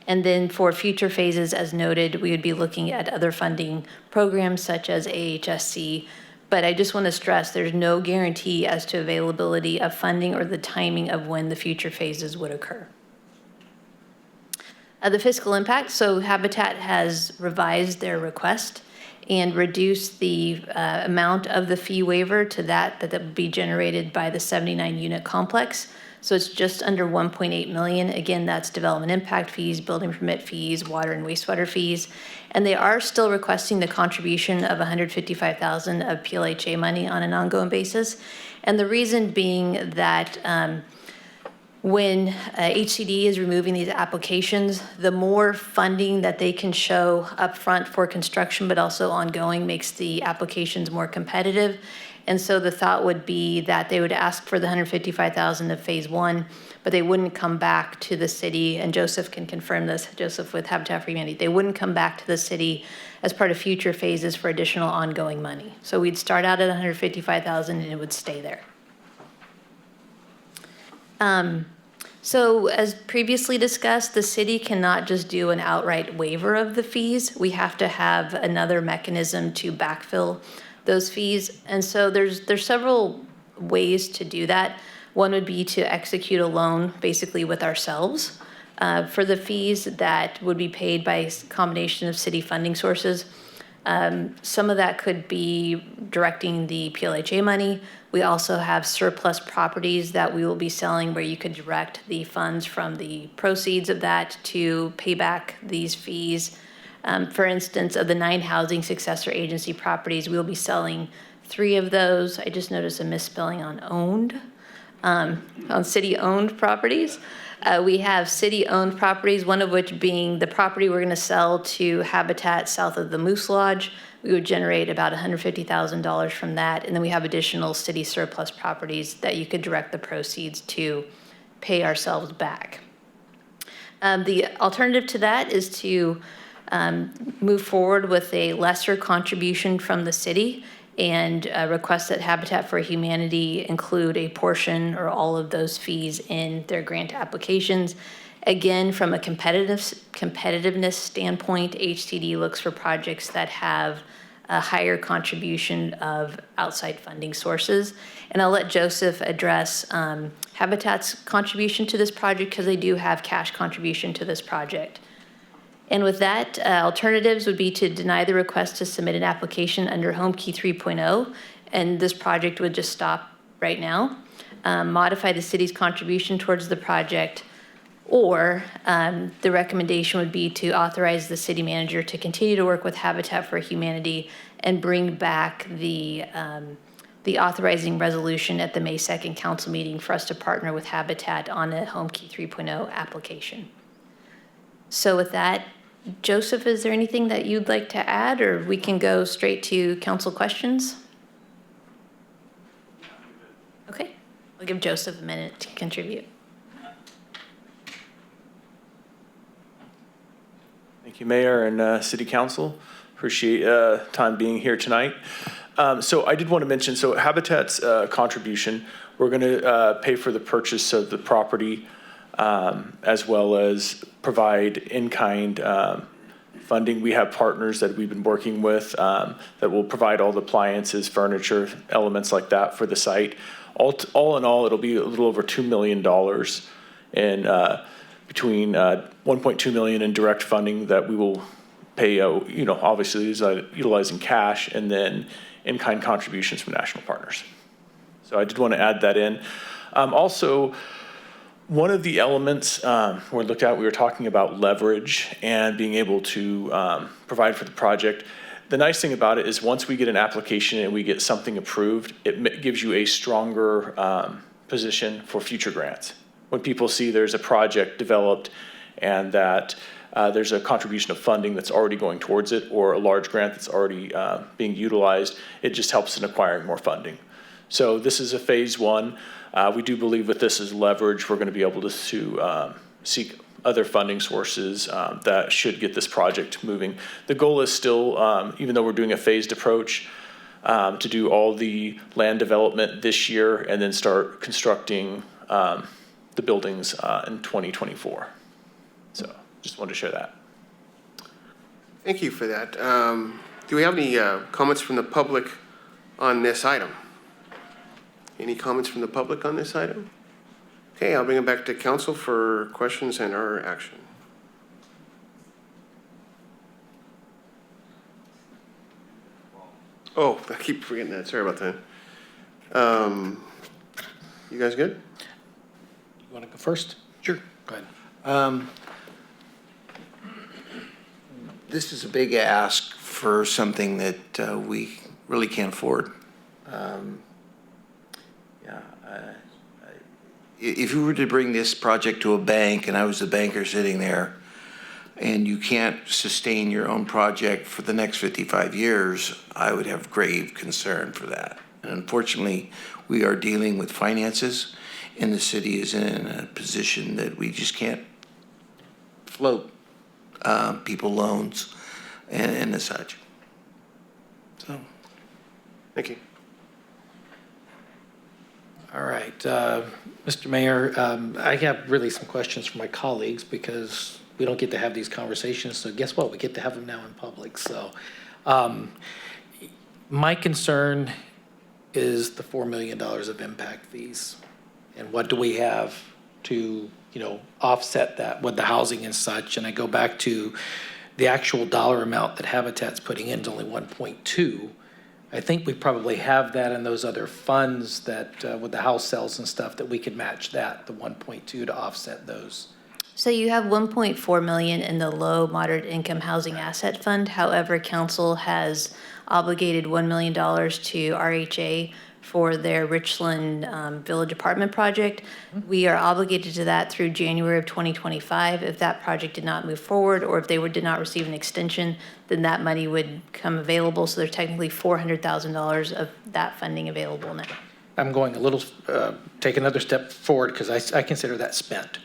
And then for future phases, as noted, we would be looking at other funding programs such as AHSC. But I just want to stress there's no guarantee as to availability of funding or the timing of when the future phases would occur. The fiscal impact, so Habitat has revised their request and reduced the amount of the fee waiver to that would be generated by the 79 unit complex. So it's just under 1.8 million. Again, that's development impact fees, building permit fees, water and wastewater fees. And they are still requesting the contribution of $155,000 of PLHA money on an ongoing basis. And the reason being that when HCD is removing these applications, the more funding that they can show upfront for construction, but also ongoing, makes the applications more competitive. And so the thought would be that they would ask for the $155,000 of phase 1, but they wouldn't come back to the city, and Joseph can confirm this, Joseph with Habitat for Humanity, they wouldn't come back to the city as part of future phases for additional ongoing money. So we'd start out at $155,000 and it would stay there. So as previously discussed, the city cannot just do an outright waiver of the fees. We have to have another mechanism to backfill those fees. And so there's several ways to do that. One would be to execute a loan basically with ourselves for the fees that would be paid by a combination of city funding sources. Some of that could be directing the PLHA money. We also have surplus properties that we will be selling where you could direct the funds from the proceeds of that to pay back these fees. For instance, of the 9 housing successor agency properties, we'll be selling 3 of those. I just noticed a misspelling on owned, on city-owned properties. We have city-owned properties, one of which being the property we're going to sell to Habitat south of the Moose Lodge. We would generate about $150,000 from that. And then we have additional city surplus properties that you could direct the proceeds to pay ourselves back. The alternative to that is to move forward with a lesser contribution from the city and request that Habitat for Humanity include a portion or all of those fees in their grant applications. Again, from a competitiveness standpoint, HCD looks for projects that have a higher contribution of outside funding sources. And I'll let Joseph address Habitat's contribution to this project because they do have cash contribution to this project. And with that, alternatives would be to deny the request to submit an application under Homekey 3.0, and this project would just stop right now. Modify the city's contribution towards the project, or the recommendation would be to authorize the city manager to continue to work with Habitat for Humanity and bring back the authorizing resolution at the May 2nd council meeting for us to partner with Habitat on a Homekey 3.0 application. So with that, Joseph, is there anything that you'd like to add, or we can go straight to council questions? Okay, I'll give Joseph a minute to contribute. Thank you, Mayor and City Council. Appreciate time being here tonight. So I did want to mention, so Habitat's contribution, we're going to pay for the purchase of the property as well as provide in-kind funding. We have partners that we've been working with that will provide all the appliances, furniture, elements like that for the site. All in all, it'll be a little over $2 million in between $1.2 million in direct funding that we will pay out, obviously utilizing cash, and then in-kind contributions from national partners. So I did want to add that in. Also, one of the elements we looked at, we were talking about leverage and being able to provide for the project. The nice thing about it is once we get an application and we get something approved, it gives you a stronger position for future grants. When people see there's a project developed and that there's a contribution of funding that's already going towards it or a large grant that's already being utilized. It just helps in acquiring more funding. So this is a phase one. We do believe with this as leverage, we're going to be able to seek other funding sources that should get this project moving. The goal is still, even though we're doing a phased approach, to do all the land development this year and then start constructing the buildings in 2024. So just wanted to share that. Thank you for that. Do we have any comments from the public on this item? Any comments from the public on this item? Okay, I'll bring it back to council for questions and our action. Oh, I keep forgetting that. Sorry about that. You guys good? You want to go first? Sure. Go ahead. This is a big ask for something that we really can't afford. If you were to bring this project to a bank and I was the banker sitting there and you can't sustain your own project for the next 55 years, I would have grave concern for that. And unfortunately, we are dealing with finances and the city is in a position that we just can't float people loans and as such. So, thank you. All right, Mr. Mayor, I have really some questions for my colleagues because we don't get to have these conversations. So guess what? We get to have them now in public. So my concern is the $4 million of impact fees. And what do we have to, offset that with the housing and such? And I go back to the actual dollar amount that Habitat's putting in is only 1.2. I think we probably have that in those other funds that with the house sales and stuff that we could match that, the 1.2 to offset those. So you have 1.4 million in the low moderate income housing asset fund. However, council has obligated $1 million to RHA for their Richland Village Apartment project. We are obligated to that through January of 2025. If that project did not move forward or if they did not receive an extension, then that money would come available. So there's technically $400,000 of that funding available now. I'm going a little, take another step forward because I consider that spent.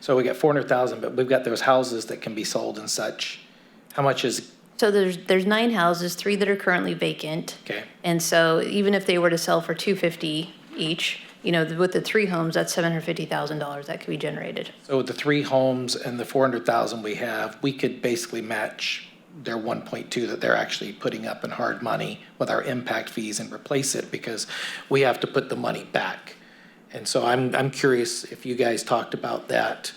So we got 400,000, but we've got those houses that can be sold and such. How much is? So there's 9 houses, 3 that are currently vacant. Okay. And so even if they were to sell for $250 each, with the 3 homes, that's $750,000 that could be generated. So with the 3 homes and the 400,000 we have, we could basically match their 1.2 that they're actually putting up in hard money with our impact fees and replace it because we have to put the money back. And so I'm curious if you guys talked about that.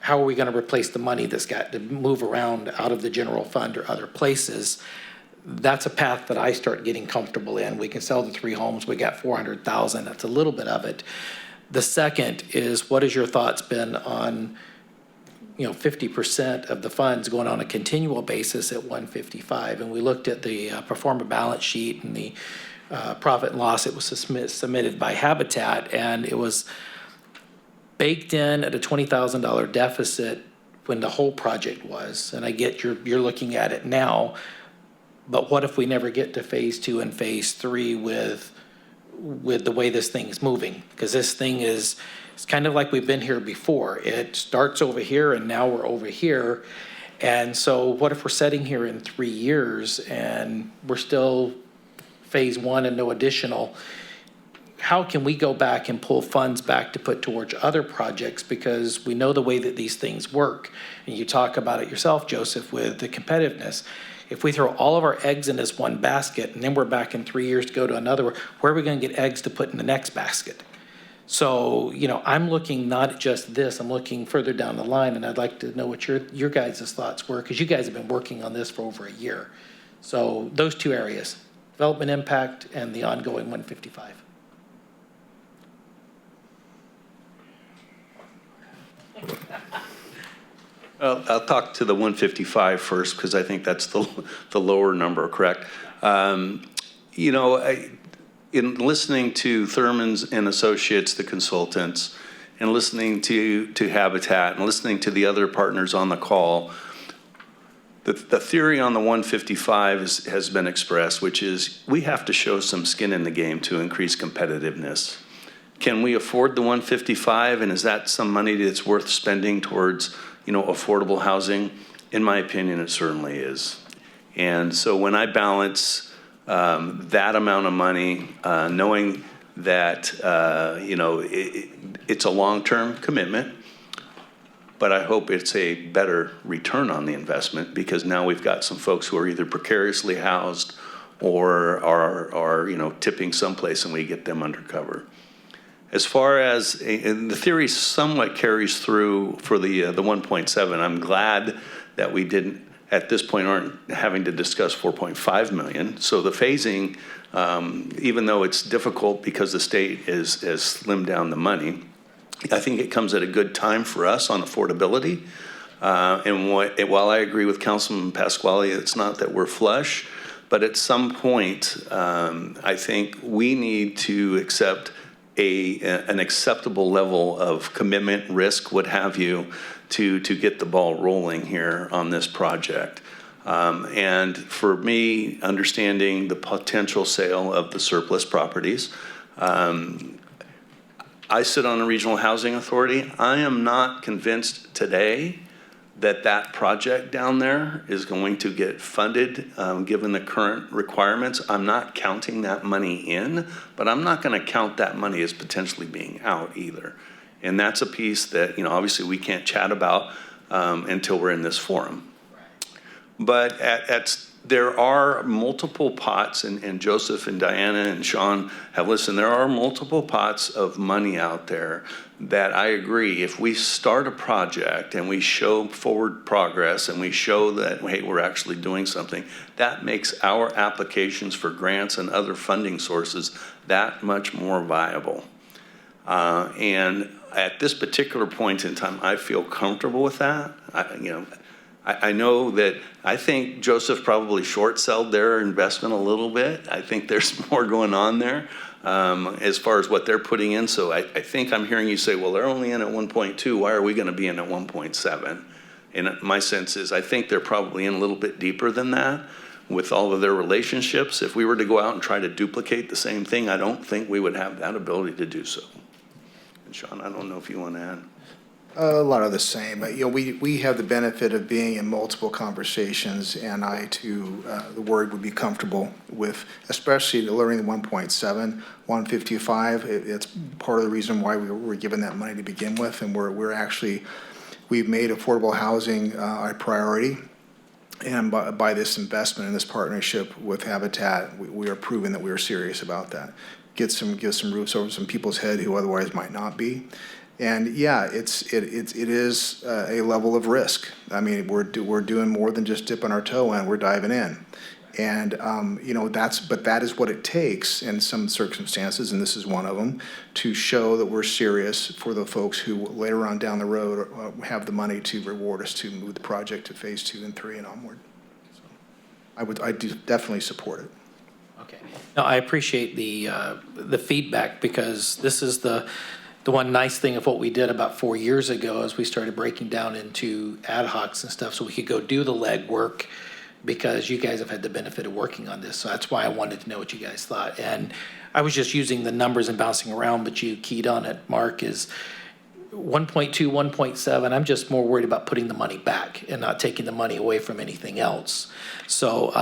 How are we going to replace the money that's got to move around out of the general fund or other places? That's a path that I start getting comfortable in. We can sell the 3 homes. We got 400,000. That's a little bit of it. The second is, what has your thoughts been on, 50% of the funds going on a continual basis at 155? And we looked at the pro forma balance sheet and the profit and loss. It was submitted by Habitat, and it was baked in at a $20,000 deficit when the whole project was. And I get you're looking at it now, but what if we never get to phase 2 and phase 3 with the way this thing's moving? Because this thing it's kind of like we've been here before. It starts over here and now we're over here. And so what if we're sitting here in 3 years and we're still phase 1 and no additional? How can we go back and pull funds back to put towards other projects? Because we know the way that these things work. And you talk about it yourself, Joseph, with the competitiveness. If we throw all of our eggs in this one basket and then we're back in 3 years to go to another, where are we going to get eggs to put in the next basket? So, I'm looking not at just this, I'm looking further down the line, and I'd like to know what your guys' thoughts were, because you guys have been working on this for over a year. So those 2 areas, development impact and the ongoing 155. I'll talk to the 155 first because I think that's the lower number, correct? In listening to Thurman's and Associates, the consultants, and listening to Habitat and listening to the other partners on the call, the theory on the 155 has been expressed, which is we have to show some skin in the game to increase competitiveness. Can we afford the 155, and is that some money that's worth spending towards, affordable housing? In my opinion, it certainly is. And so when I balance that amount of money, knowing that, it's a long-term commitment, but I hope it's a better return on the investment, because now we've got some folks who are either precariously housed or are tipping someplace, and we get them undercover. As far as, and the theory somewhat carries through for the 1.7, I'm glad that we didn't, at this point, aren't having to discuss 4.5 million. So the phasing, even though it's difficult because the state has slimmed down the money, I think it comes at a good time for us on affordability. And while I agree with Councilman Pasquale, it's not that we're flush, but at some point, I think we need to accept an acceptable level of commitment, risk, what have you, to get the ball rolling here on this project. And for me, understanding the potential sale of the surplus properties, I sit on a regional housing authority. I am not convinced today that project down there is going to get funded, given the current requirements. I'm not counting that money in, but I'm not going to count that money as potentially being out either. And that's a piece that, obviously we can't chat about until we're in this forum. But there are multiple pots, and Joseph and Diana and Sean have listened, there are multiple pots of money out there that I agree, if we start a project and we show forward progress and we show that, hey, we're actually doing something, that makes our applications for grants and other funding sources that much more viable. And at this particular point in time, I feel comfortable with that. I know that I think Joseph probably short-sold their investment a little bit. I think there's more going on there as far as what they're putting in. So I think I'm hearing you say, well, they're only in at 1.2. Why are we going to be in at 1.7? And my sense is I think they're probably in a little bit deeper than that with all of their relationships. If we were to go out and try to duplicate the same thing, I don't think we would have that ability to do so. And Sean, I don't know if you want to add. A lot of the same. We have the benefit of being in multiple conversations, and I, too, the word would be comfortable with, especially learning the 1.7, 155. It's part of the reason why we were given that money to begin with, and we've made affordable housing a priority. And by this investment and this partnership with Habitat, we are proving that we are serious about that. Give some roofs over some people's head who otherwise might not be. And yeah, it is a level of risk. I mean, we're doing more than just dipping our toe in. We're diving in, and that is what it takes in some circumstances, and this is one of them, to show that we're serious for the folks who later on down the road have the money to reward us to move the project to phase 2 and 3 and onward. So I do definitely support it. Okay. No, I appreciate the feedback, because this is the one nice thing of what we did about 4 years ago is we started breaking down into ad hocs and stuff so we could go do the legwork, because you guys have had the benefit of working on this. So that's why I wanted to know what you guys thought. And I was just using the numbers and bouncing around, but you keyed on it, Mark, is 1.2, 1.7. I'm just more worried about putting the money back and not taking the money away from anything else. So,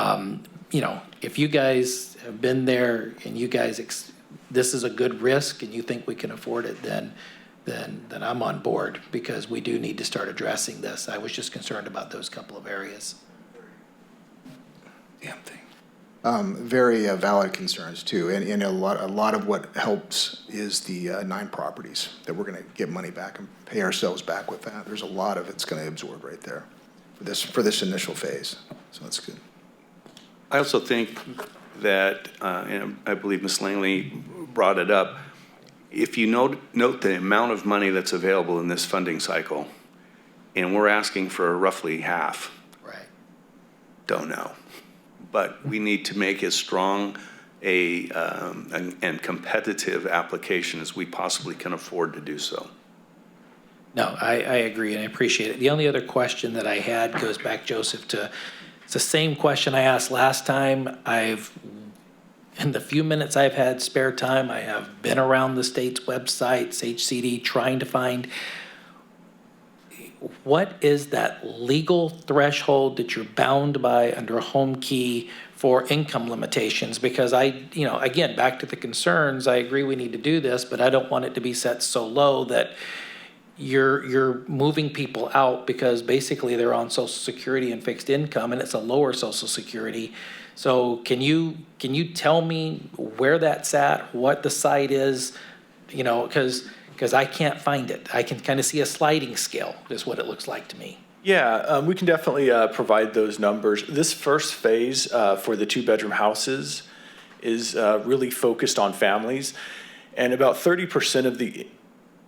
if you guys have been there and you guys this is a good risk and you think we can afford it, then I'm on board, because we do need to start addressing this. I was just concerned about those couple of areas. Damn thing. Very valid concerns too, and a lot of what helps is the 9 properties that we're going to get money back and pay ourselves back with that. There's a lot of it's going to absorb right there for this initial phase, so that's good. I also think that, and I believe Ms. Langley brought it up, if you note the amount of money that's available in this funding cycle, and we're asking for roughly half. Right. Don't know. But we need to make as strong and competitive application as we possibly can afford to do so. No, I agree and I appreciate it. The only other question that I had goes back, Joseph, to, it's the same question I asked last time. In the few minutes I've had spare time, I have been around the state's websites, HCD, trying to find what is that legal threshold that you're bound by under Homekey for income limitations? Because again, back to the concerns, I agree we need to do this, but I don't want it to be set so low that you're moving people out because basically they're on Social Security and fixed income and it's a lower Social Security. So can you tell me where that's at, what the site is, because I can't find it. I can kind of see a sliding scale is what it looks like to me. Yeah, we can definitely provide those numbers. This first phase for the 2-bedroom houses is really focused on families, and about 30% of the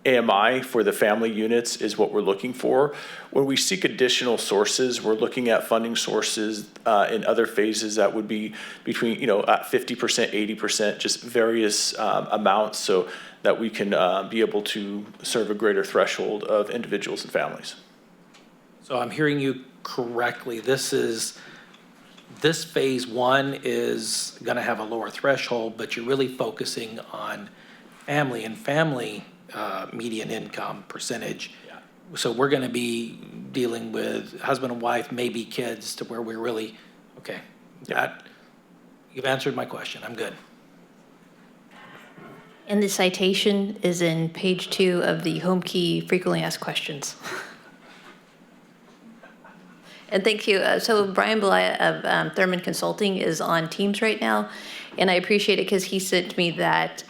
AMI for the family units is what we're looking for. When we seek additional sources, we're looking at funding sources in other phases that would be between, at 50%, 80%, just various amounts so that we can be able to serve a greater threshold of individuals and families. So I'm hearing you correctly. This phase 1 is going to have a lower threshold, but you're really focusing on family and family median income percentage. Yeah. So we're going to be dealing with husband and wife, maybe kids, to where we're really, okay, you've answered my question. I'm good. And the citation is in page 2 of the Homekey frequently asked questions. And thank you. So Brian Belaya of Thurman Consulting is on Teams right now, and I appreciate it because he sent me that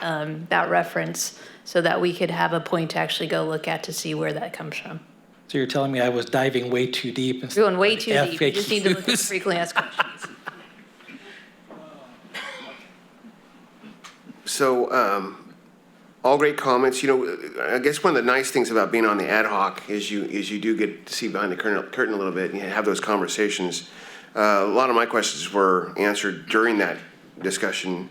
reference so that we could have a point to actually go look at to see where that comes from. So you're telling me I was diving way too deep? You're going way too deep. You just need to look at frequently asked questions. So, all great comments. I guess one of the nice things about being on the ad hoc is you do get to see behind the curtain a little bit and you have those conversations. A lot of my questions were answered during that discussion.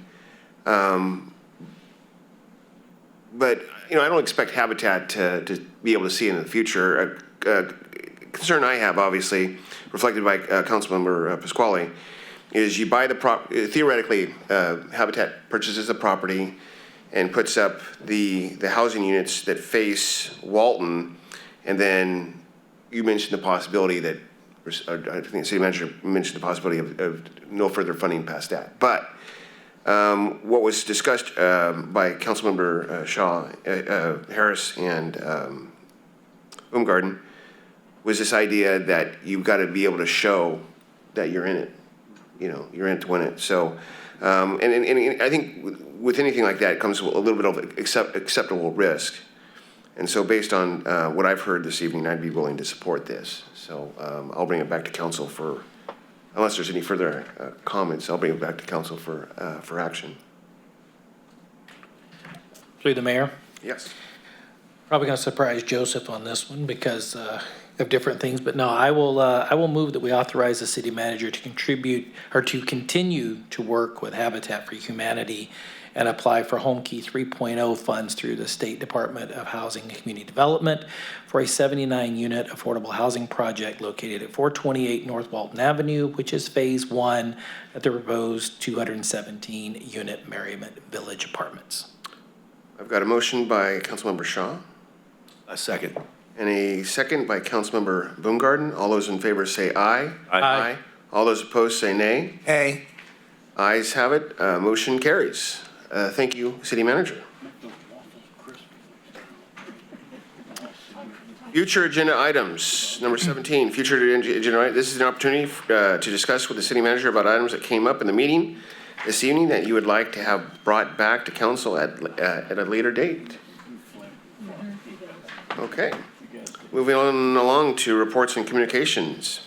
But, I don't expect Habitat to be able to see in the future. A concern I have, obviously, reflected by Councilmember Pasquale, is you buy the theoretically, Habitat purchases the property and puts up the housing units that face Walton, and then you mentioned the possibility that, I think the city manager mentioned the possibility of no further funding past that. But what was discussed by Councilmember Shaw, Harris, and Baumgarten was this idea that you've got to be able to show that you're in it. You're in it to win it. So, and I think with anything like that comes a little bit of acceptable risk. And so based on what I've heard this evening, I'd be willing to support this. So I'll bring it back to council for, unless there's any further comments, I'll bring it back to council for action. Through the mayor? Yes. Probably going to surprise Joseph on this one because of different things, but no, I will move that we authorize the city manager to contribute or to continue to work with Habitat for Humanity and apply for Homekey 3.0 funds through the State Department of Housing and Community Development for a 79-unit affordable housing project located at 428 North Walton Avenue, which is phase 1 at the proposed 217-unit Merriment Village Apartments. I've got a motion by Councilmember Shaw. A second. And a second by Councilmember Baumgarten. All those in favor say aye. Aye. All those opposed say nay. Hey. Ayes have it. Motion carries. Thank you, City Manager. Future agenda items. Number 17, future agenda items. This is an opportunity to discuss with the City Manager about items that came up in the meeting this evening that you would like to have brought back to council at a later date. Okay. Moving on along to reports and communications.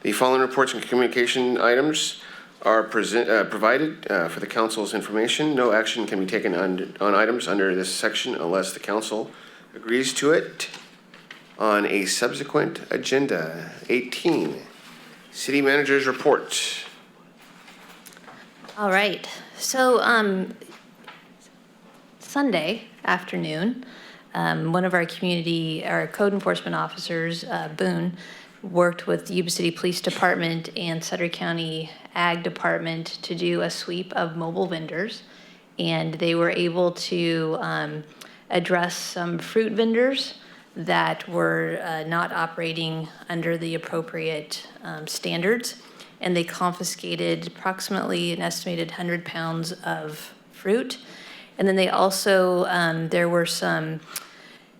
The following reports and communication items are provided for the council's information. No action can be taken on items under this section unless the council agrees to it on a subsequent agenda. 18, City Manager's report. All right. So Sunday afternoon, one of our code enforcement officers, Boone, worked with the Yuba City Police Department and Sutter County Ag Department to do a sweep of mobile vendors. And they were able to address some fruit vendors that were not operating under the appropriate standards. And they confiscated approximately an estimated 100 pounds of fruit. And then they also, there were some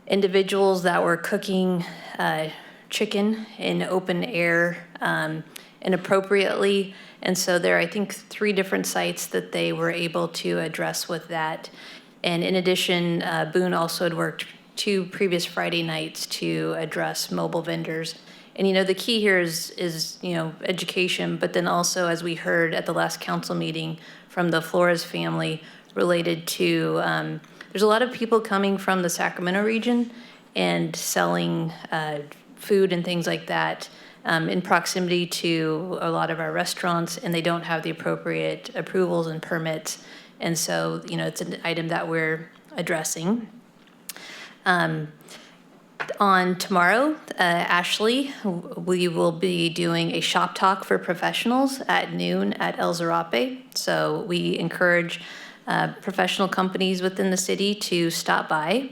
individuals that were cooking chicken in open air inappropriately. And so there are, I think, 3 different sites that they were able to address with that. And in addition, Boone also had worked 2 previous Friday nights to address mobile vendors. And, the key here is education, but then also, as we heard at the last council meeting from the Flores family, related to, there's a lot of people coming from the Sacramento region and selling food and things like that in proximity to a lot of our restaurants, and they don't have the appropriate approvals and permits. And so, it's an item that we're addressing. On tomorrow, Ashley, we will be doing a shop talk for professionals at noon at El Zarape. So we encourage professional companies within the city to stop by.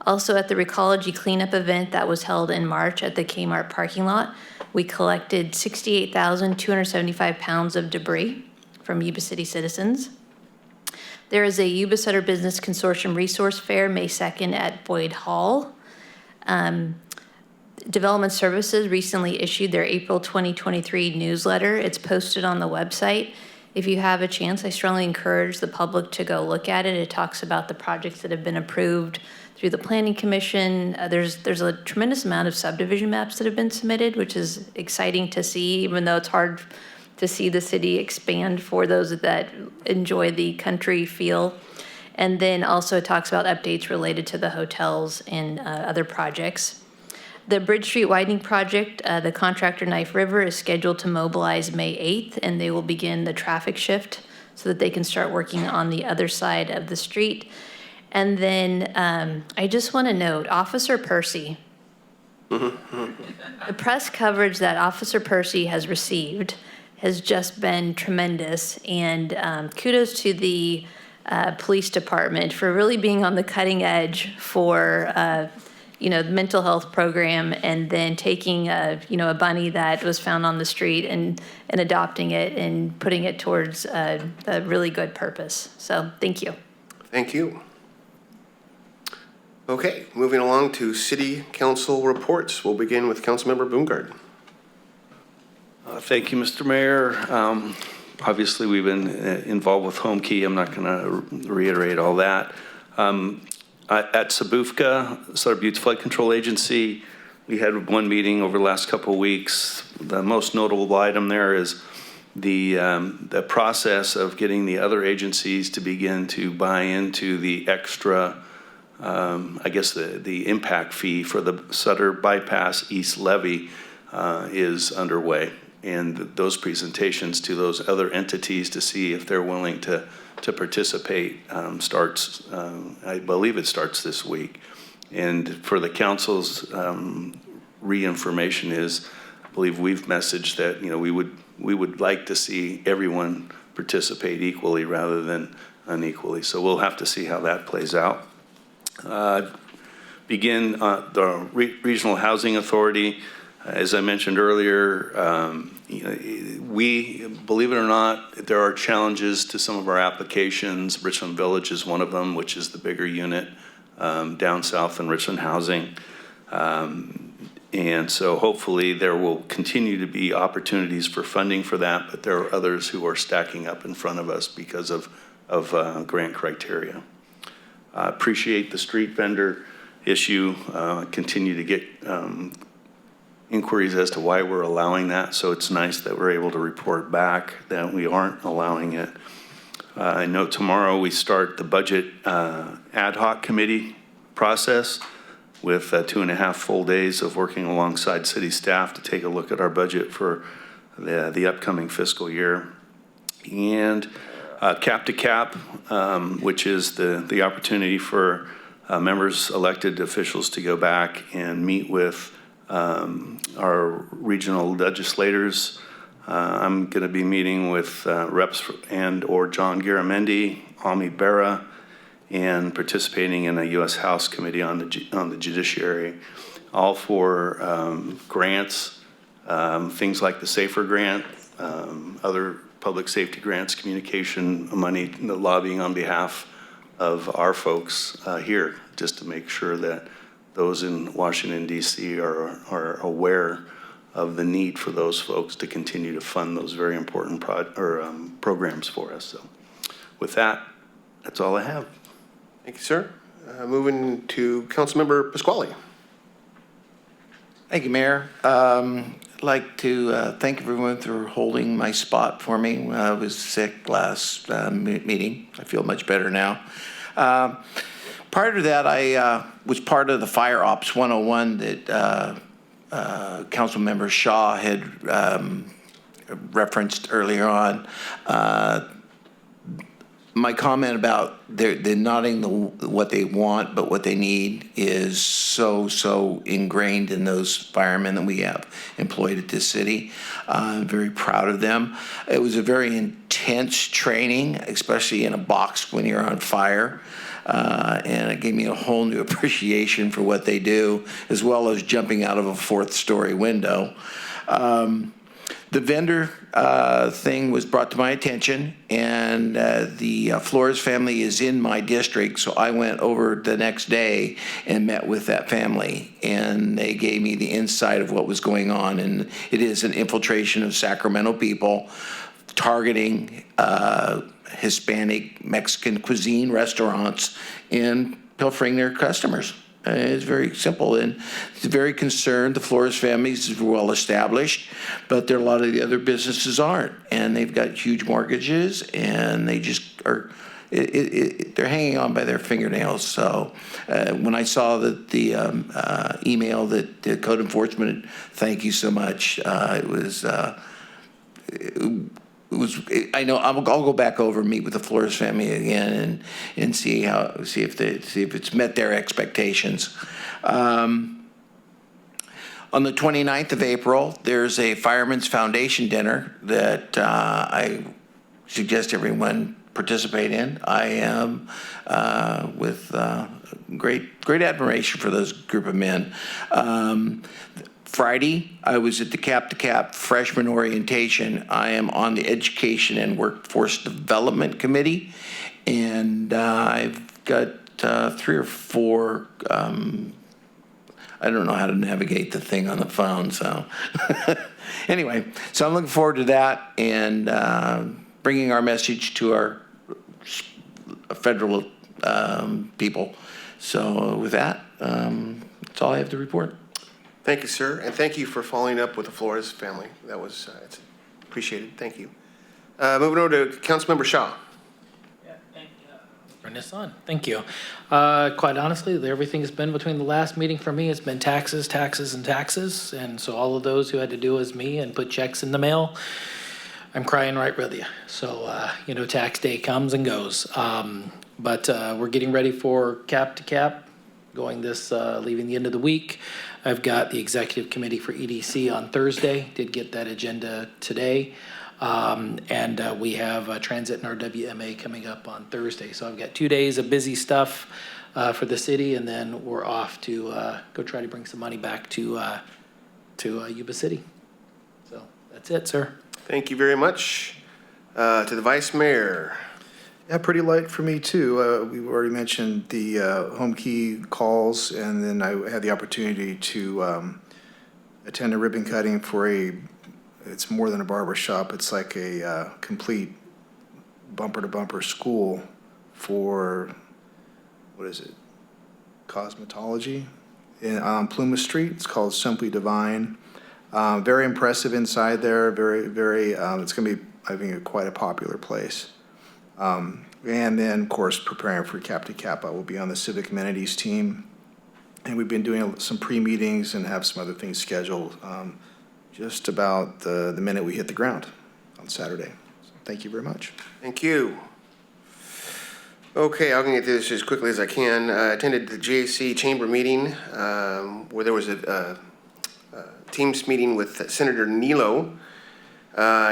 Also at the Recology cleanup event that was held in March at the Kmart parking lot, we collected 68,275 pounds of debris from Yuba City citizens. There is a Yuba Center Business Consortium Resource Fair May 2nd at Boyd Hall. Development Services recently issued their April 2023 newsletter. It's posted on the website. If you have a chance, I strongly encourage the public to go look at it. It talks about the projects that have been approved through the Planning Commission. There's a tremendous amount of subdivision maps that have been submitted, which is exciting to see, even though it's hard to see the city expand for those that enjoy the country feel. And then also it talks about updates related to the hotels and other projects. The Bridge Street widening project, the contractor Knife River is scheduled to mobilize May 8th, and they will begin the traffic shift so that they can start working on the other side of the street. And then I just want to note, Officer Percy, the press coverage that Officer Percy has received has just been tremendous, and kudos to the police department for really being on the cutting edge for the mental health program, and then taking a bunny that was found on the street and adopting it and putting it towards a really good purpose. So thank you. Thank you. Okay, moving along to city council reports. We'll begin with Councilmember Boongard. Thank you, Mr. Mayor. Obviously, we've been involved with Homekey. I'm not going to reiterate all that. At Sabufka, Sutter Buttes Flood Control Agency, we had one meeting over the last couple of weeks. The most notable item there is the process of getting the other agencies to begin to buy into the extra, the impact fee for the Sutter Bypass East Levee is underway. And those presentations to those other entities to see if they're willing to participate starts, I believe it starts this week. And for the council's re-information is, I believe we've messaged that, we would like to see everyone participate equally rather than unequally. So we'll have to see how that plays out. Begin the Regional Housing Authority. As I mentioned earlier, we, believe it or not, there are challenges to some of our applications. Richland Village is one of them, which is the bigger unit down south in Richland Housing. And so hopefully there will continue to be opportunities for funding for that, but there are others who are stacking up in front of us because of grant criteria. Appreciate the street vendor issue. Continue to get inquiries as to why we're allowing that. So it's nice that we're able to report back that we aren't allowing it. I know tomorrow we start the budget ad hoc committee process with 2.5 full days of working alongside city staff to take a look at our budget for the upcoming fiscal year. And cap to cap, which is the opportunity for members, elected officials to go back and meet with our regional legislators. I'm going to be meeting with reps and/or John Garamendi, Ami Berra, and participating in a U.S. House Committee on the Judiciary, all for grants, things like the SAFER grant, other public safety grants, communication money, the lobbying on behalf of our folks here, just to make sure that those in Washington, D.C. are aware of the need for those folks to continue to fund those very important programs for us. So with that, that's all I have. Thank you, sir. Moving to Councilmember Pasquale. Thank you, Mayor. I'd like to thank everyone for holding my spot for me when I was sick last meeting. I feel much better now. Prior to that, I was part of the Fire Ops 101 that Councilmember Shaw had referenced earlier on. My comment about they're nodding what they want, but what they need is so ingrained in those firemen that we have employed at this city. I'm very proud of them. It was a very intense training, especially in a box when you're on fire. And it gave me a whole new appreciation for what they do, as well as jumping out of a 4th-story window. The vendor thing was brought to my attention, and the Flores family is in my district, so I went over the next day and met with that family, and they gave me the insight of what was going on, and it is an infiltration of Sacramento people targeting Hispanic, Mexican cuisine restaurants and pilfering their customers. It's very simple, and it's very concerned. The Flores families is well established, but there are a lot of the other businesses aren't, and they've got huge mortgages, and they just are. They're hanging on by their fingernails. So when I saw that the email that the code enforcement, thank you so much. It was. I know I'll go back over and meet with the Flores family again and see if it's met their expectations. On the 29th of April, there's a Fireman's Foundation dinner that I suggest everyone participate in. I am with great admiration for those group of men. Friday, I was at the Cap to Cap freshman orientation. I am on the Education and Workforce Development Committee, and I've got 3 or 4, I don't know how to navigate the thing on the phone, so. Anyway, so I'm looking forward to that and bringing our message to our federal people. So with that, that's all I have to report. Thank you, sir, and thank you for following up with the Flores family. That was it's appreciated. Thank you. Moving over to Councilmember Shaw. Yeah, thank you. Turn this on. Thank you. Quite honestly, everything has been between the last meeting for me. It's been taxes, taxes, and taxes, and so all of those who had to do as me and put checks in the mail, I'm crying right with you. So tax day comes and goes, but we're getting ready for Cap to Cap, going leaving the end of the week. I've got the executive committee for EDC on Thursday, did get that agenda today. And we have transit and our WMA coming up on Thursday. So I've got 2 days of busy stuff for the city, and then we're off to go try to bring some money back to Yuba City. So that's it, sir. Thank you very much. To the Vice Mayor. Yeah, pretty light for me too. We already mentioned the Homekey calls, and then I had the opportunity to attend a ribbon cutting for it's more than a barber shop. It's like a complete bumper-to-bumper school for, what is it, cosmetology on Plymouth Street. It's called Simply Divine. Very impressive inside there. Very, very, it's going to be, I think, quite a popular place. And then, of course, preparing for Cap to Cap, I will be on the Civic Amenities team. And we've been doing some pre-meetings and have some other things scheduled just about the minute we hit the ground on Saturday. So thank you very much. Thank you. Okay, I'll get through this as quickly as I can. I attended the JAC chamber meeting where there was a Teams meeting with Senator Nilo.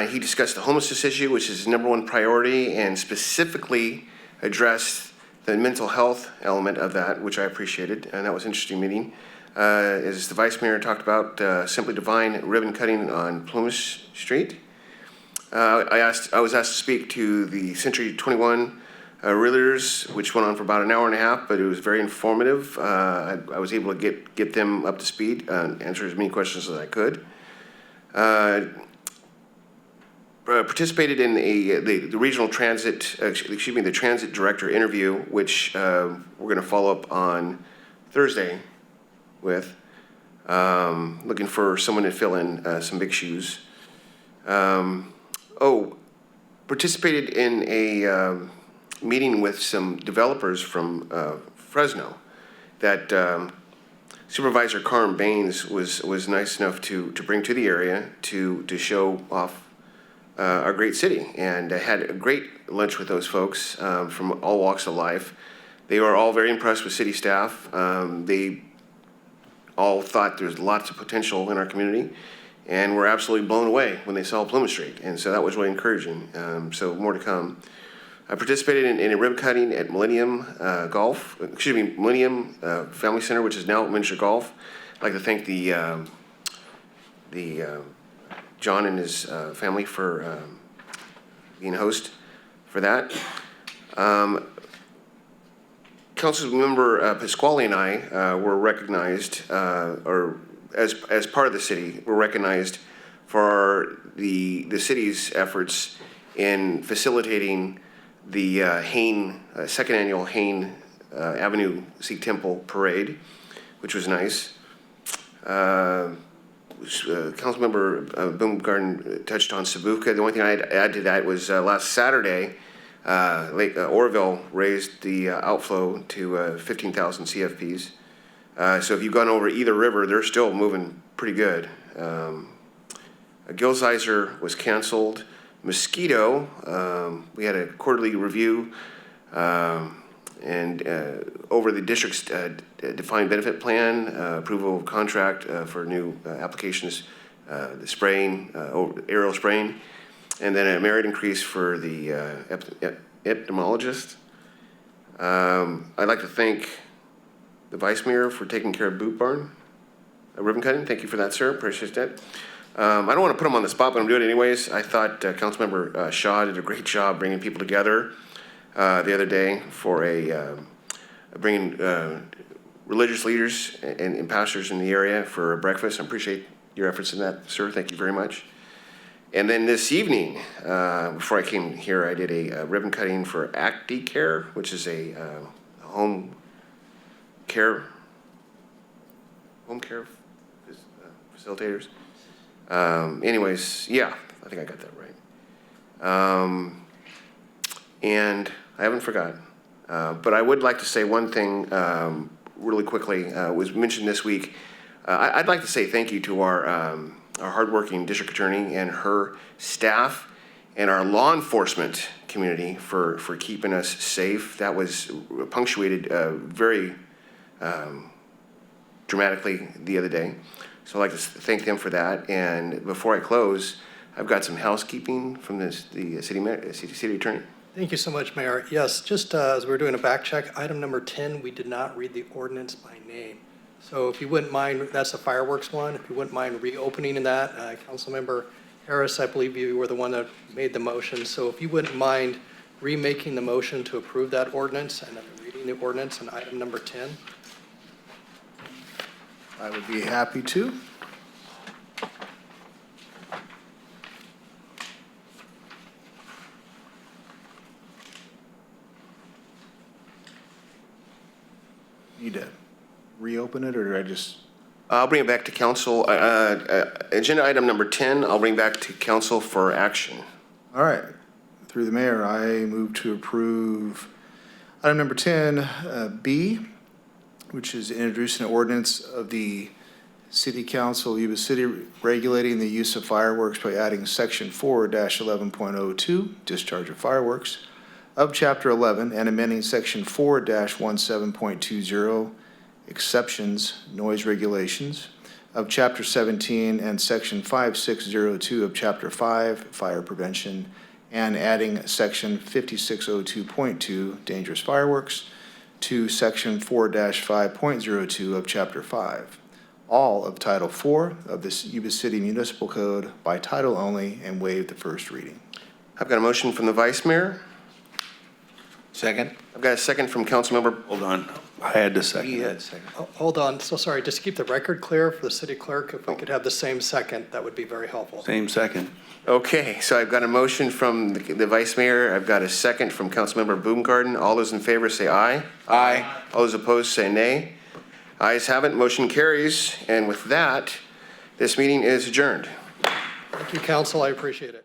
He discussed the homelessness issue, which is his #1 priority, and specifically addressed the mental health element of that, which I appreciated, and that was an interesting meeting. As the Vice Mayor talked about, Simply Divine ribbon cutting on Plumas Street. I was asked to speak to the Century 21 realtors, which went on for about an hour and a half, but it was very informative. I was able to get them up to speed, answer as many questions as I could. Participated in the regional transit, the transit director interview, which we're going to follow up on Thursday with. Looking for someone to fill in some big shoes. Participated in a meeting with some developers from Fresno that Supervisor Carm Baines was nice enough to bring to the area to show off our great city, and I had a great lunch with those folks from all walks of life. They were all very impressed with city staff. They all thought there's lots of potential in our community, and were absolutely blown away when they saw Plymouth Street, and so that was really encouraging. So more to come. I participated in a ribbon cutting at Millennium Millennium Family Center, which is now Miniature Golf. I'd like to thank the John and his family for being host for that. Councilmember Pasquale and I were recognized, or as part of the city, were recognized for the city's efforts in facilitating the second annual Hain Avenue Sikh Temple Parade, which was nice. Councilmember Boomgarden touched on Sabuka. The only thing I'd add to that was last Saturday, Lake Oroville raised the outflow to 15,000 CFPs. So if you've gone over either river, they're still moving pretty good. Gilsizer was canceled. Mosquito, we had a quarterly review and over the district's defined benefit plan, approval of contract for new applications, the spraying, aerial spraying, and then a merit increase for the epidemiologist. I'd like to thank the Vice Mayor for taking care of Boot Barn ribbon cutting. Thank you for that, sir. Appreciate that. I don't want to put him on the spot, but I'm doing it anyways. I thought Councilmember Shaw did a great job bringing people together the other day for bringing religious leaders and pastors in the area for a breakfast. I appreciate your efforts in that, sir. Thank you very much. And then this evening, before I came here, I did a ribbon cutting for ActiCare, which is a home care facilitators. Anyways, yeah, I think I got that right. And I haven't forgotten. But I would like to say one thing really quickly. Was mentioned this week. I'd like to say thank you to our hardworking district attorney and her staff and our law enforcement community for keeping us safe. That was punctuated very dramatically the other day. So I'd like to thank them for that. And before I close, I've got some housekeeping from the city attorney. Thank you so much, Mayor. Yes, just as we're doing a back check, item number 10, we did not read the ordinance by name. So if you wouldn't mind, that's the fireworks one. If you wouldn't mind reopening that, Councilmember Harris, I believe you were the one that made the motion. So if you wouldn't mind remaking the motion to approve that ordinance and then reading the ordinance on item number 10. I would be happy to. Need to reopen it, or did I just? I'll bring it back to council. Agenda item number 10, I'll bring back to council for action. All right. Through the mayor, I move to approve item number 10, B, which is introducing an ordinance of the City Council, Yuba City, regulating the use of fireworks by adding section 4-11.02, discharge of fireworks, of Chapter 11 and amending Section 4-17.20, exceptions, noise regulations, of Chapter 17 and Section 5602 of Chapter 5, fire prevention, and adding Section 5602.2, dangerous fireworks, to Section 4-5.02 of Chapter 5, all of Title 4 of the Yuba City Municipal Code by title only, and waive the first reading. I've got a motion from the Vice Mayor. Second? I've got a second from Councilmember. Hold on. I had to second. He it. had second. Oh, hold on, so sorry, just to keep the record clear for the city clerk, if we could have the same second, that would be very helpful. Same second. Okay, so I've got a motion from the Vice Mayor. I've got a second from Councilmember Baumgarten. All those in favor say aye. Aye. All those opposed say nay. Ayes have it, motion carries. And with that, this meeting is adjourned. Thank you, council, I appreciate it.